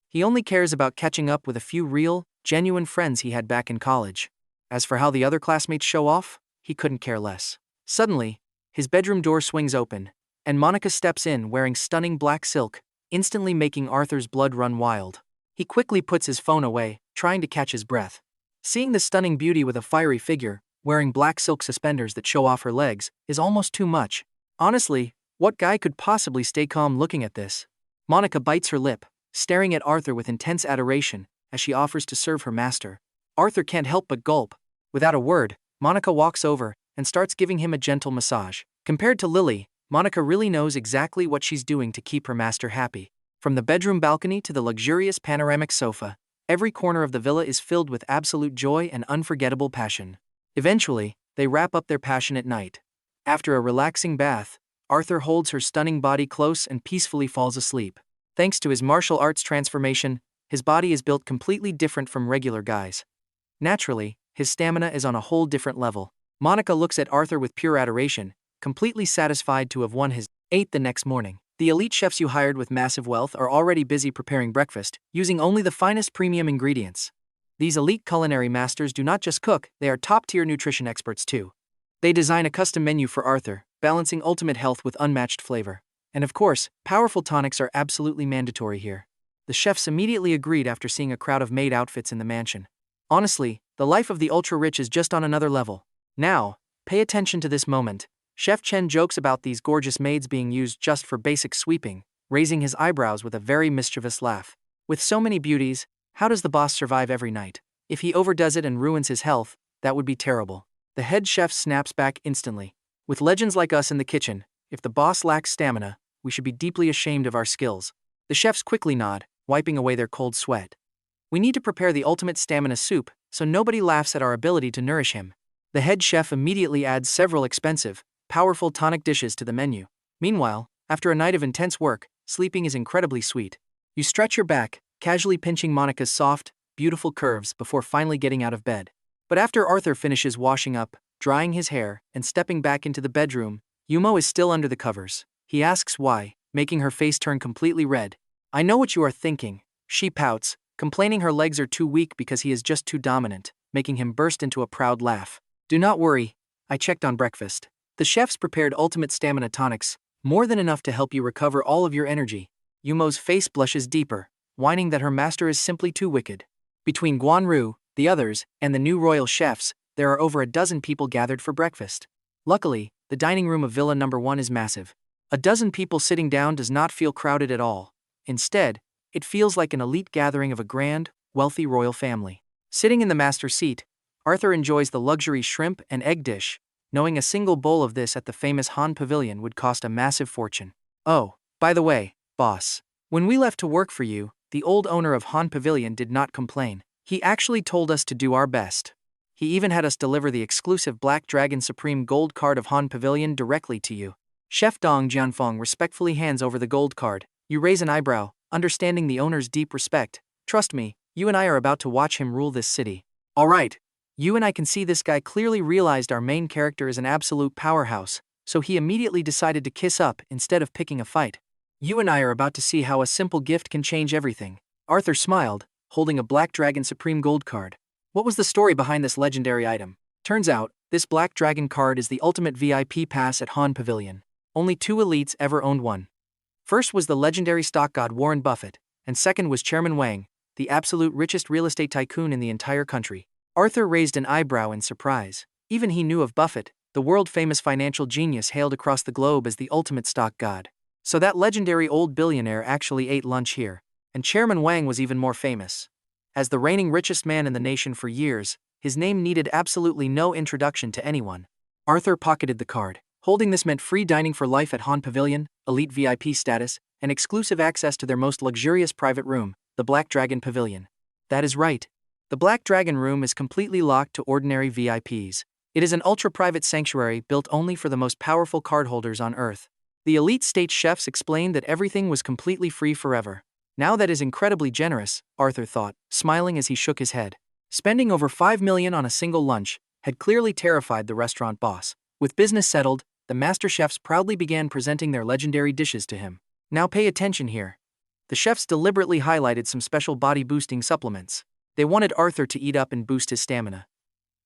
Speaker 1: He only cares about catching up with a few real, genuine friends he had back in college. As for how the other classmates show off, he couldn't care less. Suddenly, his bedroom door swings open, and Monica steps in wearing stunning black silk, instantly making Arthur's blood run wild. He quickly puts his phone away, trying to catch his breath. Seeing the stunning beauty with a fiery figure, wearing black silk suspenders that show off her legs, is almost too much. Honestly, what guy could possibly stay calm looking at this? Monica bites her lip, staring at Arthur with intense adoration, as she offers to serve her master. Arthur can't help but gulp. Without a word, Monica walks over and starts giving him a gentle massage. Compared to Lily, Monica really knows exactly what she's doing to keep her master happy. From the bedroom balcony to the luxurious panoramic sofa, every corner of the villa is filled with absolute joy and unforgettable passion. Eventually, they wrap up their passionate night. After a relaxing bath, Arthur holds her stunning body close and peacefully falls asleep. Thanks to his martial arts transformation, his body is built completely different from regular guys. Naturally, his stamina is on a whole different level. Monica looks at Arthur with pure adoration, completely satisfied to have won his date the next morning. The elite chefs you hired with massive wealth are already busy preparing breakfast, using only the finest premium ingredients. These elite culinary masters do not just cook, they are top-tier nutrition experts too. They design a custom menu for Arthur, balancing ultimate health with unmatched flavor. And of course, powerful tonics are absolutely mandatory here. The chefs immediately agreed after seeing a crowd of maid outfits in the mansion. Honestly, the life of the ultra-rich is just on another level. Now, pay attention to this moment. Chef Chen jokes about these gorgeous maids being used just for basic sweeping, raising his eyebrows with a very mischievous laugh. With so many beauties, how does the boss survive every night? If he overdoes it and ruins his health, that would be terrible. The head chef snaps back instantly. With legends like us in the kitchen, if the boss lacks stamina, we should be deeply ashamed of our skills. The chefs quickly nod, wiping away their cold sweat. We need to prepare the ultimate stamina soup, so nobody laughs at our ability to nourish him. The head chef immediately adds several expensive, powerful tonic dishes to the menu. Meanwhile, after a night of intense work, sleeping is incredibly sweet. You stretch your back, casually pinching Monica's soft, beautiful curves before finally getting out of bed. But after Arthur finishes washing up, drying his hair, and stepping back into the bedroom, Yumo is still under the covers. He asks why, making her face turn completely red. I know what you are thinking. She pouts, complaining her legs are too weak because he is just too dominant, making him burst into a proud laugh. Do not worry, I checked on breakfast. The chefs prepared ultimate stamina tonics, more than enough to help you recover all of your energy. Yumo's face blushes deeper, whining that her master is simply too wicked. Between Guanru, the others, and the new royal chefs, there are over a dozen people gathered for breakfast. Luckily, the dining room of Villa Number 1 is massive. A dozen people sitting down does not feel crowded at all. Instead, it feels like an elite gathering of a grand, wealthy royal family. Sitting in the master seat, Arthur enjoys the luxury shrimp and egg dish, knowing a single bowl of this at the famous Han Pavilion would cost a massive fortune. Oh, by the way, boss, when we left to work for you, the old owner of Han Pavilion did not complain. He actually told us to do our best. He even had us deliver the exclusive Black Dragon Supreme gold card of Han Pavilion directly to you. Chef Dong Jianfeng respectfully hands over the gold card. You raise an eyebrow, understanding the owner's deep respect. Trust me, you and I are about to watch him rule this city. All right. You and I can see this guy clearly realized our main character is an absolute powerhouse, so he immediately decided to kiss up instead of picking a fight. You and I are about to see how a simple gift can change everything. Arthur smiled, holding a Black Dragon Supreme gold card. What was the story behind this legendary item? Turns out, this Black Dragon card is the ultimate VIP pass at Han Pavilion. Only 2 elites ever owned one. First was the legendary stock god Warren Buffett, and second was Chairman Wang, the absolute richest real estate tycoon in the entire country. Arthur raised an eyebrow in surprise. Even he knew of Buffett, the world-famous financial genius hailed across the globe as the ultimate stock god. So that legendary old billionaire actually ate lunch here. And Chairman Wang was even more famous. As the reigning richest man in the nation for years, his name needed absolutely no introduction to anyone. Arthur pocketed the card. Holding this meant free dining for life at Han Pavilion, elite VIP status, and exclusive access to their most luxurious private room, the Black Dragon Pavilion. That is right. The Black Dragon room is completely locked to ordinary VIPs. It is an ultra-private sanctuary built only for the most powerful cardholders on Earth. The elite state chefs explained that everything was completely free forever. Now that is incredibly generous, Arthur thought, smiling as he shook his head. Spending over $5 million on a single lunch had clearly terrified the restaurant boss. With business settled, the master chefs proudly began presenting their legendary dishes to him. Now pay attention here. The chefs deliberately highlighted some special body-boosting supplements. They wanted Arthur to eat up and boost his stamina.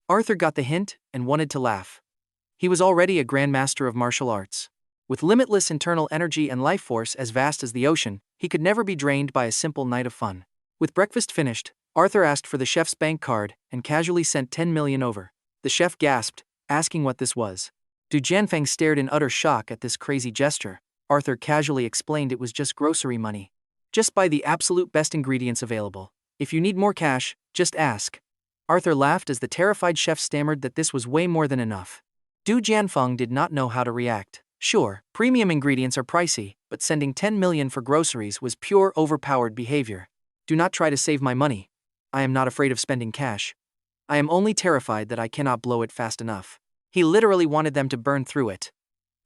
Speaker 1: Arthur got the hint and wanted to laugh. He was already a grandmaster of martial arts. With limitless internal energy and life force as vast as the ocean, he could never be drained by a simple night of fun. With breakfast finished, Arthur asked for the chef's bank card and casually sent 10 million over. The chef gasped, asking what this was. Du Jianfeng stared in utter shock at this crazy gesture. Arthur casually explained it was just grocery money. Just buy the absolute best ingredients available. If you need more cash, just ask. Arthur laughed as the terrified chef stammered that this was way more than enough. Du Jianfeng did not know how to react. Sure, premium ingredients are pricey, but sending 10 million for groceries was pure overpowered behavior. Do not try to save my money. I am not afraid of spending cash. I am only terrified that I cannot blow it fast enough. He literally wanted them to burn through it.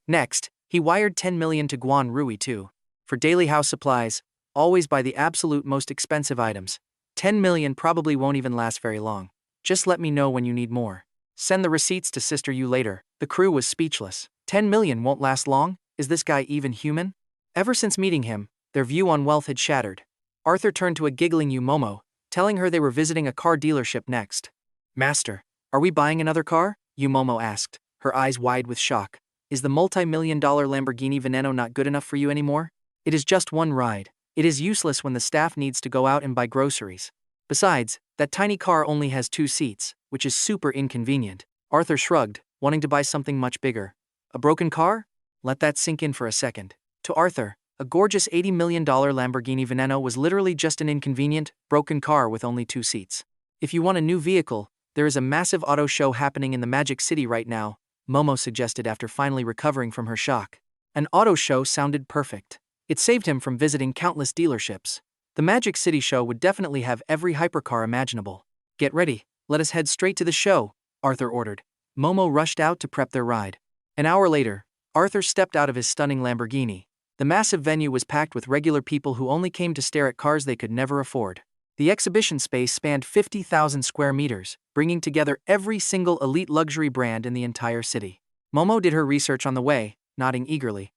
Speaker 1: Next, he wired 10 million to Guan Rui too. For daily house supplies, always buy the absolute most expensive items. 10 million probably won't even last very long. Just let me know when you need more. Send the receipts to Sister Yu later. The crew was speechless. 10 million won't last long? Is this guy even human? Ever since meeting him, their view on wealth had shattered. Arthur turned to a giggling Yumomo, telling her they were visiting a car dealership next. Master, are we buying another car? Yumomo asked, her eyes wide with shock. Is the multi-million-dollar Lamborghini Veneno not good enough for you anymore? It is just one ride. It is useless when the staff needs to go out and buy groceries. Besides, that tiny car only has 2 seats, which is super inconvenient. Arthur shrugged, wanting to buy something much bigger. A broken car? Let that sink in for a second. To Arthur, a gorgeous $80 million Lamborghini Veneno was literally just an inconvenient, broken car with only 2 seats. If you want a new vehicle, There is a massive auto show happening in the Magic City right now, Momo suggested after finally recovering from her shock. An auto show sounded perfect. It saved him from visiting countless dealerships. The Magic City show would definitely have every hypercar imaginable. Get ready, let us head straight to the show, Arthur ordered. Momo rushed out to prep their ride. An hour later, Arthur stepped out of his stunning Lamborghini. The massive venue was packed with regular people who only came to stare at cars they could never afford. The exhibition space spanned 50,000 square meters, bringing together every single elite luxury brand in the entire city. Momo did her research on the way, nodding eagerly.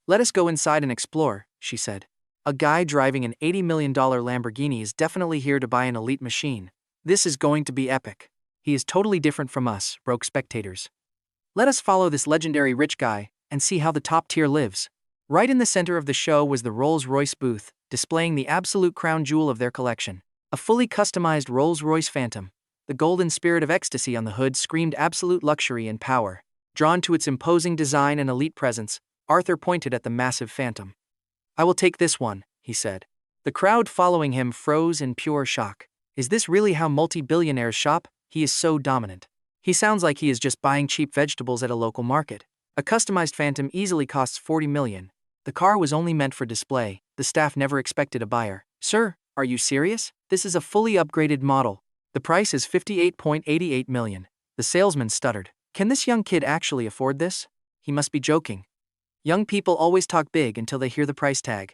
Speaker 1: Let us go inside and explore, she said. A guy driving an $80 million Lamborghini is definitely here to buy an elite machine. This is going to be epic. He is totally different from us, broke spectators. Let us follow this legendary rich guy and see how the top tier lives. Right in the center of the show was the Rolls-Royce booth, displaying the absolute crown jewel of their collection. A fully customized Rolls-Royce Phantom. The golden spirit of ecstasy on the hood screamed absolute luxury and power. Drawn to its imposing design and elite presence, Arthur pointed at the massive Phantom. I will take this one, he said. The crowd following him froze in pure shock. Is this really how multi-billionaires shop? He is so dominant. He sounds like he is just buying cheap vegetables at a local market. A customized Phantom easily costs $40 million. The car was only meant for display. The staff never expected a buyer. Sir, are you serious? This is a fully upgraded model. The price is $58.88 million. The salesman stuttered. Can this young kid actually afford this? He must be joking. Young people always talk big until they hear the price tag.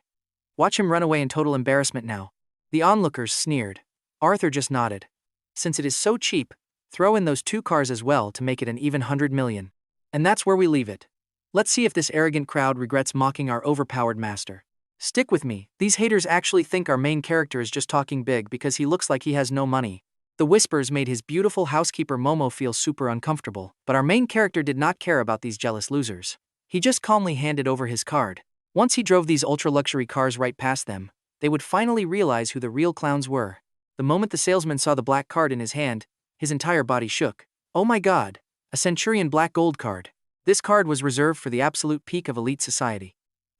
Speaker 1: Watch him run away in total embarrassment now. The onlookers sneered. Arthur just nodded. Since it is so cheap, throw in those two cars as well to make it an even $100 million. And that's where we leave it. Let's see if this arrogant crowd regrets mocking our overpowered master. Stick with me, these haters actually think our main character is just talking big because he looks like he has no money. The whispers made his beautiful housekeeper Momo feel super uncomfortable, but our main character did not care about these jealous losers. He just calmly handed over his card. Once he drove these ultra-luxury cars right past them, they would finally realize who the real clowns were. The moment the salesman saw the black card in his hand, his entire body shook. Oh my god, a Centurion Black Gold card. This card was reserved for the absolute peak of elite society.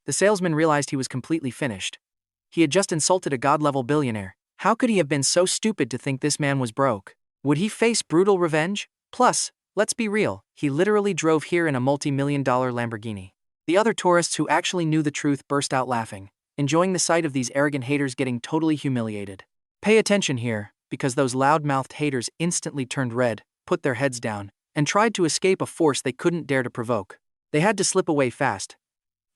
Speaker 1: The salesman realized he was completely finished. He had just insulted a god-level billionaire. How could he have been so stupid to think this man was broke? Would he face brutal revenge? Plus, let's be real, he literally drove here in a multi-million-dollar Lamborghini. The other tourists who actually knew the truth burst out laughing, enjoying the sight of these arrogant haters getting totally humiliated. Pay attention here, because those loud-mouthed haters instantly turned red, put their heads down, and tried to escape a force they couldn't dare to provoke. They had to slip away fast.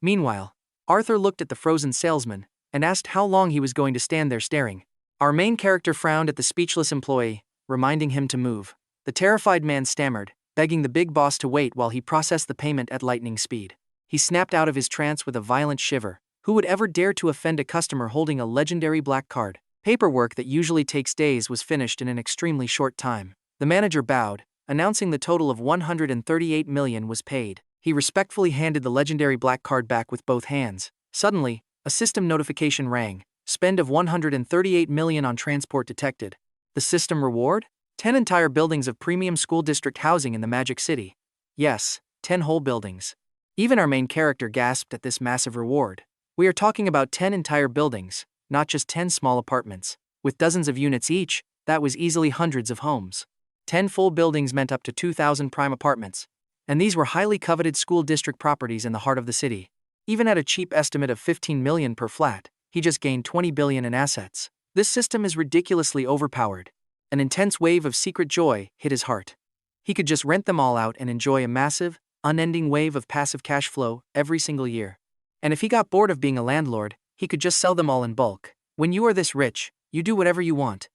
Speaker 1: Meanwhile, Arthur looked at the frozen salesman and asked how long he was going to stand there staring. Our main character frowned at the speechless employee, reminding him to move. The terrified man stammered, begging the big boss to wait while he processed the payment at lightning speed. He snapped out of his trance with a violent shiver. Who would ever dare to offend a customer holding a legendary black card? Paperwork that usually takes days was finished in an extremely short time. The manager bowed, announcing the total of $138 million was paid. He respectfully handed the legendary black card back with both hands. Suddenly, a system notification rang. Spend of $138 million on transport detected. The system reward? 10 entire buildings of premium school district housing in the Magic City. Yes, 10 whole buildings. Even our main character gasped at this massive reward. We are talking about 10 entire buildings, not just 10 small apartments. With dozens of units each, that was easily hundreds of homes. 10 full buildings meant up to 2,000 prime apartments. And these were highly coveted school district properties in the heart of the city. Even at a cheap estimate of $15 million per flat, he just gained $20 billion in assets. This system is ridiculously overpowered. An intense wave of secret joy hit his heart. He could just rent them all out and enjoy a massive, unending wave of passive cash flow every single year. And if he got bored of being a landlord, he could just sell them all in bulk. When you are this rich, you do whatever you want.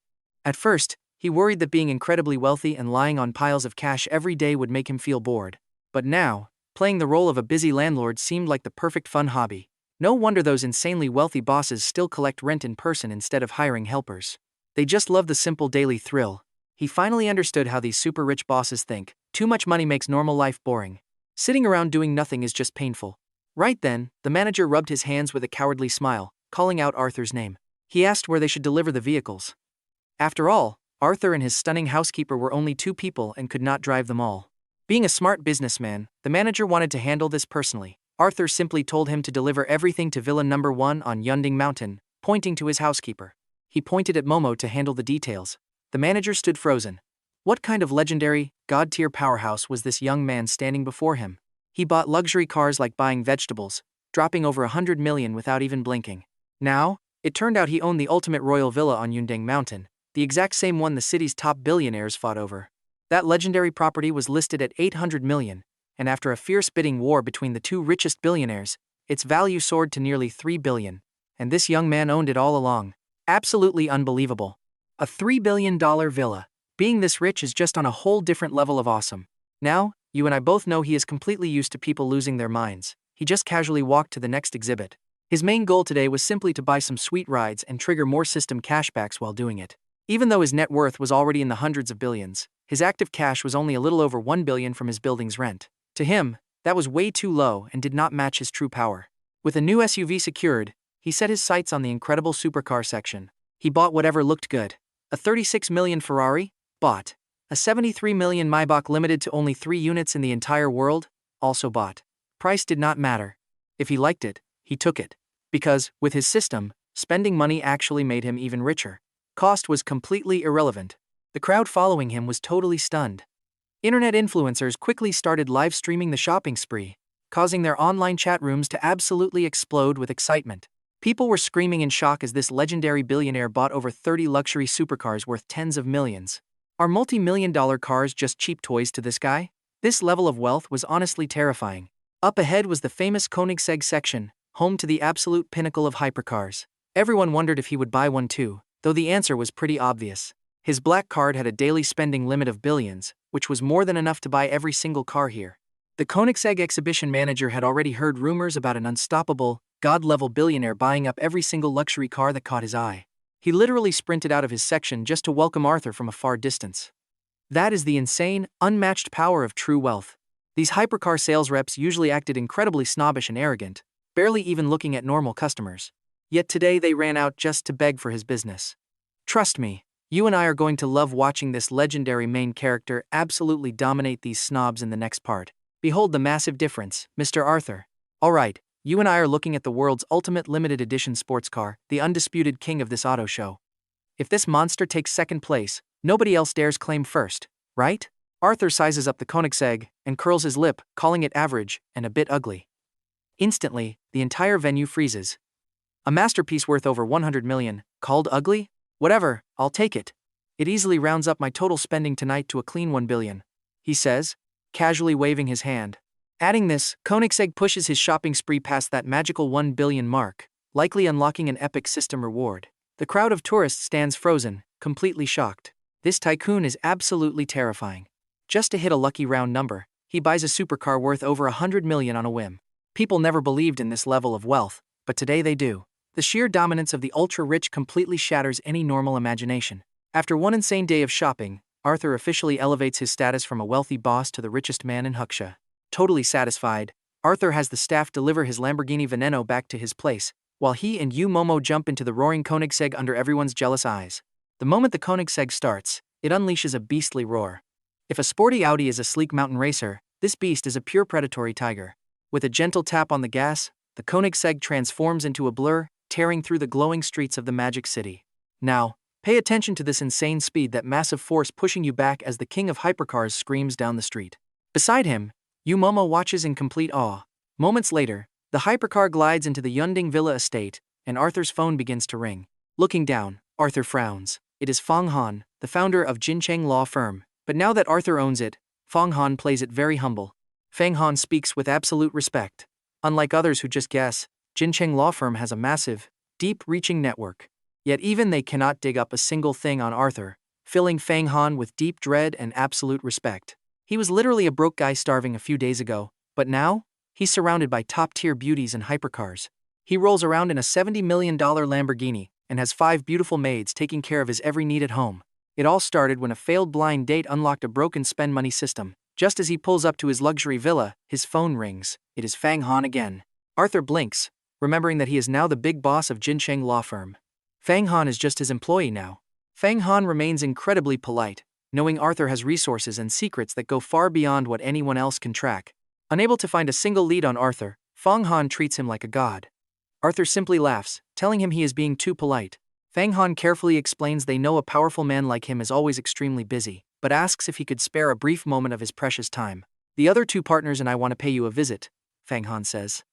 Speaker 1: At first, he worried that being incredibly wealthy and lying on piles of cash every day would make him feel bored. But now, playing the role of a busy landlord seemed like the perfect fun hobby. No wonder those insanely wealthy bosses still collect rent in person instead of hiring helpers. They just love the simple daily thrill. He finally understood how these super rich bosses think. Too much money makes normal life boring. Sitting around doing nothing is just painful. Right then, the manager rubbed his hands with a cowardly smile, calling out Arthur's name. He asked where they should deliver the vehicles. After all, Arthur and his stunning housekeeper were only 2 people and could not drive them all. Being a smart businessman, the manager wanted to handle this personally. Arthur simply told him to deliver everything to Villa Number 1 on Yunding Mountain, pointing to his housekeeper. He pointed at Momo to handle the details. The manager stood frozen. What kind of legendary, god-tier powerhouse was this young man standing before him? He bought luxury cars like buying vegetables, dropping over 100 million without even blinking. Now, it turned out he owned the ultimate royal villa on Yundeng Mountain, the exact same one the city's top billionaires fought over. That legendary property was listed at 800 million, and after a fierce bidding war between the two richest billionaires, its value soared to nearly 3 billion. And this young man owned it all along. Absolutely unbelievable. A $3 billion villa. Being this rich is just on a whole different level of awesome. Now, you and I both know he is completely used to people losing their minds. He just casually walked to the next exhibit. His main goal today was simply to buy some sweet rides and trigger more system cashbacks while doing it. Even though his net worth was already in the hundreds of billions, his active cash was only a little over 1 billion from his building's rent. To him, that was way too low and did not match his true power. With a new SUV secured, he set his sights on the incredible supercar section. He bought whatever looked good. A 36 million Ferrari? Bought. A 73 million Maybach limited to only 3 units in the entire world? Also bought. Price did not matter. If he liked it, he took it. Because, with his system, spending money actually made him even richer. Cost was completely irrelevant. The crowd following him was totally stunned. Internet influencers quickly started live streaming the shopping spree, causing their online chat rooms to absolutely explode with excitement. People were screaming in shock as this legendary billionaire bought over 30 luxury supercars worth tens of millions. Are multi-million-dollar cars just cheap toys to this guy? This level of wealth was honestly terrifying. Up ahead was the famous Koenigsegg section, home to the absolute pinnacle of hypercars. Everyone wondered if he would buy one too, though the answer was pretty obvious. His black card had a daily spending limit of billions, which was more than enough to buy every single car here. The Koenigsegg exhibition manager had already heard rumors about an unstoppable, god-level billionaire buying up every single luxury car that caught his eye. He literally sprinted out of his section just to welcome Arthur from a far distance. That is the insane, unmatched power of true wealth. These hypercar sales reps usually acted incredibly snobbish and arrogant, barely even looking at normal customers. Yet today they ran out just to beg for his business. Trust me, you and I are going to love watching this legendary main character absolutely dominate these snobs in the next part. Behold the massive difference, Mr. Arthur. Alright, you and I are looking at the world's ultimate limited edition sports car, the undisputed king of this auto show. If this monster takes second place, nobody else dares claim first, right? Arthur sizes up the Koenigsegg and curls his lip, calling it average and a bit ugly. Instantly, the entire venue freezes. A masterpiece worth over 100 million, called ugly? Whatever, I'll take it. It easily rounds up my total spending tonight to a clean 1 billion, he says, casually waving his hand. Adding this, Koenigsegg pushes his shopping spree past that magical 1 billion mark, likely unlocking an epic system reward. The crowd of tourists stands frozen, completely shocked. This tycoon is absolutely terrifying. Just to hit a lucky round number, he buys a supercar worth over 100 million on a whim. People never believed in this level of wealth, but today they do. The sheer dominance of the ultra-rich completely shatters any normal imagination. After one insane day of shopping, Arthur officially elevates his status from a wealthy boss to the richest man in Huxia. Totally satisfied, Arthur has the staff deliver his Lamborghini Veneno back to his place, while he and Yu Momo jump into the roaring Koenigsegg under everyone's jealous eyes. The moment the Koenigsegg starts, it unleashes a beastly roar. If a sporty Audi is a sleek mountain racer, this beast is a pure predatory tiger. With a gentle tap on the gas, the Koenigsegg transforms into a blur, tearing through the glowing streets of the Magic City. Now, pay attention to this insane speed, that massive force pushing you back as the king of hypercars screams down the street. Beside him, Yu Momo watches in complete awe. Moments later, the hypercar glides into the Yunding Villa estate, and Arthur's phone begins to ring. Looking down, Arthur frowns. It is Fang Han, the founder of Jincheng Law Firm. But now that Arthur owns it, Fang Han plays it very humble. Fang Han speaks with absolute respect. Unlike others who just guess, Jincheng Law Firm has a massive, deep-reaching network. Yet even they cannot dig up a single thing on Arthur, filling Fang Han with deep dread and absolute respect. He was literally a broke guy starving a few days ago, but now, he's surrounded by top-tier beauties and hypercars. He rolls around in a $70 million Lamborghini and has 5 beautiful maids taking care of his every need at home. It all started when a failed blind date unlocked a broken spend money system. Just as he pulls up to his luxury villa, his phone rings. It is Fang Han again. Arthur blinks, remembering that he is now the big boss of Jincheng Law Firm. Fang Han is just his employee now. Fang Han remains incredibly polite, knowing Arthur has resources and secrets that go far beyond what anyone else can track. Unable to find a single lead on Arthur, Fang Han treats him like a god. Arthur simply laughs, telling him he is being too polite. Fang Han carefully explains they know a powerful man like him is always extremely busy, but asks if he could spare a brief moment of his precious time. The other two partners and I want to pay you a visit, Fang Han says.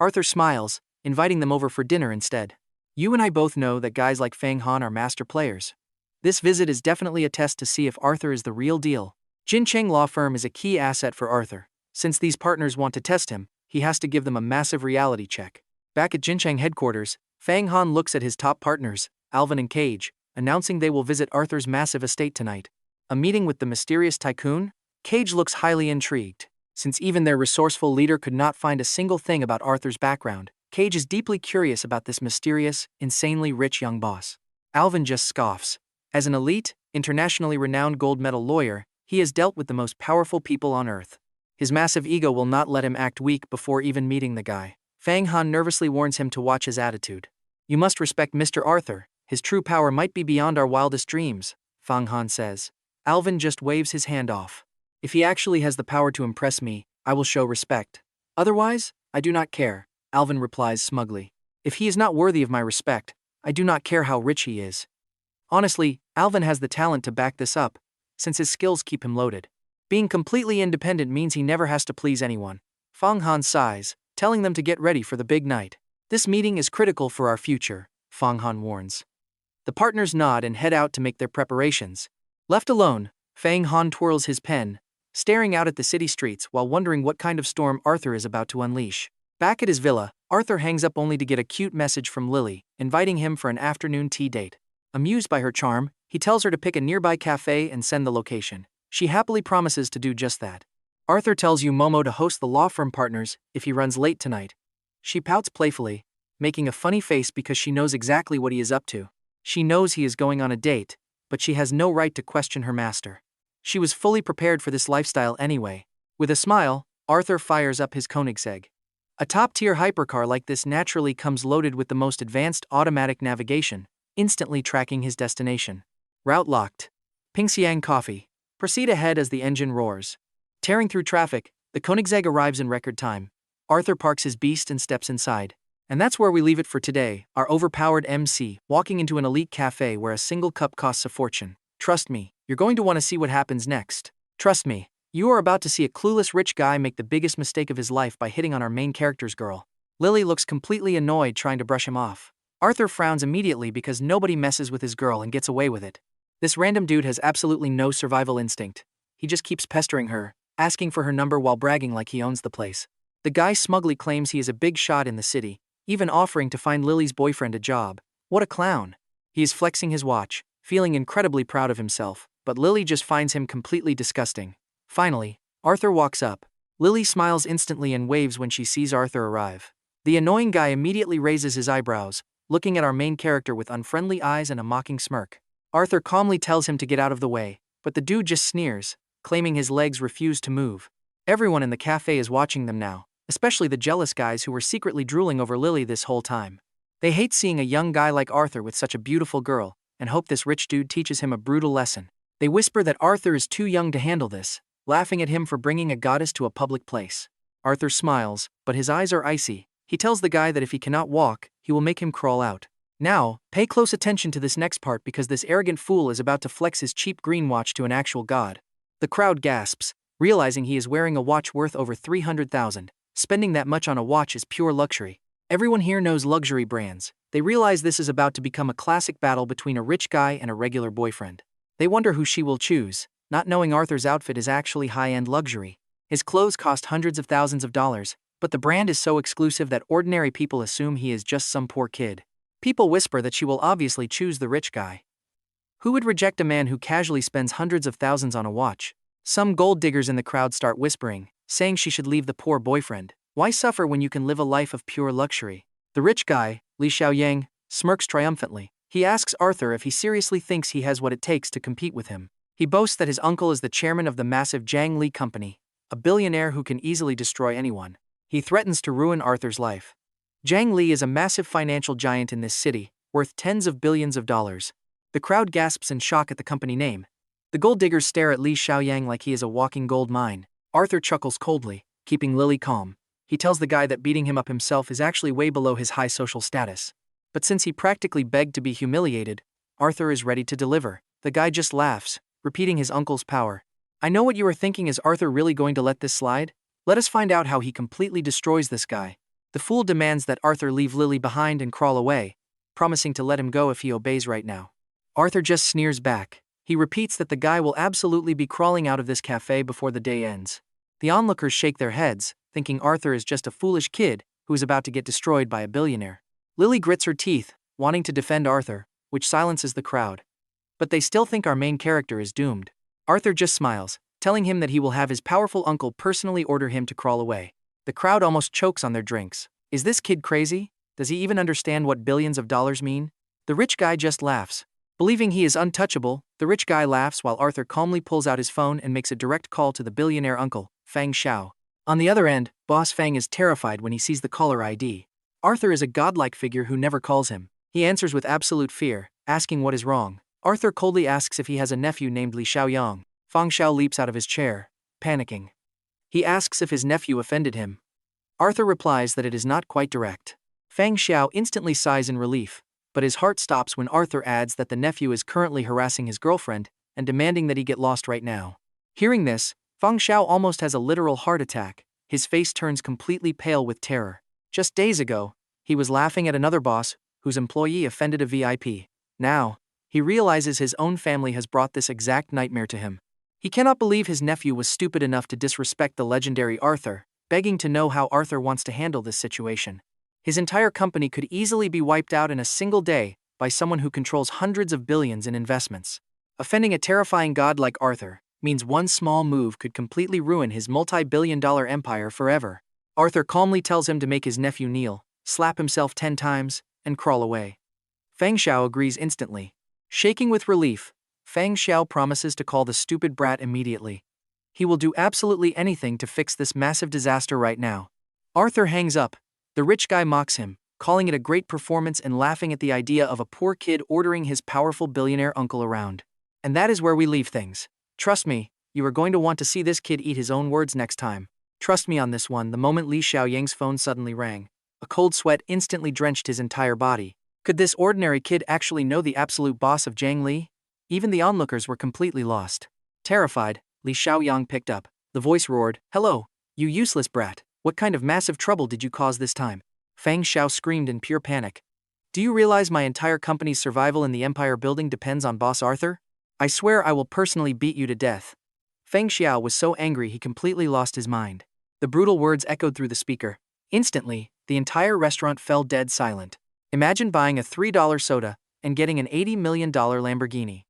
Speaker 1: Arthur smiles, inviting them over for dinner instead. You and I both know that guys like Fang Han are master players. This visit is definitely a test to see if Arthur is the real deal. Jin Cheng Law Firm is a key asset for Arthur. Since these partners want to test him, he has to give them a massive reality check. Back at Jin Cheng headquarters, Fang Han looks at his top partners, Alvin and Cage, announcing they will visit Arthur's massive estate tonight. A meeting with the mysterious tycoon? Cage looks highly intrigued. Since even their resourceful leader could not find a single thing about Arthur's background, Cage is deeply curious about this mysterious, insanely rich young boss. Alvin just scoffs. As an elite, internationally renowned gold medal lawyer, he has dealt with the most powerful people on Earth. His massive ego will not let him act weak before even meeting the guy. Fang Han nervously warns him to watch his attitude. You must respect Mr. Arthur. His true power might be beyond our wildest dreams, Fang Han says. Alvin just waves his hand off. If he actually has the power to impress me, I will show respect. Otherwise, I do not care, Alvin replies smugly. If he is not worthy of my respect, I do not care how rich he is. Honestly, Alvin has the talent to back this up, since his skills keep him loaded. Being completely independent means he never has to please anyone. Fang Han sighs, telling them to get ready for the big night. This meeting is critical for our future, Fang Han warns. The partners nod and head out to make their preparations. Left alone, Fang Han twirls his pen, staring out at the city streets while wondering what kind of storm Arthur is about to unleash. Back at his villa, Arthur hangs up only to get a cute message from Lily, inviting him for an afternoon tea date. Amused by her charm, he tells her to pick a nearby cafe and send the location. She happily promises to do just that. Arthur tells Momo to host the law firm partners if he runs late tonight. She pouts playfully, making a funny face because she knows exactly what he is up to. She knows he is going on a date, but she has no right to question her master. She was fully prepared for this lifestyle anyway. With a smile, Arthur fires up his Koenigsegg. A top-tier hypercar like this naturally comes loaded with the most advanced automatic navigation, instantly tracking his destination. Route locked. Pingxiang Coffee. Proceed ahead as the engine roars. Tearing through traffic, the Koenigsegg arrives in record time. Arthur parks his beast and steps inside. And that's where we leave it for today, our overpowered MC, walking into an elite cafe where a single cup costs a fortune. Trust me, you're going to want to see what happens next. Trust me, you are about to see a clueless rich guy make the biggest mistake of his life by hitting on our main character's girl. Lily looks completely annoyed trying to brush him off. Arthur frowns immediately because nobody messes with his girl and gets away with it. This random dude has absolutely no survival instinct. He just keeps pestering her, asking for her number while bragging like he owns the place. The guy smugly claims he is a big shot in the city, even offering to find Lily's boyfriend a job. What a clown. He is flexing his watch, feeling incredibly proud of himself, but Lily just finds him completely disgusting. Finally, Arthur walks up. Lily smiles instantly and waves when she sees Arthur arrive. The annoying guy immediately raises his eyebrows, looking at our main character with unfriendly eyes and a mocking smirk. Arthur calmly tells him to get out of the way, but the dude just sneers, claiming his legs refuse to move. Everyone in the cafe is watching them now, especially the jealous guys who were secretly drooling over Lily this whole time. They hate seeing a young guy like Arthur with such a beautiful girl, and hope this rich dude teaches him a brutal lesson. They whisper that Arthur is too young to handle this, laughing at him for bringing a goddess to a public place. Arthur smiles, but his eyes are icy. He tells the guy that if he cannot walk, he will make him crawl out. Now, pay close attention to this next part because this arrogant fool is about to flex his cheap green watch to an actual god. The crowd gasps, realizing he is wearing a watch worth over 300,000. Spending that much on a watch is pure luxury. Everyone here knows luxury brands. They realize this is about to become a classic battle between a rich guy and a regular boyfriend. They wonder who she will choose, not knowing Arthur's outfit is actually high-end luxury. His clothes cost hundreds of thousands of dollars, but the brand is so exclusive that ordinary people assume he is just some poor kid. People whisper that she will obviously choose the rich guy. Who would reject a man who casually spends hundreds of thousands on a watch? Some gold diggers in the crowd start whispering, saying she should leave the poor boyfriend. Why suffer when you can live a life of pure luxury? The rich guy, Li Xiaoyang, smirks triumphantly. He asks Arthur if he seriously thinks he has what it takes to compete with him. He boasts that his uncle is the chairman of the massive Jiang Li company, a billionaire who can easily destroy anyone. He threatens to ruin Arthur's life. Jiang Li is a massive financial giant in this city, worth tens of billions of dollars. The crowd gasps in shock at the company name. The gold diggers stare at Li Xiaoyang like he is a walking gold mine. Arthur chuckles coldly, keeping Lily calm. He tells the guy that beating him up himself is actually way below his high social status. But since he practically begged to be humiliated, Arthur is ready to deliver. The guy just laughs, repeating his uncle's power. I know what you are thinking. Is Arthur really going to let this slide? Let us find out how he completely destroys this guy. The fool demands that Arthur leave Lily behind and crawl away, promising to let him go if he obeys right now. Arthur just sneers back. He repeats that the guy will absolutely be crawling out of this cafe before the day ends. The onlookers shake their heads, thinking Arthur is just a foolish kid who is about to get destroyed by a billionaire. Lily grits her teeth, wanting to defend Arthur, which silences the crowd. But they still think our main character is doomed. Arthur just smiles, telling him that he will have his powerful uncle personally order him to crawl away. The crowd almost chokes on their drinks. Is this kid crazy? Does he even understand what billions of dollars mean? The rich guy just laughs. Believing he is untouchable, the rich guy laughs while Arthur calmly pulls out his phone and makes a direct call to the billionaire uncle, Fang Xiao. On the other end, Boss Fang is terrified when he sees the caller ID. Arthur is a godlike figure who never calls him. He answers with absolute fear, asking what is wrong. Arthur coldly asks if he has a nephew named Li Xiaoyang. Fang Xiao leaps out of his chair, panicking. He asks if his nephew offended him. Arthur replies that it is not quite direct. Fang Xiao instantly sighs in relief, but his heart stops when Arthur adds that the nephew is currently harassing his girlfriend and demanding that he get lost right now. Hearing this, Fang Xiao almost has a literal heart attack. His face turns completely pale with terror. Just days ago, he was laughing at another boss whose employee offended a VIP. Now, he realizes his own family has brought this exact nightmare to him. He cannot believe his nephew was stupid enough to disrespect the legendary Arthur, begging to know how Arthur wants to handle this situation. His entire company could easily be wiped out in a single day by someone who controls hundreds of billions in investments. Offending a terrifying god like Arthur means one small move could completely ruin his multi-billion-dollar empire forever. Arthur calmly tells him to make his nephew kneel, slap himself 10 times, and crawl away. Fang Xiao agrees instantly. Shaking with relief, Fang Xiao promises to call the stupid brat immediately. He will do absolutely anything to fix this massive disaster right now. Arthur hangs up. The rich guy mocks him, calling it a great performance and laughing at the idea of a poor kid ordering his powerful billionaire uncle around. And that is where we leave things. Trust me, you are going to want to see this kid eat his own words next time. Trust me on this one. The moment Li Xiaoyang's phone suddenly rang, a cold sweat instantly drenched his entire body. Could this ordinary kid actually know the absolute boss of Jiang Li? Even the onlookers were completely lost. Terrified, Li Xiaoyang picked up. The voice roared, "Hello, you useless brat. What kind of massive trouble did you cause this time?" Fang Xiao screamed in pure panic. "Do you realize my entire company's survival in the empire building depends on Boss Arthur? I swear I will personally beat you to death." Fang Xiao was so angry he completely lost his mind. The brutal words echoed through the speaker. Instantly, the entire restaurant fell dead silent. Imagine buying a $3 soda and getting an $80 million Lamborghini.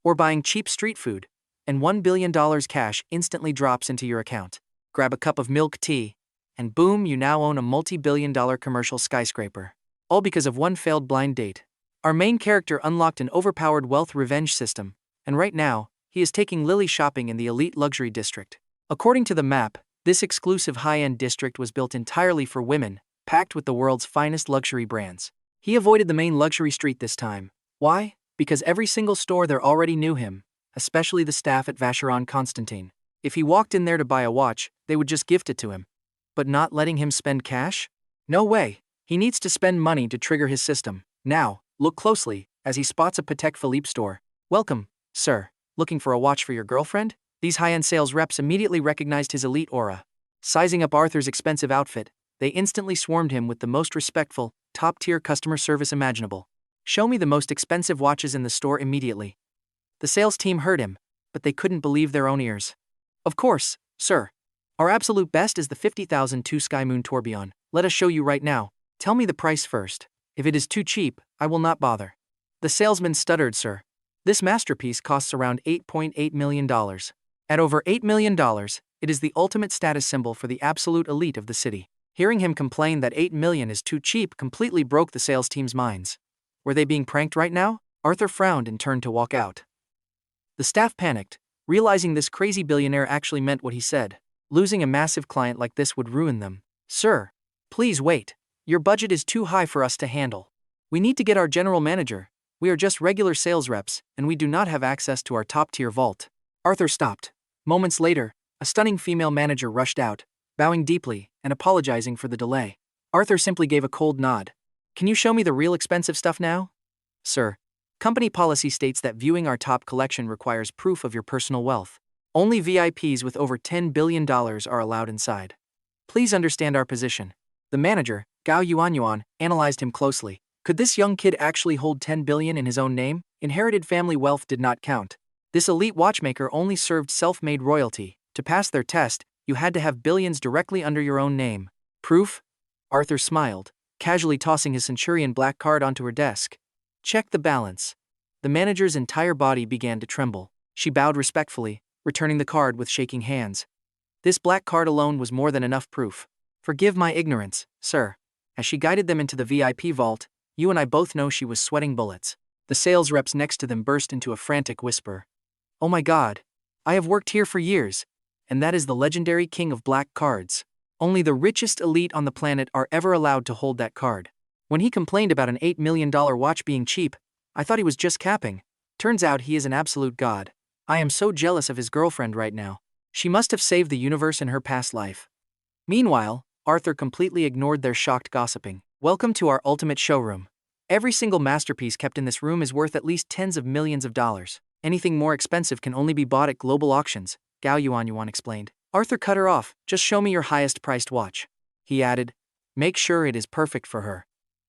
Speaker 1: Or buying cheap street food, and $1 billion cash instantly drops into your account. Grab a cup of milk tea, and boom, you now own a multi-billion-dollar commercial skyscraper. All because of one failed blind date. Our main character unlocked an overpowered wealth revenge system, and right now, he is taking Lily shopping in the elite luxury district. According to the map, this exclusive high-end district was built entirely for women, packed with the world's finest luxury brands. He avoided the main luxury street this time. Why? Because every single store there already knew him, especially the staff at Vacheron Constantine. If he walked in there to buy a watch, they would just gift it to him. But not letting him spend cash? No way. He needs to spend money to trigger his system. Now, look closely, as he spots a Patek Philippe store. "Welcome, sir. Looking for a watch for your girlfriend?" These high-end sales reps immediately recognized his elite aura. Sizing up Arthur's expensive outfit, they instantly swarmed him with the most respectful, top-tier customer service imaginable. "Show me the most expensive watches in the store immediately." The sales team heard him, but they couldn't believe their own ears. "Of course, sir. Our absolute best is the 50,002 Sky Moon Tourbillon. Let us show you right now. Tell me the price first. If it is too cheap, I will not bother." The salesman stuttered, "Sir. This masterpiece costs around $8.8 million. At over $8 million, it is the ultimate status symbol for the absolute elite of the city." Hearing him complain that $8 million is too cheap completely broke the sales team's minds. Were they being pranked right now? Arthur frowned and turned to walk out. The staff panicked, realizing this crazy billionaire actually meant what he said. Losing a massive client like this would ruin them. "Sir, please wait. Your budget is too high for us to handle. We need to get our general manager. We are just regular sales reps, and we do not have access to our top-tier vault." Arthur stopped. Moments later, a stunning female manager rushed out, bowing deeply and apologizing for the delay. Arthur simply gave a cold nod. "Can you show me the real expensive stuff now?" "Sir, Company policy states that viewing our top collection requires proof of your personal wealth. Only VIPs with over $10 billion are allowed inside. Please understand our position. The manager, Gao Yuanyuan, analyzed him closely. Could this young kid actually hold 10 billion in his own name? Inherited family wealth did not count. This elite watchmaker only served self-made royalty. To pass their test, you had to have billions directly under your own name. Proof? Arthur smiled, casually tossing his Centurion black card onto her desk. Check the balance. The manager's entire body began to tremble. She bowed respectfully, returning the card with shaking hands. This black card alone was more than enough proof. Forgive my ignorance, sir. As she guided them into the VIP vault, you and I both know she was sweating bullets. The sales reps next to them burst into a frantic whisper. Oh my God. I have worked here for years. And that is the legendary king of black cards. Only the richest elite on the planet are ever allowed to hold that card. When he complained about an $8 million watch being cheap, I thought he was just capping. Turns out he is an absolute god. I am so jealous of his girlfriend right now. She must have saved the universe in her past life. Meanwhile, Arthur completely ignored their shocked gossiping. Welcome to our ultimate showroom. Every single masterpiece kept in this room is worth at least tens of millions of dollars. Anything more expensive can only be bought at global auctions, Gao Yuanyuan explained. Arthur cut her off. Just show me your highest priced watch. He added, make sure it is perfect for her.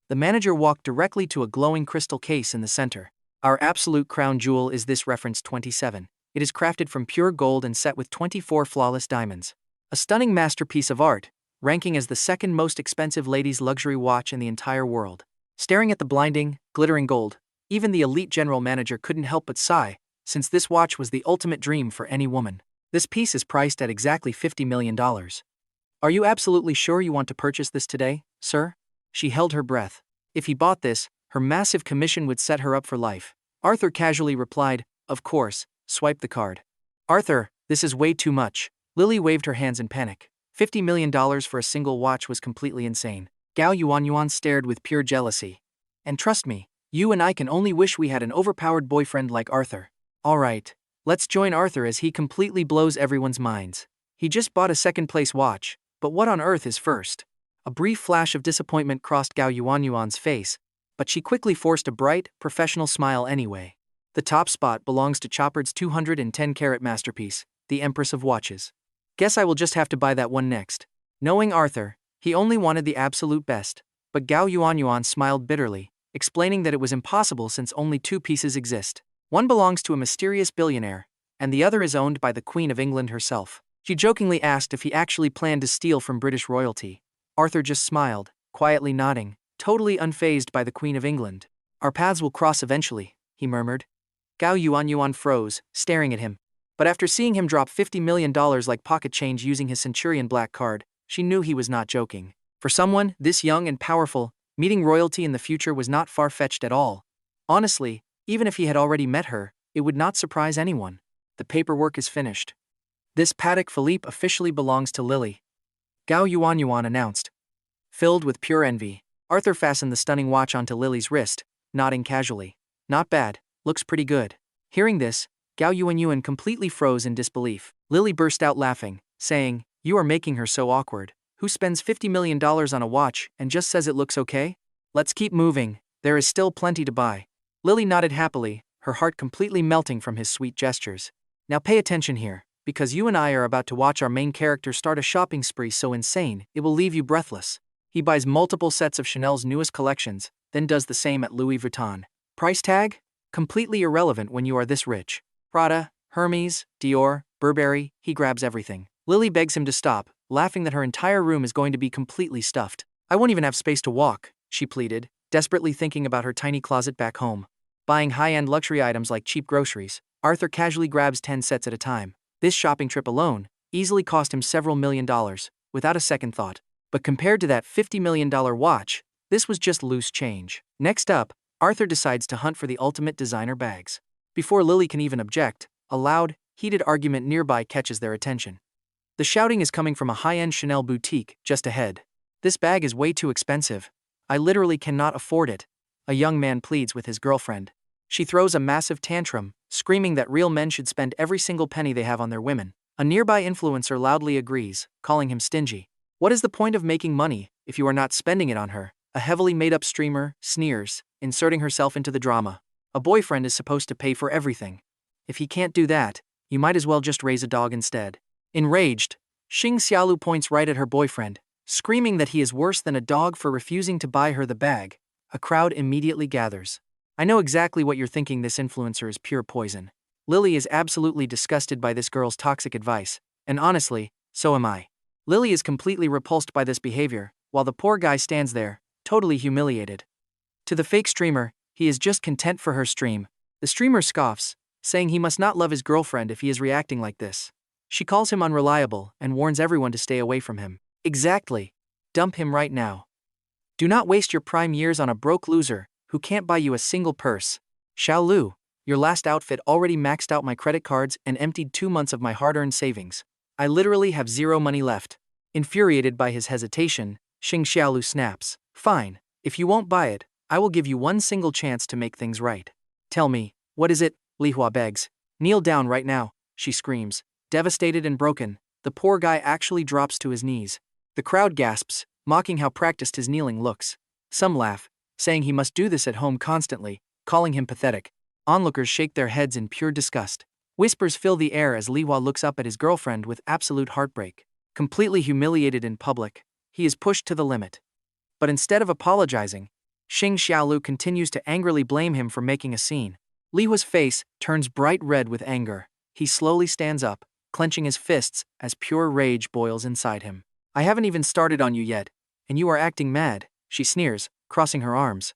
Speaker 1: The manager walked directly to a glowing crystal case in the center. Our absolute crown jewel is this reference 27. It is crafted from pure gold and set with 24 flawless diamonds. A stunning masterpiece of art, ranking as the second most expensive ladies' luxury watch in the entire world. Staring at the blinding, glittering gold, even the elite general manager couldn't help but sigh, since this watch was the ultimate dream for any woman. This piece is priced at exactly $50 million. Are you absolutely sure you want to purchase this today, sir? She held her breath. If he bought this, her massive commission would set her up for life. Arthur casually replied, of course, swipe the card. Arthur, this is way too much. Lily waved her hands in panic. $50 million for a single watch was completely insane. Gao Yuanyuan stared with pure jealousy. And trust me, you and I can only wish we had an overpowered boyfriend like Arthur. Alright, let's join Arthur as he completely blows everyone's minds. He just bought a second-place watch, but what on earth is first? A brief flash of disappointment crossed Gao Yuanyuan's face, but she quickly forced a bright, professional smile anyway. The top spot belongs to Chopard's 210-carat masterpiece, the Empress of Watches. Guess I will just have to buy that one next. Knowing Arthur, he only wanted the absolute best, but Gao Yuanyuan smiled bitterly, explaining that it was impossible since only two pieces exist. One belongs to a mysterious billionaire, and the other is owned by the Queen of England herself. She jokingly asked if he actually planned to steal from British royalty. Arthur just smiled, quietly nodding, totally unfazed by the Queen of England. Our paths will cross eventually, he murmured. Gao Yuanyuan froze, staring at him. But after seeing him drop $50 million like pocket change using his Centurion black card, she knew he was not joking. For someone this young and powerful, meeting royalty in the future was not far-fetched at all. Honestly, even if he had already met her, it would not surprise anyone. The paperwork is finished. This Patek Philippe officially belongs to Lily, Gao Yuanyuan announced. Filled with pure envy, Arthur fastened the stunning watch onto Lily's wrist, nodding casually. Not bad, looks pretty good. Hearing this, Gao Yuanyuan completely froze in disbelief. Lily burst out laughing, saying, you are making her so awkward. Who spends $50 million on a watch and just says it looks okay? Let's keep moving, there is still plenty to buy. Lily nodded happily, her heart completely melting from his sweet gestures. Now pay attention here, because you and I are about to watch our main character start a shopping spree so insane, it will leave you breathless. He buys multiple sets of Chanel's newest collections, then does the same at Louis Vuitton. Price tag? Completely irrelevant when you are this rich. Prada, Hermes, Dior, Burberry, he grabs everything. Lily begs him to stop, laughing that her entire room is going to be completely stuffed. I won't even have space to walk, she pleaded, desperately thinking about her tiny closet back home. Buying high-end luxury items like cheap groceries, Arthur casually grabs 10 sets at a time. This shopping trip alone easily cost him several $1 million, without a second thought. But compared to that $50 million watch, this was just loose change. Next up, Arthur decides to hunt for the ultimate designer bags. Before Lily can even object, a loud, heated argument nearby catches their attention. The shouting is coming from a high-end Chanel boutique just ahead. This bag is way too expensive. I literally cannot afford it, a young man pleads with his girlfriend. She throws a massive tantrum, screaming that real men should spend every single penny they have on their women. A nearby influencer loudly agrees, calling him stingy. What is the point of making money if you are not spending it on her? A heavily made-up streamer sneers, inserting herself into the drama. A boyfriend is supposed to pay for everything. If he can't do that, you might as well just raise a dog instead. Enraged, Xing Xiaolu points right at her boyfriend, screaming that he is worse than a dog for refusing to buy her the bag. A crowd immediately gathers. I know exactly what you're thinking, this influencer is pure poison. Lily is absolutely disgusted by this girl's toxic advice, and honestly, so am I. Lily is completely repulsed by this behavior, while the poor guy stands there, totally humiliated. To the fake streamer, he is just content for her stream. The streamer scoffs, saying he must not love his girlfriend if he is reacting like this. She calls him unreliable and warns everyone to stay away from him. Exactly. Dump him right now. Do not waste your prime years on a broke loser who can't buy you a single purse. Xiao Lu, your last outfit already maxed out my credit cards and emptied 2 months of my hard-earned savings. I literally have zero money left. Infuriated by his hesitation, Xing Xiaolu snaps. Fine, if you won't buy it, I will give you one single chance to make things right. Tell me, what is it? Li Hua begs. Kneel down right now, she screams. Devastated and broken, the poor guy actually drops to his knees. The crowd gasps, mocking how practiced his kneeling looks. Some laugh, saying he must do this at home constantly, calling him pathetic. Onlookers shake their heads in pure disgust. Whispers fill the air as Li Hua looks up at his girlfriend with absolute heartbreak. Completely humiliated in public, he is pushed to the limit. But instead of apologizing, Xing Xiaolu continues to angrily blame him for making a scene. Li Hua's face turns bright red with anger. He slowly stands up, clenching his fists as pure rage boils inside him. I haven't even started on you yet, and you are acting mad, she sneers, crossing her arms.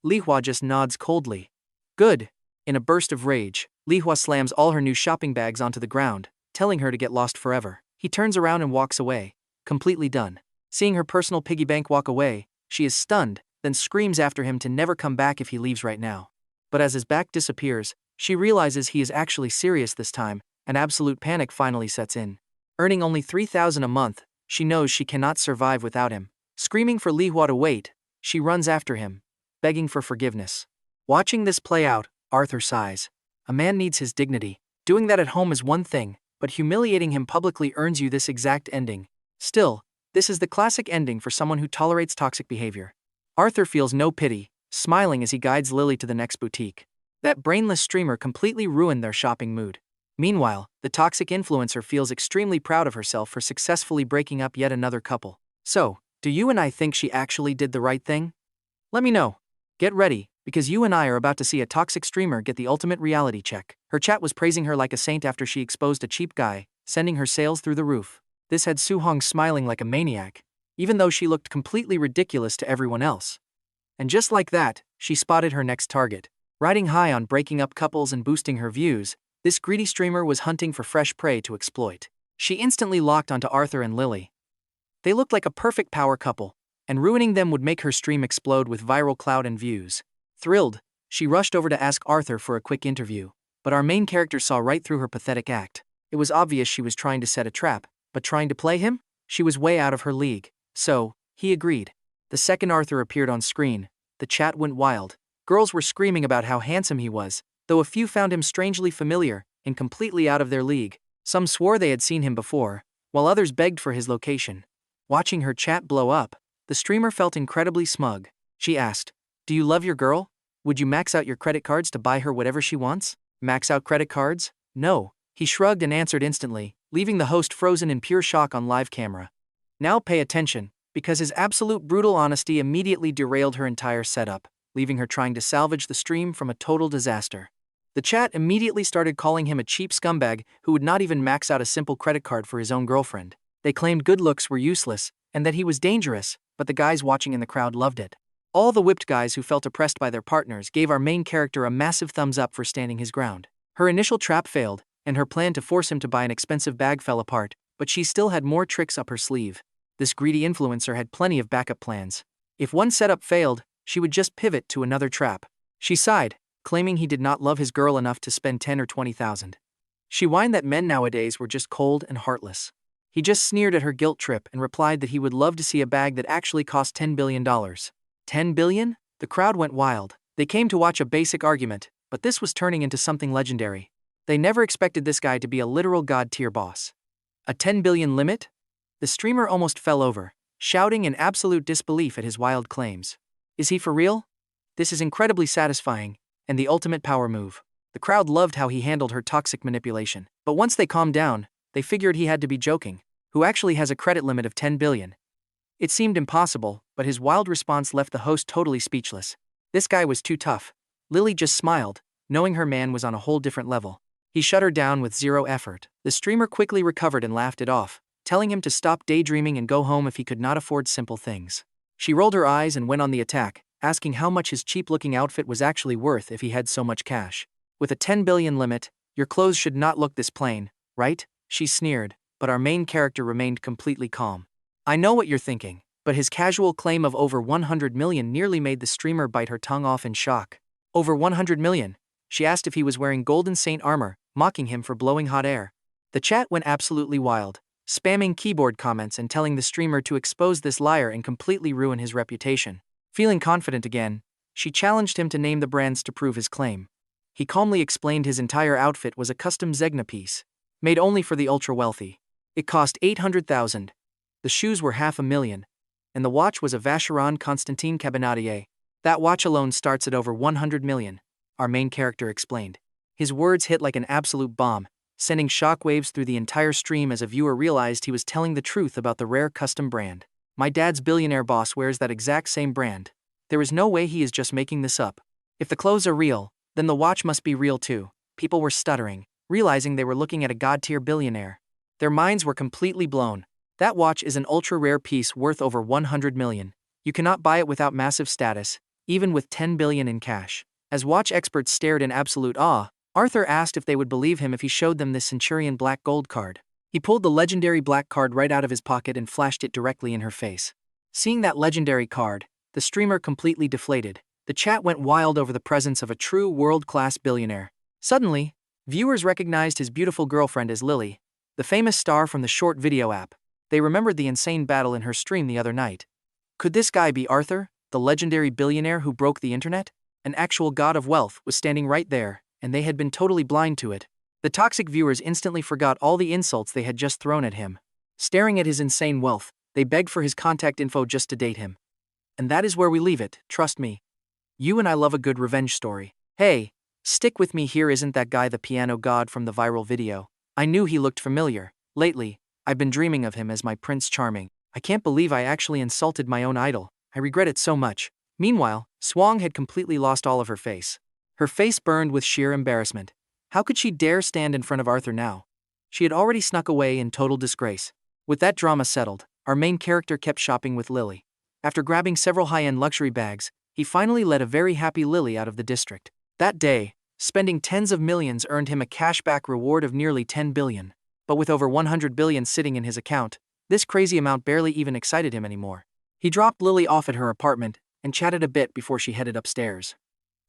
Speaker 1: Li Hua just nods coldly. Good. In a burst of rage, Li Hua slams all her new shopping bags onto the ground, telling her to get lost forever. He turns around and walks away, completely done. Seeing her personal piggy bank walk away, she is stunned, then screams after him to never come back if he leaves right now. But as his back disappears, she realizes he is actually serious this time, and absolute panic finally sets in. Earning only 3,000 a month, she knows she cannot survive without him. Screaming for Li Hua to wait, she runs after him, begging for forgiveness. Watching this play out, Arthur sighs. A man needs his dignity. Doing that at home is one thing, but humiliating him publicly earns you this exact ending. Still, this is the classic ending for someone who tolerates toxic behavior. Arthur feels no pity, smiling as he guides Lily to the next boutique. That brainless streamer completely ruined their shopping mood. Meanwhile, the toxic influencer feels extremely proud of herself for successfully breaking up yet another couple. So, do you and I think she actually did the right thing? Let me know. Get ready, because you and I are about to see a toxic streamer get the ultimate reality check. Her chat was praising her like a saint after she exposed a cheap guy, sending her sales through the roof. This had Su Hong smiling like a maniac, even though she looked completely ridiculous to everyone else. And just like that, she spotted her next target. Riding high on breaking up couples and boosting her views, this greedy streamer was hunting for fresh prey to exploit. She instantly locked onto Arthur and Lily. They looked like a perfect power couple, and ruining them would make her stream explode with viral clout and views. Thrilled, she rushed over to ask Arthur for a quick interview, but our main character saw right through her pathetic act. It was obvious she was trying to set a trap, but trying to play him? She was way out of her league, so he agreed. The second Arthur appeared on screen, the chat went wild. Girls were screaming about how handsome he was, though a few found him strangely familiar and completely out of their league. Some swore they had seen him before, while others begged for his location. Watching her chat blow up, the streamer felt incredibly smug. She asked, "Do you love your girl? Would you max out your credit cards to buy her whatever she wants?" Max out credit cards? No. He shrugged and answered instantly, leaving the host frozen in pure shock on live camera. Now pay attention, because his absolute brutal honesty immediately derailed her entire setup, leaving her trying to salvage the stream from a total disaster. The chat immediately started calling him a cheap scumbag who would not even max out a simple credit card for his own girlfriend. They claimed good looks were useless, and that he was dangerous, but the guys watching in the crowd loved it. All the whipped guys who felt oppressed by their partners gave our main character a massive thumbs up for standing his ground. Her initial trap failed, and her plan to force him to buy an expensive bag fell apart, but she still had more tricks up her sleeve. This greedy influencer had plenty of backup plans. If one setup failed, she would just pivot to another trap. She sighed, claiming he did not love his girl enough to spend 10 or 20,000. She whined that men nowadays were just cold and heartless. He just sneered at her guilt trip and replied that he would love to see a bag that actually cost $10 billion. $10 billion? The crowd went wild. They came to watch a basic argument, but this was turning into something legendary. They never expected this guy to be a literal god-tier boss. A 10 billion limit? The streamer almost fell over, shouting in absolute disbelief at his wild claims. Is he for real? This is incredibly satisfying, and the ultimate power move. The crowd loved how he handled her toxic manipulation. But once they calmed down, they figured he had to be joking. Who actually has a credit limit of 10 billion? It seemed impossible, but his wild response left the host totally speechless. This guy was too tough. Lily just smiled, knowing her man was on a whole different level. He shut her down with zero effort. The streamer quickly recovered and laughed it off, telling him to stop daydreaming and go home if he could not afford simple things. She rolled her eyes and went on the attack, asking how much his cheap-looking outfit was actually worth if he had so much cash. With a 10 billion limit, your clothes should not look this plain, right? She sneered, but our main character remained completely calm. I know what you're thinking, but his casual claim of over 100 million nearly made the streamer bite her tongue off in shock. Over 100 million? She asked if he was wearing golden saint armor, mocking him for blowing hot air. The chat went absolutely wild, spamming keyboard comments and telling the streamer to expose this liar and completely ruin his reputation. Feeling confident again, she challenged him to name the brands to prove his claim. He calmly explained his entire outfit was a custom Zegna piece, made only for the ultra-wealthy. It cost 800,000. The shoes were $500,000, and the watch was a Vacheron Constantin Cabinetier. That watch alone starts at over 100 million, our main character explained. His words hit like an absolute bomb, sending shockwaves through the entire stream as a viewer realized he was telling the truth about the rare custom brand. My dad's billionaire boss wears that exact same brand. There is no way he is just making this up. If the clothes are real, then the watch must be real too. People were stuttering, realizing they were looking at a god-tier billionaire. Their minds were completely blown. That watch is an ultra-rare piece worth over 100 million. You cannot buy it without massive status, even with 10 billion in cash. As watch experts stared in absolute awe, Arthur asked if they would believe him if he showed them this Centurion Black Gold card. He pulled the legendary black card right out of his pocket and flashed it directly in her face. Seeing that legendary card, the streamer completely deflated. The chat went wild over the presence of a true world-class billionaire. Suddenly, viewers recognized his beautiful girlfriend as Lily, the famous star from the short video app. They remembered the insane battle in her stream the other night. Could this guy be Arthur, the legendary billionaire who broke the internet? An actual god of wealth was standing right there, and they had been totally blind to it. The toxic viewers instantly forgot all the insults they had just thrown at him. Staring at his insane wealth, they begged for his contact info just to date him. And that is where we leave it, trust me. You and I love a good revenge story. Hey, stick with me here, isn't that guy the piano god from the viral video? I knew he looked familiar. Lately, I've been dreaming of him as my Prince Charming. I can't believe I actually insulted my own idol. I regret it so much. Meanwhile, Swang had completely lost all of her face. Her face burned with sheer embarrassment. How could she dare stand in front of Arthur now? She had already snuck away in total disgrace. With that drama settled, our main character kept shopping with Lily. After grabbing several high-end luxury bags, he finally led a very happy Lily out of the district. That day, spending tens of millions earned him a cashback reward of nearly 10 billion. But with over 100 billion sitting in his account, this crazy amount barely even excited him anymore. He dropped Lily off at her apartment and chatted a bit before she headed upstairs.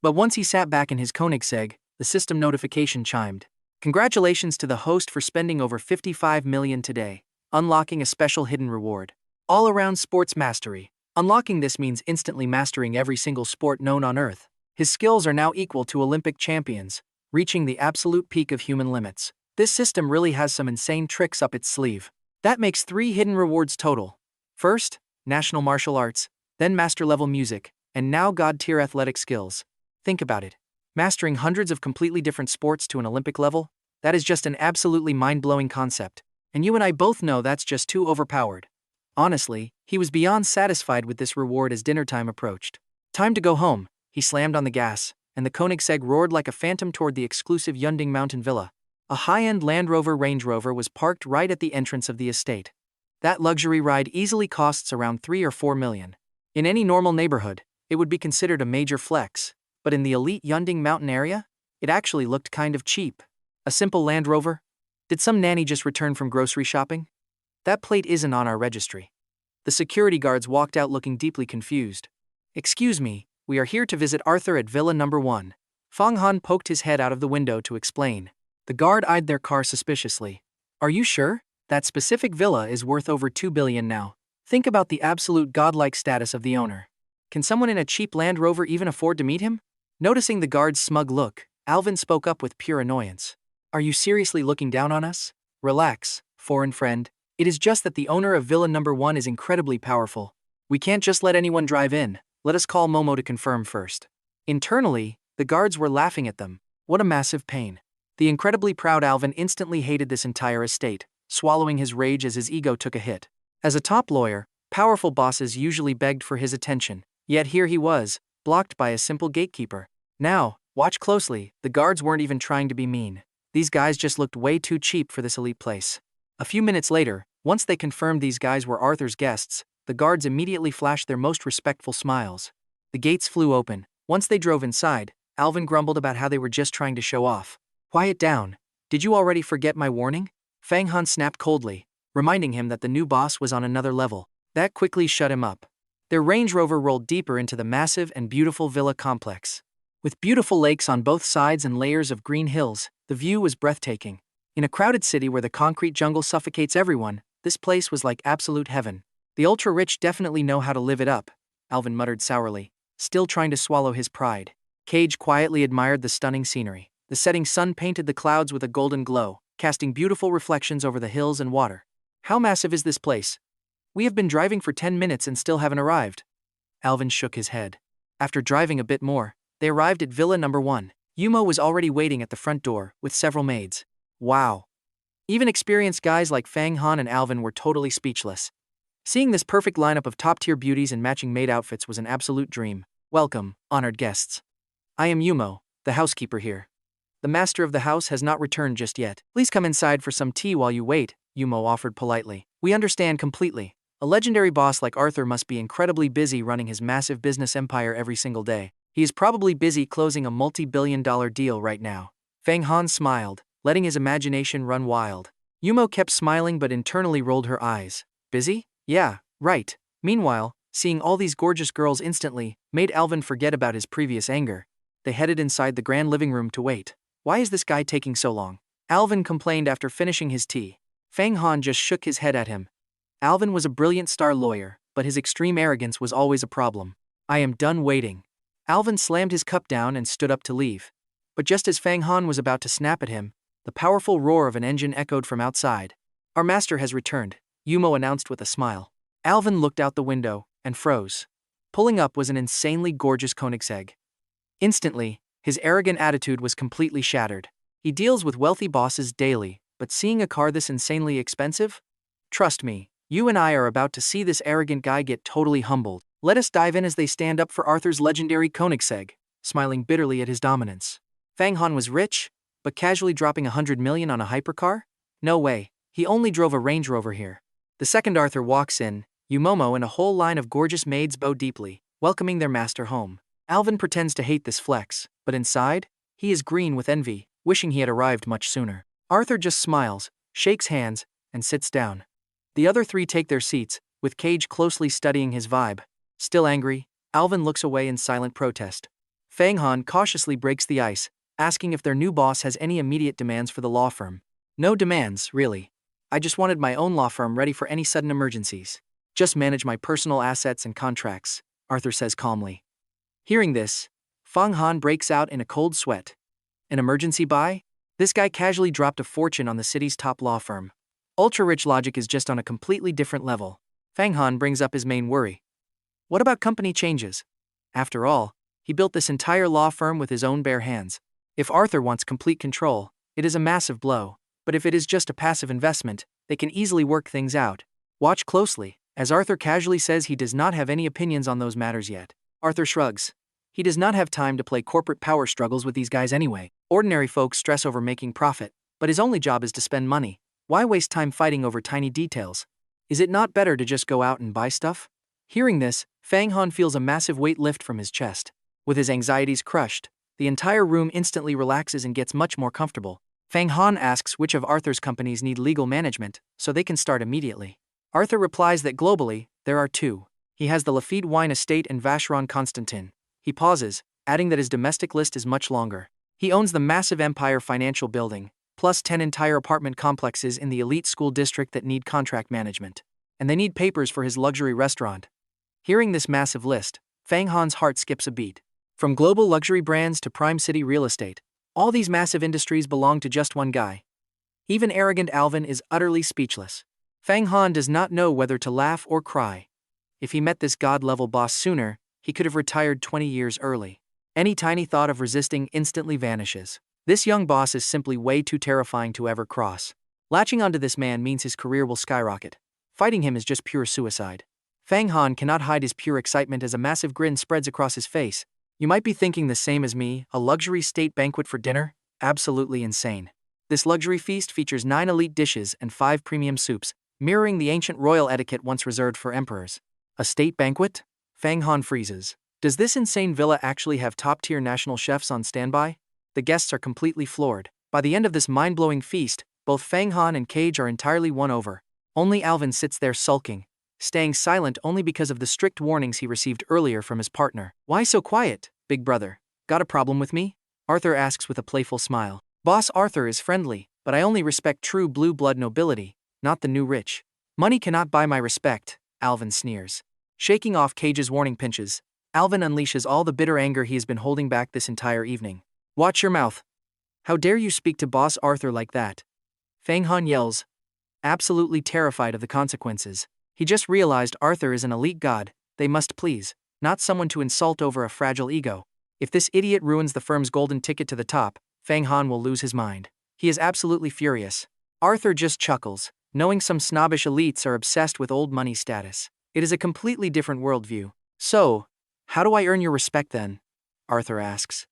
Speaker 1: But once he sat back in his Koenigsegg, the system notification chimed. Congratulations to the host for spending over 55 million today, unlocking a special hidden reward. All-around sports mastery. Unlocking this means instantly mastering every single sport known on Earth. His skills are now equal to Olympic champions, reaching the absolute peak of human limits. This system really has some insane tricks up its sleeve. That makes 3 hidden rewards total. First, national martial arts, then master-level music, and now god-tier athletic skills. Think about it. Mastering hundreds of completely different sports to an Olympic level? That is just an absolutely mind-blowing concept. And you and I both know that's just too overpowered. Honestly, he was beyond satisfied with this reward as dinner time approached. Time to go home. He slammed on the gas, and the Koenigsegg roared like a phantom toward the exclusive Yunding Mountain Villa. A high-end Land Rover Range Rover was parked right at the entrance of the estate. That luxury ride easily costs around 3 or 4 million. In any normal neighborhood, it would be considered a major flex, but in the elite Yunding Mountain area, it actually looked kind of cheap. A simple Land Rover? Did some nanny just return from grocery shopping? That plate isn't on our registry. The security guards walked out looking deeply confused. Excuse me, we are here to visit Arthur at Villa Number 1. Fang Han poked his head out of the window to explain. The guard eyed their car suspiciously. Are you sure? That specific villa is worth over 2 billion now. Think about the absolute godlike status of the owner. Can someone in a cheap Land Rover even afford to meet him? Noticing the guard's smug look, Alvin spoke up with pure annoyance. Are you seriously looking down on us? Relax, foreign friend. It is just that the owner of Villa Number 1 is incredibly powerful. We can't just let anyone drive in. Let us call Momo to confirm first. Internally, The guards were laughing at them. What a massive pain. The incredibly proud Alvin instantly hated this entire estate, swallowing his rage as his ego took a hit. As a top lawyer, powerful bosses usually begged for his attention, yet here he was, blocked by a simple gatekeeper. Now, watch closely, the guards weren't even trying to be mean. These guys just looked way too cheap for this elite place. A few minutes later, once they confirmed these guys were Arthur's guests, the guards immediately flashed their most respectful smiles. The gates flew open. Once they drove inside, Alvin grumbled about how they were just trying to show off. Quiet down. Did you already forget my warning? Fang Han snapped coldly, reminding him that the new boss was on another level. That quickly shut him up. Their Range Rover rolled deeper into the massive and beautiful villa complex. With beautiful lakes on both sides and layers of green hills, the view was breathtaking. In a crowded city where the concrete jungle suffocates everyone, this place was like absolute heaven. The ultra-rich definitely know how to live it up, Alvin muttered sourly, still trying to swallow his pride. Cage quietly admired the stunning scenery. The setting sun painted the clouds with a golden glow, casting beautiful reflections over the hills and water. How massive is this place? We have been driving for 10 minutes and still haven't arrived. Alvin shook his head. After driving a bit more, they arrived at Villa Number 1. Yumo was already waiting at the front door, with several maids. Wow. Even experienced guys like Fang Han and Alvin were totally speechless. Seeing this perfect lineup of top-tier beauties and matching maid outfits was an absolute dream. Welcome, honored guests. I am Yumo, the housekeeper here. The master of the house has not returned just yet. Please come inside for some tea while you wait, Yumo offered politely. We understand completely. A legendary boss like Arthur must be incredibly busy running his massive business empire every single day. He is probably busy closing a multi-billion-dollar deal right now. Fang Han smiled, letting his imagination run wild. Yumo kept smiling but internally rolled her eyes. Busy? Yeah, right. Meanwhile, seeing all these gorgeous girls instantly made Alvin forget about his previous anger. They headed inside the grand living room to wait. Why is this guy taking so long? Alvin complained after finishing his tea. Fang Han just shook his head at him. Alvin was a brilliant star lawyer, but his extreme arrogance was always a problem. I am done waiting. Alvin slammed his cup down and stood up to leave. But just as Fang Han was about to snap at him, the powerful roar of an engine echoed from outside. Our master has returned, Yumo announced with a smile. Alvin looked out the window and froze. Pulling up was an insanely gorgeous Koenigsegg. Instantly, his arrogant attitude was completely shattered. He deals with wealthy bosses daily, but seeing a car this insanely expensive? Trust me, you and I are about to see this arrogant guy get totally humbled. Let us dive in as they stand up for Arthur's legendary Koenigsegg, smiling bitterly at his dominance. Fang Han was rich, but casually dropping 100 million on a hypercar? No way, he only drove a Range Rover here. The second Arthur walks in, Yumomo and a whole line of gorgeous maids bow deeply, welcoming their master home. Alvin pretends to hate this flex, but inside, he is green with envy, wishing he had arrived much sooner. Arthur just smiles, shakes hands, and sits down. The other three take their seats, with Cage closely studying his vibe. Still angry, Alvin looks away in silent protest. Fang Han cautiously breaks the ice, asking if their new boss has any immediate demands for the law firm. No demands, really. I just wanted my own law firm ready for any sudden emergencies. Just manage my personal assets and contracts, Arthur says calmly. Hearing this, Fang Han breaks out in a cold sweat. An emergency buy? This guy casually dropped a fortune on the city's top law firm. Ultra-rich logic is just on a completely different level. Fang Han brings up his main worry. What about company changes? After all, he built this entire law firm with his own bare hands. If Arthur wants complete control, it is a massive blow, but if it is just a passive investment, they can easily work things out. Watch closely, as Arthur casually says he does not have any opinions on those matters yet. Arthur shrugs. He does not have time to play corporate power struggles with these guys anyway. Ordinary folks stress over making profit, but his only job is to spend money. Why waste time fighting over tiny details? Is it not better to just go out and buy stuff? Hearing this, Fang Han feels a massive weight lift from his chest. With his anxieties crushed, the entire room instantly relaxes and gets much more comfortable. Fang Han asks which of Arthur's companies need legal management, so they can start immediately. Arthur replies that globally, there are two. He has the Lafitte Wine Estate and Vacheron Constantin. He pauses, adding that his domestic list is much longer. He owns the massive Empire Financial Building, plus 10 entire apartment complexes in the elite school district that need contract management. And they need papers for his luxury restaurant. Hearing this massive list, Fang Han's heart skips a beat. From global luxury brands to prime city real estate, all these massive industries belong to just one guy. Even arrogant Alvin is utterly speechless. Fang Han does not know whether to laugh or cry. If he met this god-level boss sooner, he could have retired 20 years early. Any tiny thought of resisting instantly vanishes. This young boss is simply way too terrifying to ever cross. Latching onto this man means his career will skyrocket. Fighting him is just pure suicide. Fang Han cannot hide his pure excitement as a massive grin spreads across his face. You might be thinking the same as me, a luxury state banquet for dinner? Absolutely insane. This luxury feast features 9 elite dishes and 5 premium soups, mirroring the ancient royal etiquette once reserved for emperors. A state banquet? Fang Han freezes. Does this insane villa actually have top-tier national chefs on standby? The guests are completely floored. By the end of this mind-blowing feast, both Fang Han and Cage are entirely won over. Only Alvin sits there sulking, staying silent only because of the strict warnings he received earlier from his partner. Why so quiet, big brother? Got a problem with me? Arthur asks with a playful smile. Boss Arthur is friendly, but I only respect true blue blood nobility, not the new rich. Money cannot buy my respect, Alvin sneers. Shaking off Cage's warning pinches, Alvin unleashes all the bitter anger he has been holding back this entire evening. Watch your mouth. How dare you speak to Boss Arthur like that? Fang Han yells, absolutely terrified of the consequences. He just realized Arthur is an elite god they must please, not someone to insult over a fragile ego. If this idiot ruins the firm's golden ticket to the top, Fang Han will lose his mind. He is absolutely furious. Arthur just chuckles, knowing some snobbish elites are obsessed with old money status. It is a completely different worldview. So, how do I earn your respect then? Arthur asks.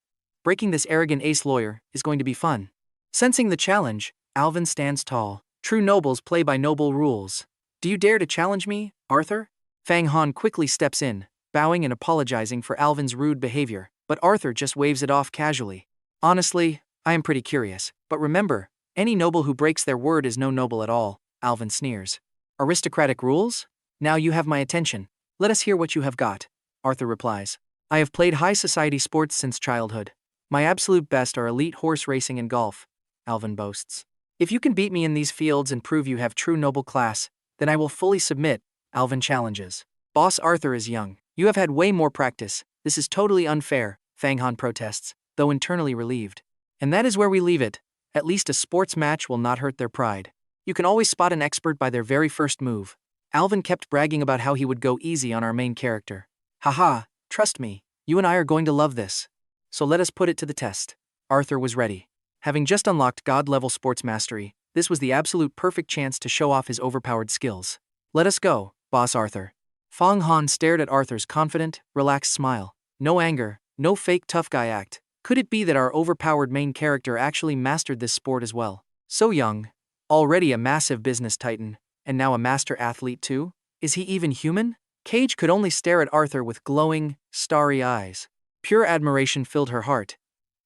Speaker 1: Breaking this arrogant ace lawyer is going to be fun. Sensing the challenge, Alvin stands tall. True nobles play by noble rules. Do you dare to challenge me, Arthur? Fang Han quickly steps in, bowing and apologizing for Alvin's rude behavior, but Arthur just waves it off casually. Honestly, I am pretty curious, but remember, any noble who breaks their word is no noble at all, Alvin sneers. Aristocratic rules? Now you have my attention. Let us hear what you have got, Arthur replies. I have played high society sports since childhood. My absolute best are elite horse racing and golf, Alvin boasts. If you can beat me in these fields and prove you have true noble class, then I will fully submit, Alvin challenges. Boss Arthur is young. You have had way more practice. This is totally unfair, Fang Han protests, though internally relieved. And that is where we leave it. At least a sports match will not hurt their pride. You can always spot an expert by their very first move. Alvin kept bragging about how he would go easy on our main character. Haha, trust me, you and I are going to love this. So let us put it to the test. Arthur was ready. Having just unlocked God-level sports mastery, this was the absolute perfect chance to show off his overpowered skills. Let us go, Boss Arthur. Fang Han stared at Arthur's confident, relaxed smile. No anger, no fake tough guy act. Could it be that our overpowered main character actually mastered this sport as well? So young, already a massive business titan, and now a master athlete too? Is he even human? Cage could only stare at Arthur with glowing, starry eyes. Pure admiration filled her heart.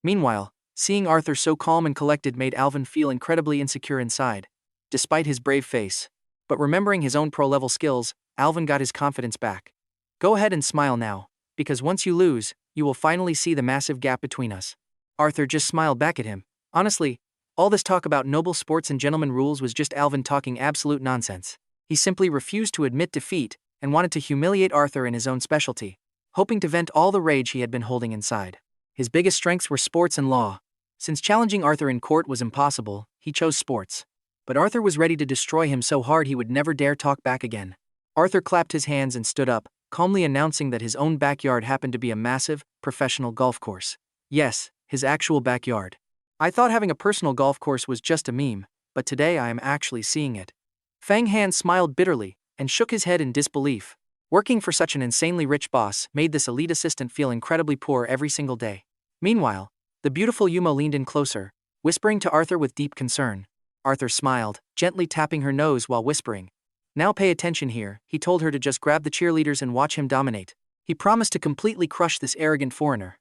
Speaker 1: Meanwhile, seeing Arthur so calm and collected made Alvin feel incredibly insecure inside, despite his brave face. But remembering his own pro-level skills, Alvin got his confidence back. Go ahead and smile now, because once you lose, you will finally see the massive gap between us. Arthur just smiled back at him. Honestly, all this talk about noble sports and gentleman rules was just Alvin talking absolute nonsense. He simply refused to admit defeat and wanted to humiliate Arthur in his own specialty, hoping to vent all the rage he had been holding inside. His biggest strengths were sports and law. Since challenging Arthur in court was impossible, he chose sports. But Arthur was ready to destroy him so hard he would never dare talk back again. Arthur clapped his hands and stood up, calmly announcing that his own backyard happened to be a massive, professional golf course. Yes, his actual backyard. I thought having a personal golf course was just a meme, but today I am actually seeing it. Fang Han smiled bitterly and shook his head in disbelief. Working for such an insanely rich boss made this elite assistant feel incredibly poor every single day. Meanwhile, the beautiful Yumo leaned in closer, whispering to Arthur with deep concern. Arthur smiled, gently tapping her nose while whispering. Now pay attention here, he told her to just grab the cheerleaders and watch him dominate. He promised to completely crush this arrogant foreigner.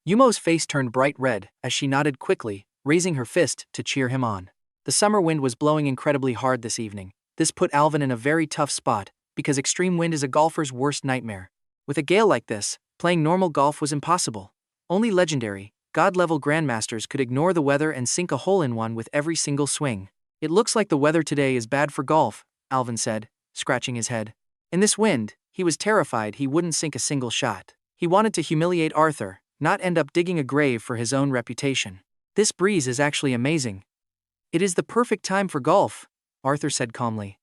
Speaker 1: Yumo's face turned bright red as she nodded quickly, raising her fist to cheer him on. The summer wind was blowing incredibly hard this evening. This put Alvin in a very tough spot, because extreme wind is a golfer's worst nightmare. With a gale like this, playing normal golf was impossible. Only legendary, God-level grandmasters could ignore the weather and sink a hole-in-one with every single swing. It looks like the weather today is bad for golf, Alvin said, scratching his head. In this wind, he was terrified he wouldn't sink a single shot. He wanted to humiliate Arthur, not end up digging a grave for his own reputation. This breeze is actually amazing. It is the perfect time for golf, Arthur said calmly.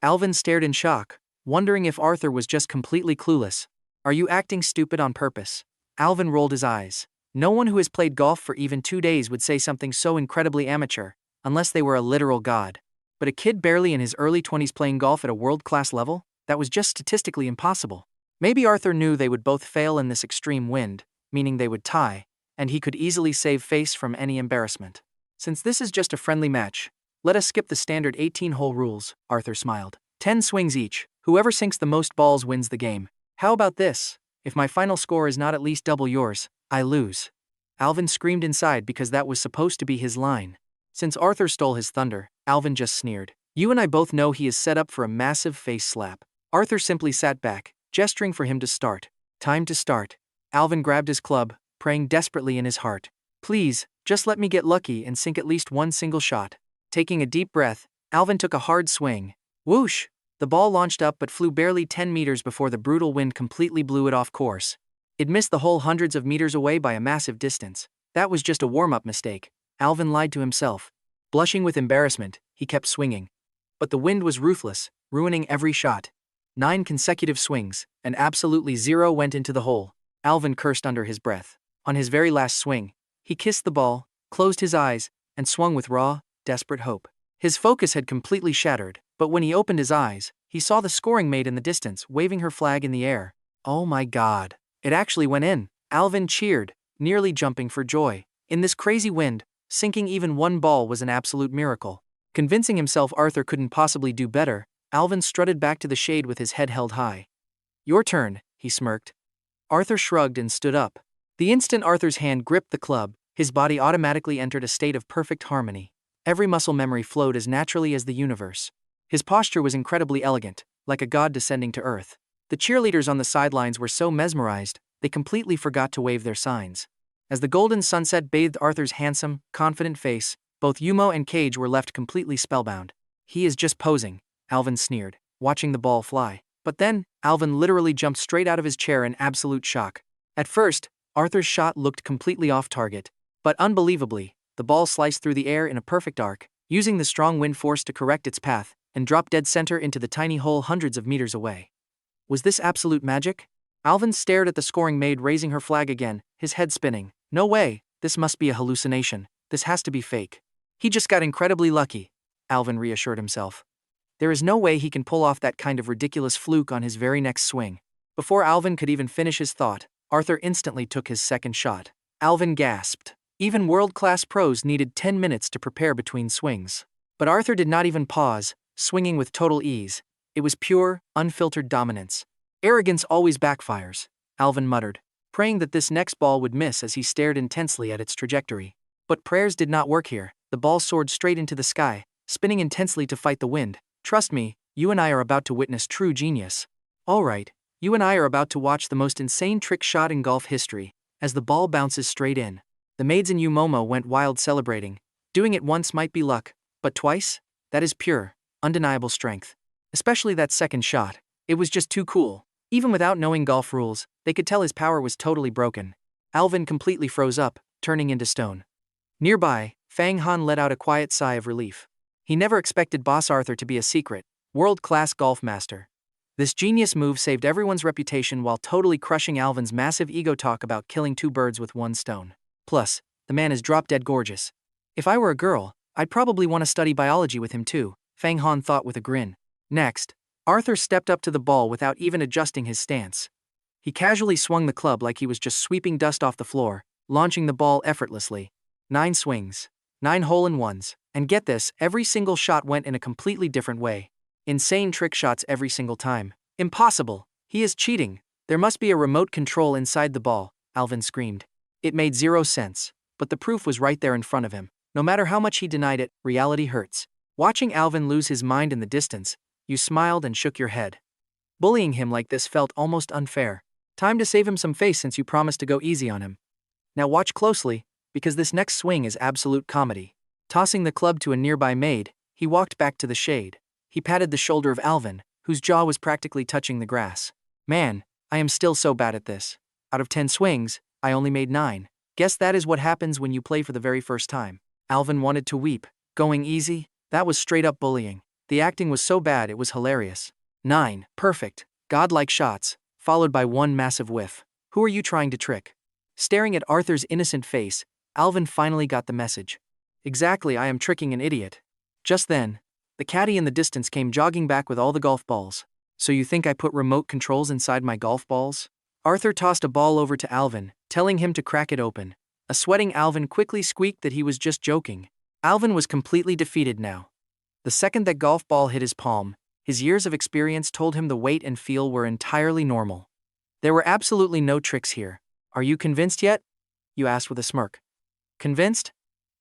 Speaker 1: Alvin stared in shock, wondering if Arthur was just completely clueless. Are you acting stupid on purpose? Alvin rolled his eyes. No one who has played golf for even 2 days would say something so incredibly amateur, unless they were a literal god. But a kid barely in his early 20s playing golf at a world-class level? That was just statistically impossible. Maybe Arthur knew they would both fail in this extreme wind, meaning they would tie, and he could easily save face from any embarrassment. Since this is just a friendly match, let us skip the standard 18-hole rules, Arthur smiled. 10 swings each. Whoever sinks the most balls wins the game. How about this? If my final score is not at least double yours, I lose. Alvin screamed inside because that was supposed to be his line. Since Arthur stole his thunder, Alvin just sneered. You and I both know he is set up for a massive face slap. Arthur simply sat back, gesturing for him to start. Time to start. Alvin grabbed his club, praying desperately in his heart. Please, just let me get lucky and sink at least one single shot. Taking a deep breath, Alvin took a hard swing. Whoosh! The ball launched up but flew barely 10 meters before the brutal wind completely blew it off course. It missed the hole hundreds of meters away by a massive distance. That was just a warm-up mistake. Alvin lied to himself. Blushing with embarrassment, he kept swinging. But the wind was ruthless, ruining every shot. 9 consecutive swings, and absolutely zero went into the hole. Alvin cursed under his breath. On his very last swing, he kissed the ball, closed his eyes, and swung with raw, desperate hope. His focus had completely shattered, but when he opened his eyes, he saw the scoring maid in the distance waving her flag in the air. Oh my God! It actually went in. Alvin cheered, nearly jumping for joy. In this crazy wind, sinking even one ball was an absolute miracle. Convincing himself Arthur couldn't possibly do better, Alvin strutted back to the shade with his head held high. Your turn, he smirked. Arthur shrugged and stood up. The instant Arthur's hand gripped the club, his body automatically entered a state of perfect harmony. Every muscle memory flowed as naturally as the universe. His posture was incredibly elegant, like a god descending to earth. The cheerleaders on the sidelines were so mesmerized, they completely forgot to wave their signs. As the golden sunset bathed Arthur's handsome, confident face, both Yumo and Cage were left completely spellbound. He is just posing, Alvin sneered, watching the ball fly. But then, Alvin literally jumped straight out of his chair in absolute shock. At first, Arthur's shot looked completely off target. But unbelievably, the ball sliced through the air in a perfect arc, using the strong wind force to correct its path, and dropped dead center into the tiny hole hundreds of meters away. Was this absolute magic? Alvin stared at the scoring maid raising her flag again, his head spinning. No way, this must be a hallucination. This has to be fake. He just got incredibly lucky, Alvin reassured himself. There is no way he can pull off that kind of ridiculous fluke on his very next swing. Before Alvin could even finish his thought, Arthur instantly took his second shot. Alvin gasped. Even world-class pros needed 10 minutes to prepare between swings. But Arthur did not even pause, swinging with total ease. It was pure, unfiltered dominance. Arrogance always backfires, Alvin muttered, praying that this next ball would miss as he stared intensely at its trajectory. But prayers did not work here. The ball soared straight into the sky, spinning intensely to fight the wind. Trust me, you and I are about to witness true genius. All right, you and I are about to watch the most insane trick shot in golf history, as the ball bounces straight in. The maids in Umomo went wild celebrating. Doing it once might be luck, but twice? That is pure, undeniable strength. Especially that second shot. It was just too cool. Even without knowing golf rules, they could tell his power was totally broken. Alvin completely froze up, turning into stone. Nearby, Fang Han let out a quiet sigh of relief. He never expected Boss Arthur to be a secret, world-class golf master. This genius move saved everyone's reputation while totally crushing Alvin's massive ego talk about killing 2 birds with 1 stone. Plus, the man is drop-dead gorgeous. If I were a girl, I'd probably want to study biology with him too, Fang Han thought with a grin. Next, Arthur stepped up to the ball without even adjusting his stance. He casually swung the club like he was just sweeping dust off the floor, launching the ball effortlessly. 9 swings. 9 hole-in-ones. And get this, every single shot went in a completely different way. Insane trick shots every single time. Impossible. He is cheating. There must be a remote control inside the ball, Alvin screamed. It made 0 sense, but the proof was right there in front of him. No matter how much he denied it, reality hurts. Watching Alvin lose his mind in the distance, you smiled and shook your head. Bullying him like this felt almost unfair. Time to save him some face since you promised to go easy on him. Now watch closely, because this next swing is absolute comedy. Tossing the club to a nearby maid, he walked back to the shade. He patted the shoulder of Alvin, whose jaw was practically touching the grass. Man, I am still so bad at this. Out of 10 swings, I only made 9. Guess that is what happens when you play for the very first time. Alvin wanted to weep. Going easy? That was straight up bullying. The acting was so bad it was hilarious. 9 perfect, godlike shots, followed by 1 massive whiff. Who are you trying to trick? Staring at Arthur's innocent face, Alvin finally got the message. Exactly, I am tricking an idiot. Just then, the caddy in the distance came jogging back with all the golf balls. So you think I put remote controls inside my golf balls? Arthur tossed a ball over to Alvin, telling him to crack it open. A sweating Alvin quickly squeaked that he was just joking. Alvin was completely defeated now. The second that golf ball hit his palm, his years of experience told him the weight and feel were entirely normal. There were absolutely no tricks here. Are you convinced yet? You asked with a smirk. Convinced?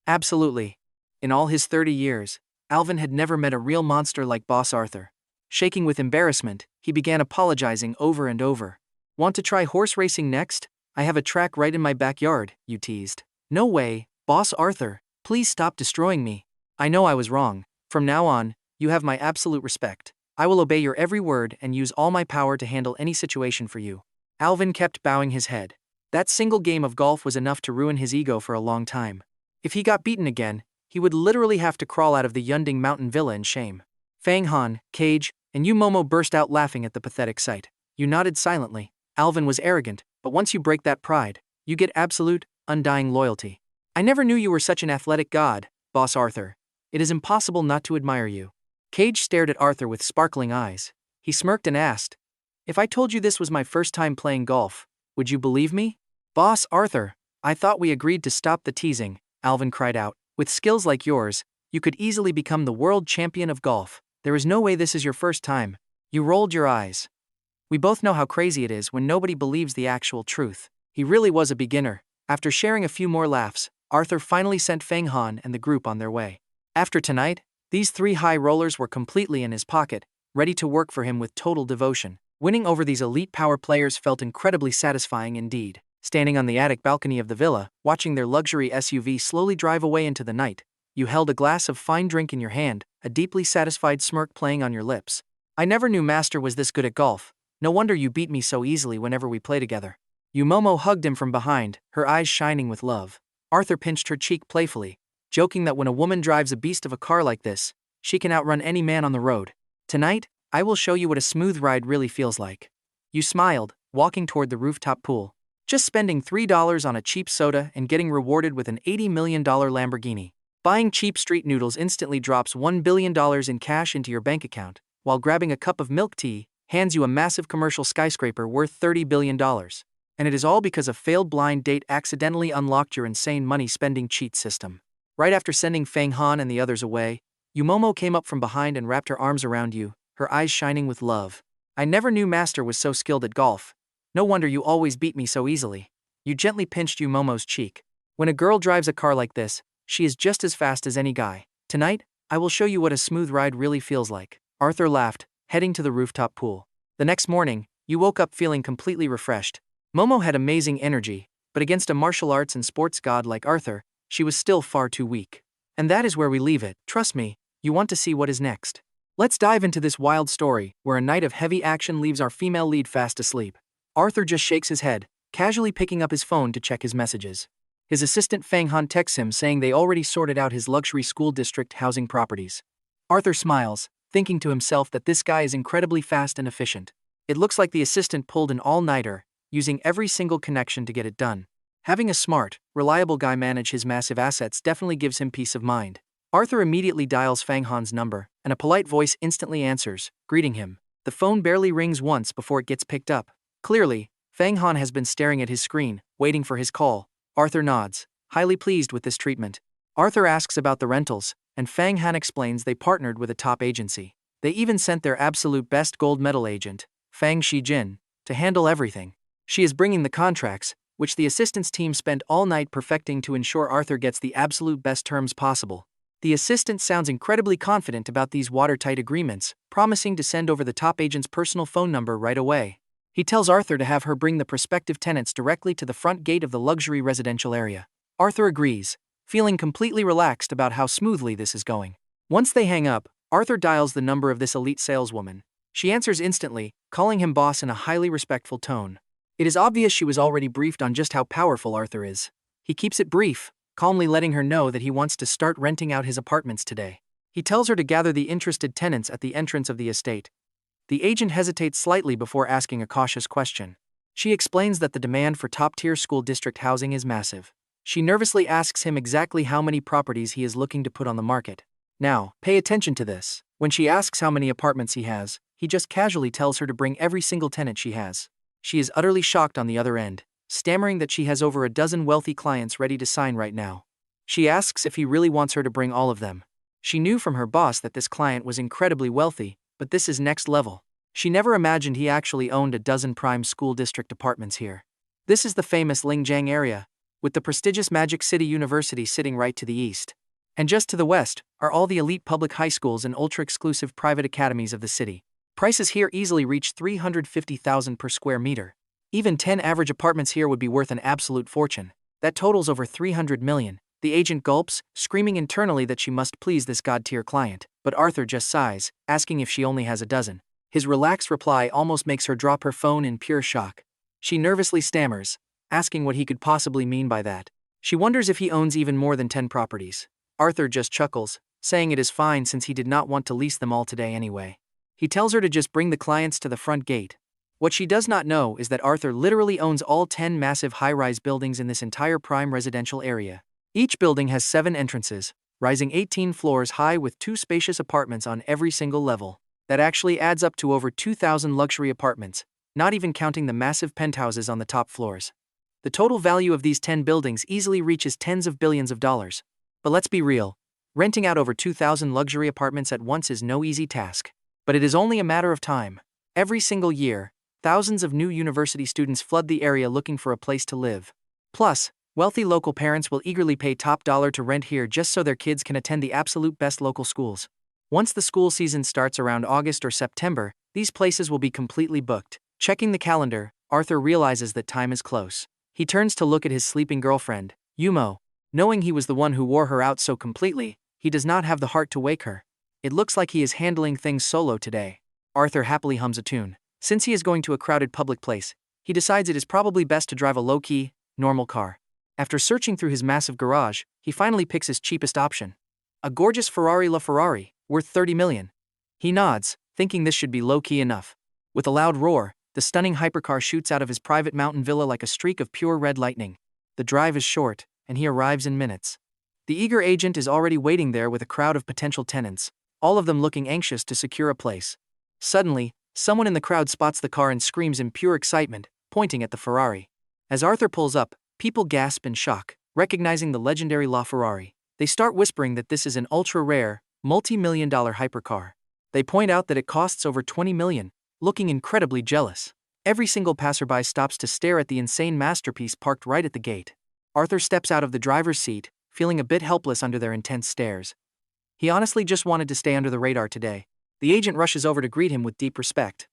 Speaker 1: Absolutely. In all his 30 years, Alvin had never met a real monster like Boss Arthur. Shaking with embarrassment, he began apologizing over and over. Want to try horse racing next? I have a track right in my backyard, you teased. No way, Boss Arthur, please stop destroying me. I know I was wrong. From now on, you have my absolute respect. I will obey your every word and use all my power to handle any situation for you. Alvin kept bowing his head. That single game of golf was enough to ruin his ego for a long time. If he got beaten again, he would literally have to crawl out of the Yunding Mountain Villa in shame. Fang Han, Cage, and Yu Momo burst out laughing at the pathetic sight. You nodded silently. Alvin was arrogant, but once you break that pride, you get absolute, undying loyalty. I never knew you were such an athletic god, Boss Arthur. It is impossible not to admire you. Cage stared at Arthur with sparkling eyes. He smirked and asked, if I told you this was my first time playing golf, would you believe me? Boss Arthur, I thought we agreed to stop the teasing, Alvin cried out. With skills like yours, you could easily become the world champion of golf. There is no way this is your first time. You rolled your eyes. We both know how crazy it is when nobody believes the actual truth. He really was a beginner. After sharing a few more laughs, Arthur finally sent Fang Han and the group on their way. After tonight, these three high rollers were completely in his pocket, ready to work for him with total devotion. Winning over these elite power players felt incredibly satisfying indeed. Standing on the attic balcony of the villa, watching their luxury SUV slowly drive away into the night, you held a glass of fine drink in your hand, a deeply satisfied smirk playing on your lips. I never knew Master was this good at golf. No wonder you beat me so easily whenever we play together. Yumomo hugged him from behind, her eyes shining with love. Arthur pinched her cheek playfully, joking that when a woman drives a beast of a car like this, she can outrun any man on the road. Tonight, I will show you what a smooth ride really feels like. You smiled, walking toward the rooftop pool. Just spending $3 on a cheap soda and getting rewarded with an $80 million Lamborghini. Buying cheap street noodles instantly drops $1 billion in cash into your bank account, while grabbing a cup of milk tea hands you a massive commercial skyscraper worth $30 billion. And it is all because a failed blind date accidentally unlocked your insane money-spending cheat system. Right after sending Fang Han and the others away, Yumomo came up from behind and wrapped her arms around you, her eyes shining with love. I never knew Master was so skilled at golf. No wonder you always beat me so easily. You gently pinched Yumomo's cheek. When a girl drives a car like this, she is just as fast as any guy. Tonight, I will show you what a smooth ride really feels like. Arthur laughed, heading to the rooftop pool. The next morning, you woke up feeling completely refreshed. Momo had amazing energy, but against a martial arts and sports god like Arthur, she was still far too weak. And that is where we leave it. Trust me, you want to see what is next. Let's dive into this wild story, where a night of heavy action leaves our female lead fast asleep. Arthur just shakes his head, casually picking up his phone to check his messages. His assistant Fang Han texts him saying they already sorted out his luxury school district housing properties. Arthur smiles, thinking to himself that this guy is incredibly fast and efficient. It looks like the assistant pulled an all-nighter, using every single connection to get it done. Having a smart, reliable guy manage his massive assets definitely gives him peace of mind. Arthur immediately dials Fang Han's number, and a polite voice instantly answers, greeting him. The phone barely rings once before it gets picked up. Clearly, Fang Han has been staring at his screen, waiting for his call. Arthur nods, highly pleased with this treatment. Arthur asks about the rentals, and Fang Han explains they partnered with a top agency. They even sent their absolute best gold medal agent, Fang Shijin, to handle everything. She is bringing the contracts, which the assistant's team spent all night perfecting to ensure Arthur gets the absolute best terms possible. The assistant sounds incredibly confident about these watertight agreements, promising to send over the top agent's personal phone number right away. He tells Arthur to have her bring the prospective tenants directly to the front gate of the luxury residential area. Arthur agrees, feeling completely relaxed about how smoothly this is going. Once they hang up, Arthur dials the number of this elite saleswoman. She answers instantly, calling him boss in a highly respectful tone. It is obvious she was already briefed on just how powerful Arthur is. He keeps it brief, calmly letting her know that he wants to start renting out his apartments today. He tells her to gather the interested tenants at the entrance of the estate. The agent hesitates slightly before asking a cautious question. She explains that the demand for top-tier school district housing is massive. She nervously asks him exactly how many properties he is looking to put on the market. Now, pay attention to this. When she asks how many apartments he has, he just casually tells her to bring every single tenant she has. She is utterly shocked on the other end, stammering that she has over a dozen wealthy clients ready to sign right now. She asks if he really wants her to bring all of them. She knew from her boss that this client was incredibly wealthy, but this is next level. She never imagined he actually owned a dozen prime school district apartments here. This is the famous Lingjiang area, with the prestigious Magic City University sitting right to the east. And just to the west are all the elite public high schools and ultra-exclusive private academies of the city. Prices here easily reach $350,000 per square meter. Even 10 average apartments here would be worth an absolute fortune. That totals over $300 million. The agent gulps, screaming internally that she must please this god-tier client, but Arthur just sighs, asking if she only has a dozen. His relaxed reply almost makes her drop her phone in pure shock. She nervously stammers, asking what he could possibly mean by that. She wonders if he owns even more than 10 properties. Arthur just chuckles, saying it is fine since he did not want to lease them all today anyway. He tells her to just bring the clients to the front gate. What she does not know is that Arthur literally owns all 10 massive high-rise buildings in this entire prime residential area. Each building has 7 entrances, rising 18 floors high with 2 spacious apartments on every single level. That actually adds up to over 2,000 luxury apartments, not even counting the massive penthouses on the top floors. The total value of these 10 buildings easily reaches tens of billions of dollars. But let's be real, renting out over 2,000 luxury apartments at once is no easy task. But it is only a matter of time. Every single year, thousands of new university students flood the area looking for a place to live. Plus, wealthy local parents will eagerly pay top dollar to rent here just so their kids can attend the absolute best local schools. Once the school season starts around August or September, these places will be completely booked. Checking the calendar, Arthur realizes that time is close. He turns to look at his sleeping girlfriend, Yumo. Knowing he was the one who wore her out so completely, he does not have the heart to wake her. It looks like he is handling things solo today. Arthur happily hums a tune. Since he is going to a crowded public place, he decides it is probably best to drive a low-key, normal car. After searching through his massive garage, he finally picks his cheapest option. A gorgeous Ferrari LaFerrari, worth $30 million. He nods, thinking this should be low-key enough. With a loud roar, the stunning hypercar shoots out of his private mountain villa like a streak of pure red lightning. The drive is short, and he arrives in minutes. The eager agent is already waiting there with a crowd of potential tenants, all of them looking anxious to secure a place. Suddenly, someone in the crowd spots the car and screams in pure excitement, pointing at the Ferrari. As Arthur pulls up, people gasp in shock, recognizing the legendary LaFerrari. They start whispering that this is an ultra-rare, multi-million-dollar hypercar. They point out that it costs over $20 million, looking incredibly jealous. Every single passerby stops to stare at the insane masterpiece parked right at the gate. Arthur steps out of the driver's seat, feeling a bit helpless under their intense stares. He honestly just wanted to stay under the radar today. The agent rushes over to greet him with deep respect.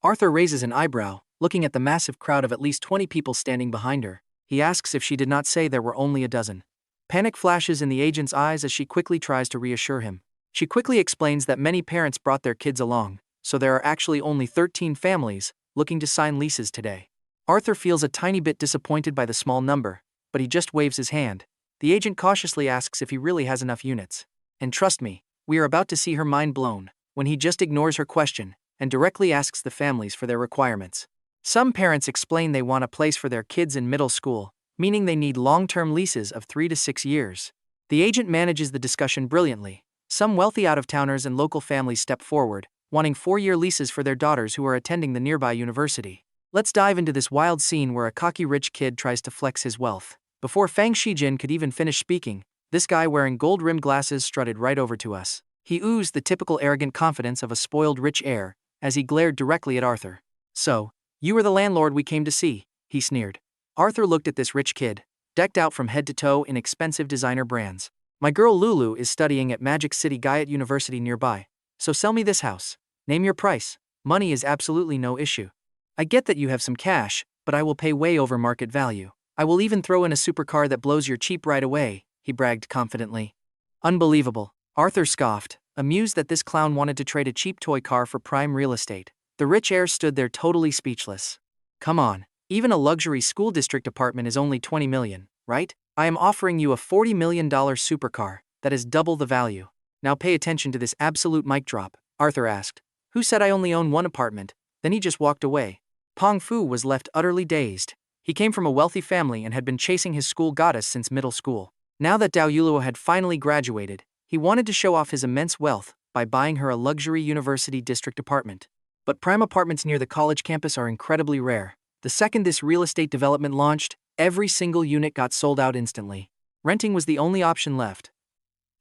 Speaker 1: Arthur raises an eyebrow, looking at the massive crowd of at least 20 people standing behind her. He asks if she did not say there were only a dozen. Panic flashes in the agent's eyes as she quickly tries to reassure him. She quickly explains that many parents brought their kids along, so there are actually only 13 families looking to sign leases today. Arthur feels a tiny bit disappointed by the small number, but he just waves his hand. The agent cautiously asks if he really has enough units. And trust me, we are about to see her mind blown, when he just ignores her question and directly asks the families for their requirements. Some parents explain they want a place for their kids in middle school, meaning they need long-term leases of 3 to 6 years. The agent manages the discussion brilliantly. Some wealthy out-of-towners and local families step forward, wanting 4-year leases for their daughters who are attending the nearby university. Let's dive into this wild scene where a cocky rich kid tries to flex his wealth. Before Fang Shijin could even finish speaking, this guy wearing gold-rimmed glasses strutted right over to us. He oozed the typical arrogant confidence of a spoiled rich heir, as he glared directly at Arthur. "So, you are the landlord we came to see," he sneered. Arthur looked at this rich kid, decked out from head to toe in expensive designer brands. "My girl Lulu is studying at Magic City Guyot University nearby, so sell me this house. Name your price. Money is absolutely no issue. I get that you have some cash, but I will pay way over market value. I will even throw in a supercar that blows your cheap right away," he bragged confidently. Unbelievable. Arthur scoffed, amused that this clown wanted to trade a cheap toy car for prime real estate. The rich heir stood there totally speechless. "Come on, even a luxury school district apartment is only $20 million, right? I am offering you a $40 million supercar, that is double the value. Now pay attention to this absolute mic drop," Arthur asked. "Who said I only own one apartment?" Then he just walked away. Pang Fu was left utterly dazed. He came from a wealthy family and had been chasing his school goddess since middle school. Now that Dao Yuluo had finally graduated, he wanted to show off his immense wealth by buying her a luxury university district apartment. But prime apartments near the college campus are incredibly rare. The second this real estate development launched, every single unit got sold out instantly. Renting was the only option left.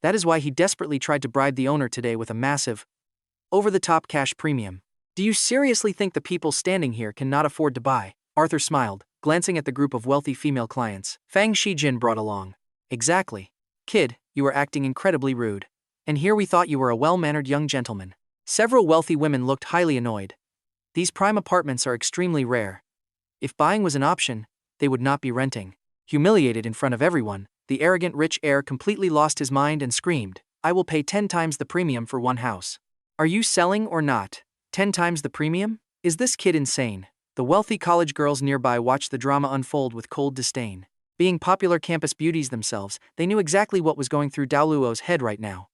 Speaker 1: That is why he desperately tried to bribe the owner today with a massive, over-the-top cash premium. Do you seriously think the people standing here cannot afford to buy? Arthur smiled, glancing at the group of wealthy female clients Fang Shijin brought along. Exactly. Kid, you are acting incredibly rude. And here we thought you were a well-mannered young gentleman. Several wealthy women looked highly annoyed. These prime apartments are extremely rare. If buying was an option, they would not be renting. Humiliated in front of everyone, the arrogant rich heir completely lost his mind and screamed, I will pay 10 times the premium for one house. Are you selling or not? 10 times the premium? Is this kid insane? The wealthy college girls nearby watched the drama unfold with cold disdain. Being popular campus beauties themselves, they knew exactly what was going through Dao Luo's head right now.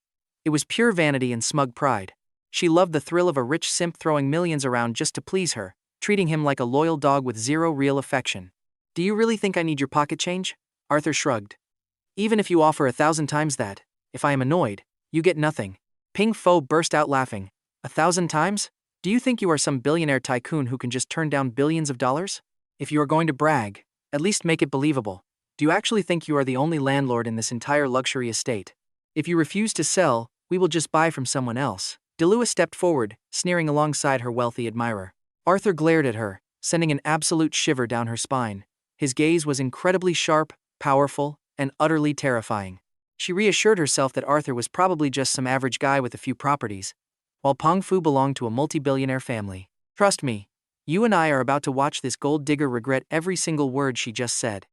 Speaker 1: It was pure vanity and smug pride. She loved the thrill of a rich simp throwing millions around just to please her, treating him like a loyal dog with zero real affection. Do you really think I need your pocket change? Arthur shrugged. Even if you offer 1,000 times that, if I am annoyed, you get nothing. Ping Fo burst out laughing. 1,000 times? Do you think you are some billionaire tycoon who can just turn down billions of dollars? If you are going to brag, at least make it believable. Do you actually think you are the only landlord in this entire luxury estate? If you refuse to sell, we will just buy from someone else. Delua stepped forward, sneering alongside her wealthy admirer. Arthur glared at her, sending an absolute shiver down her spine. His gaze was incredibly sharp, powerful, and utterly terrifying. She reassured herself that Arthur was probably just some average guy with a few properties, while Pang Fu belonged to a multi-billionaire family. Trust me, you and I are about to watch this gold digger regret every single word she just said.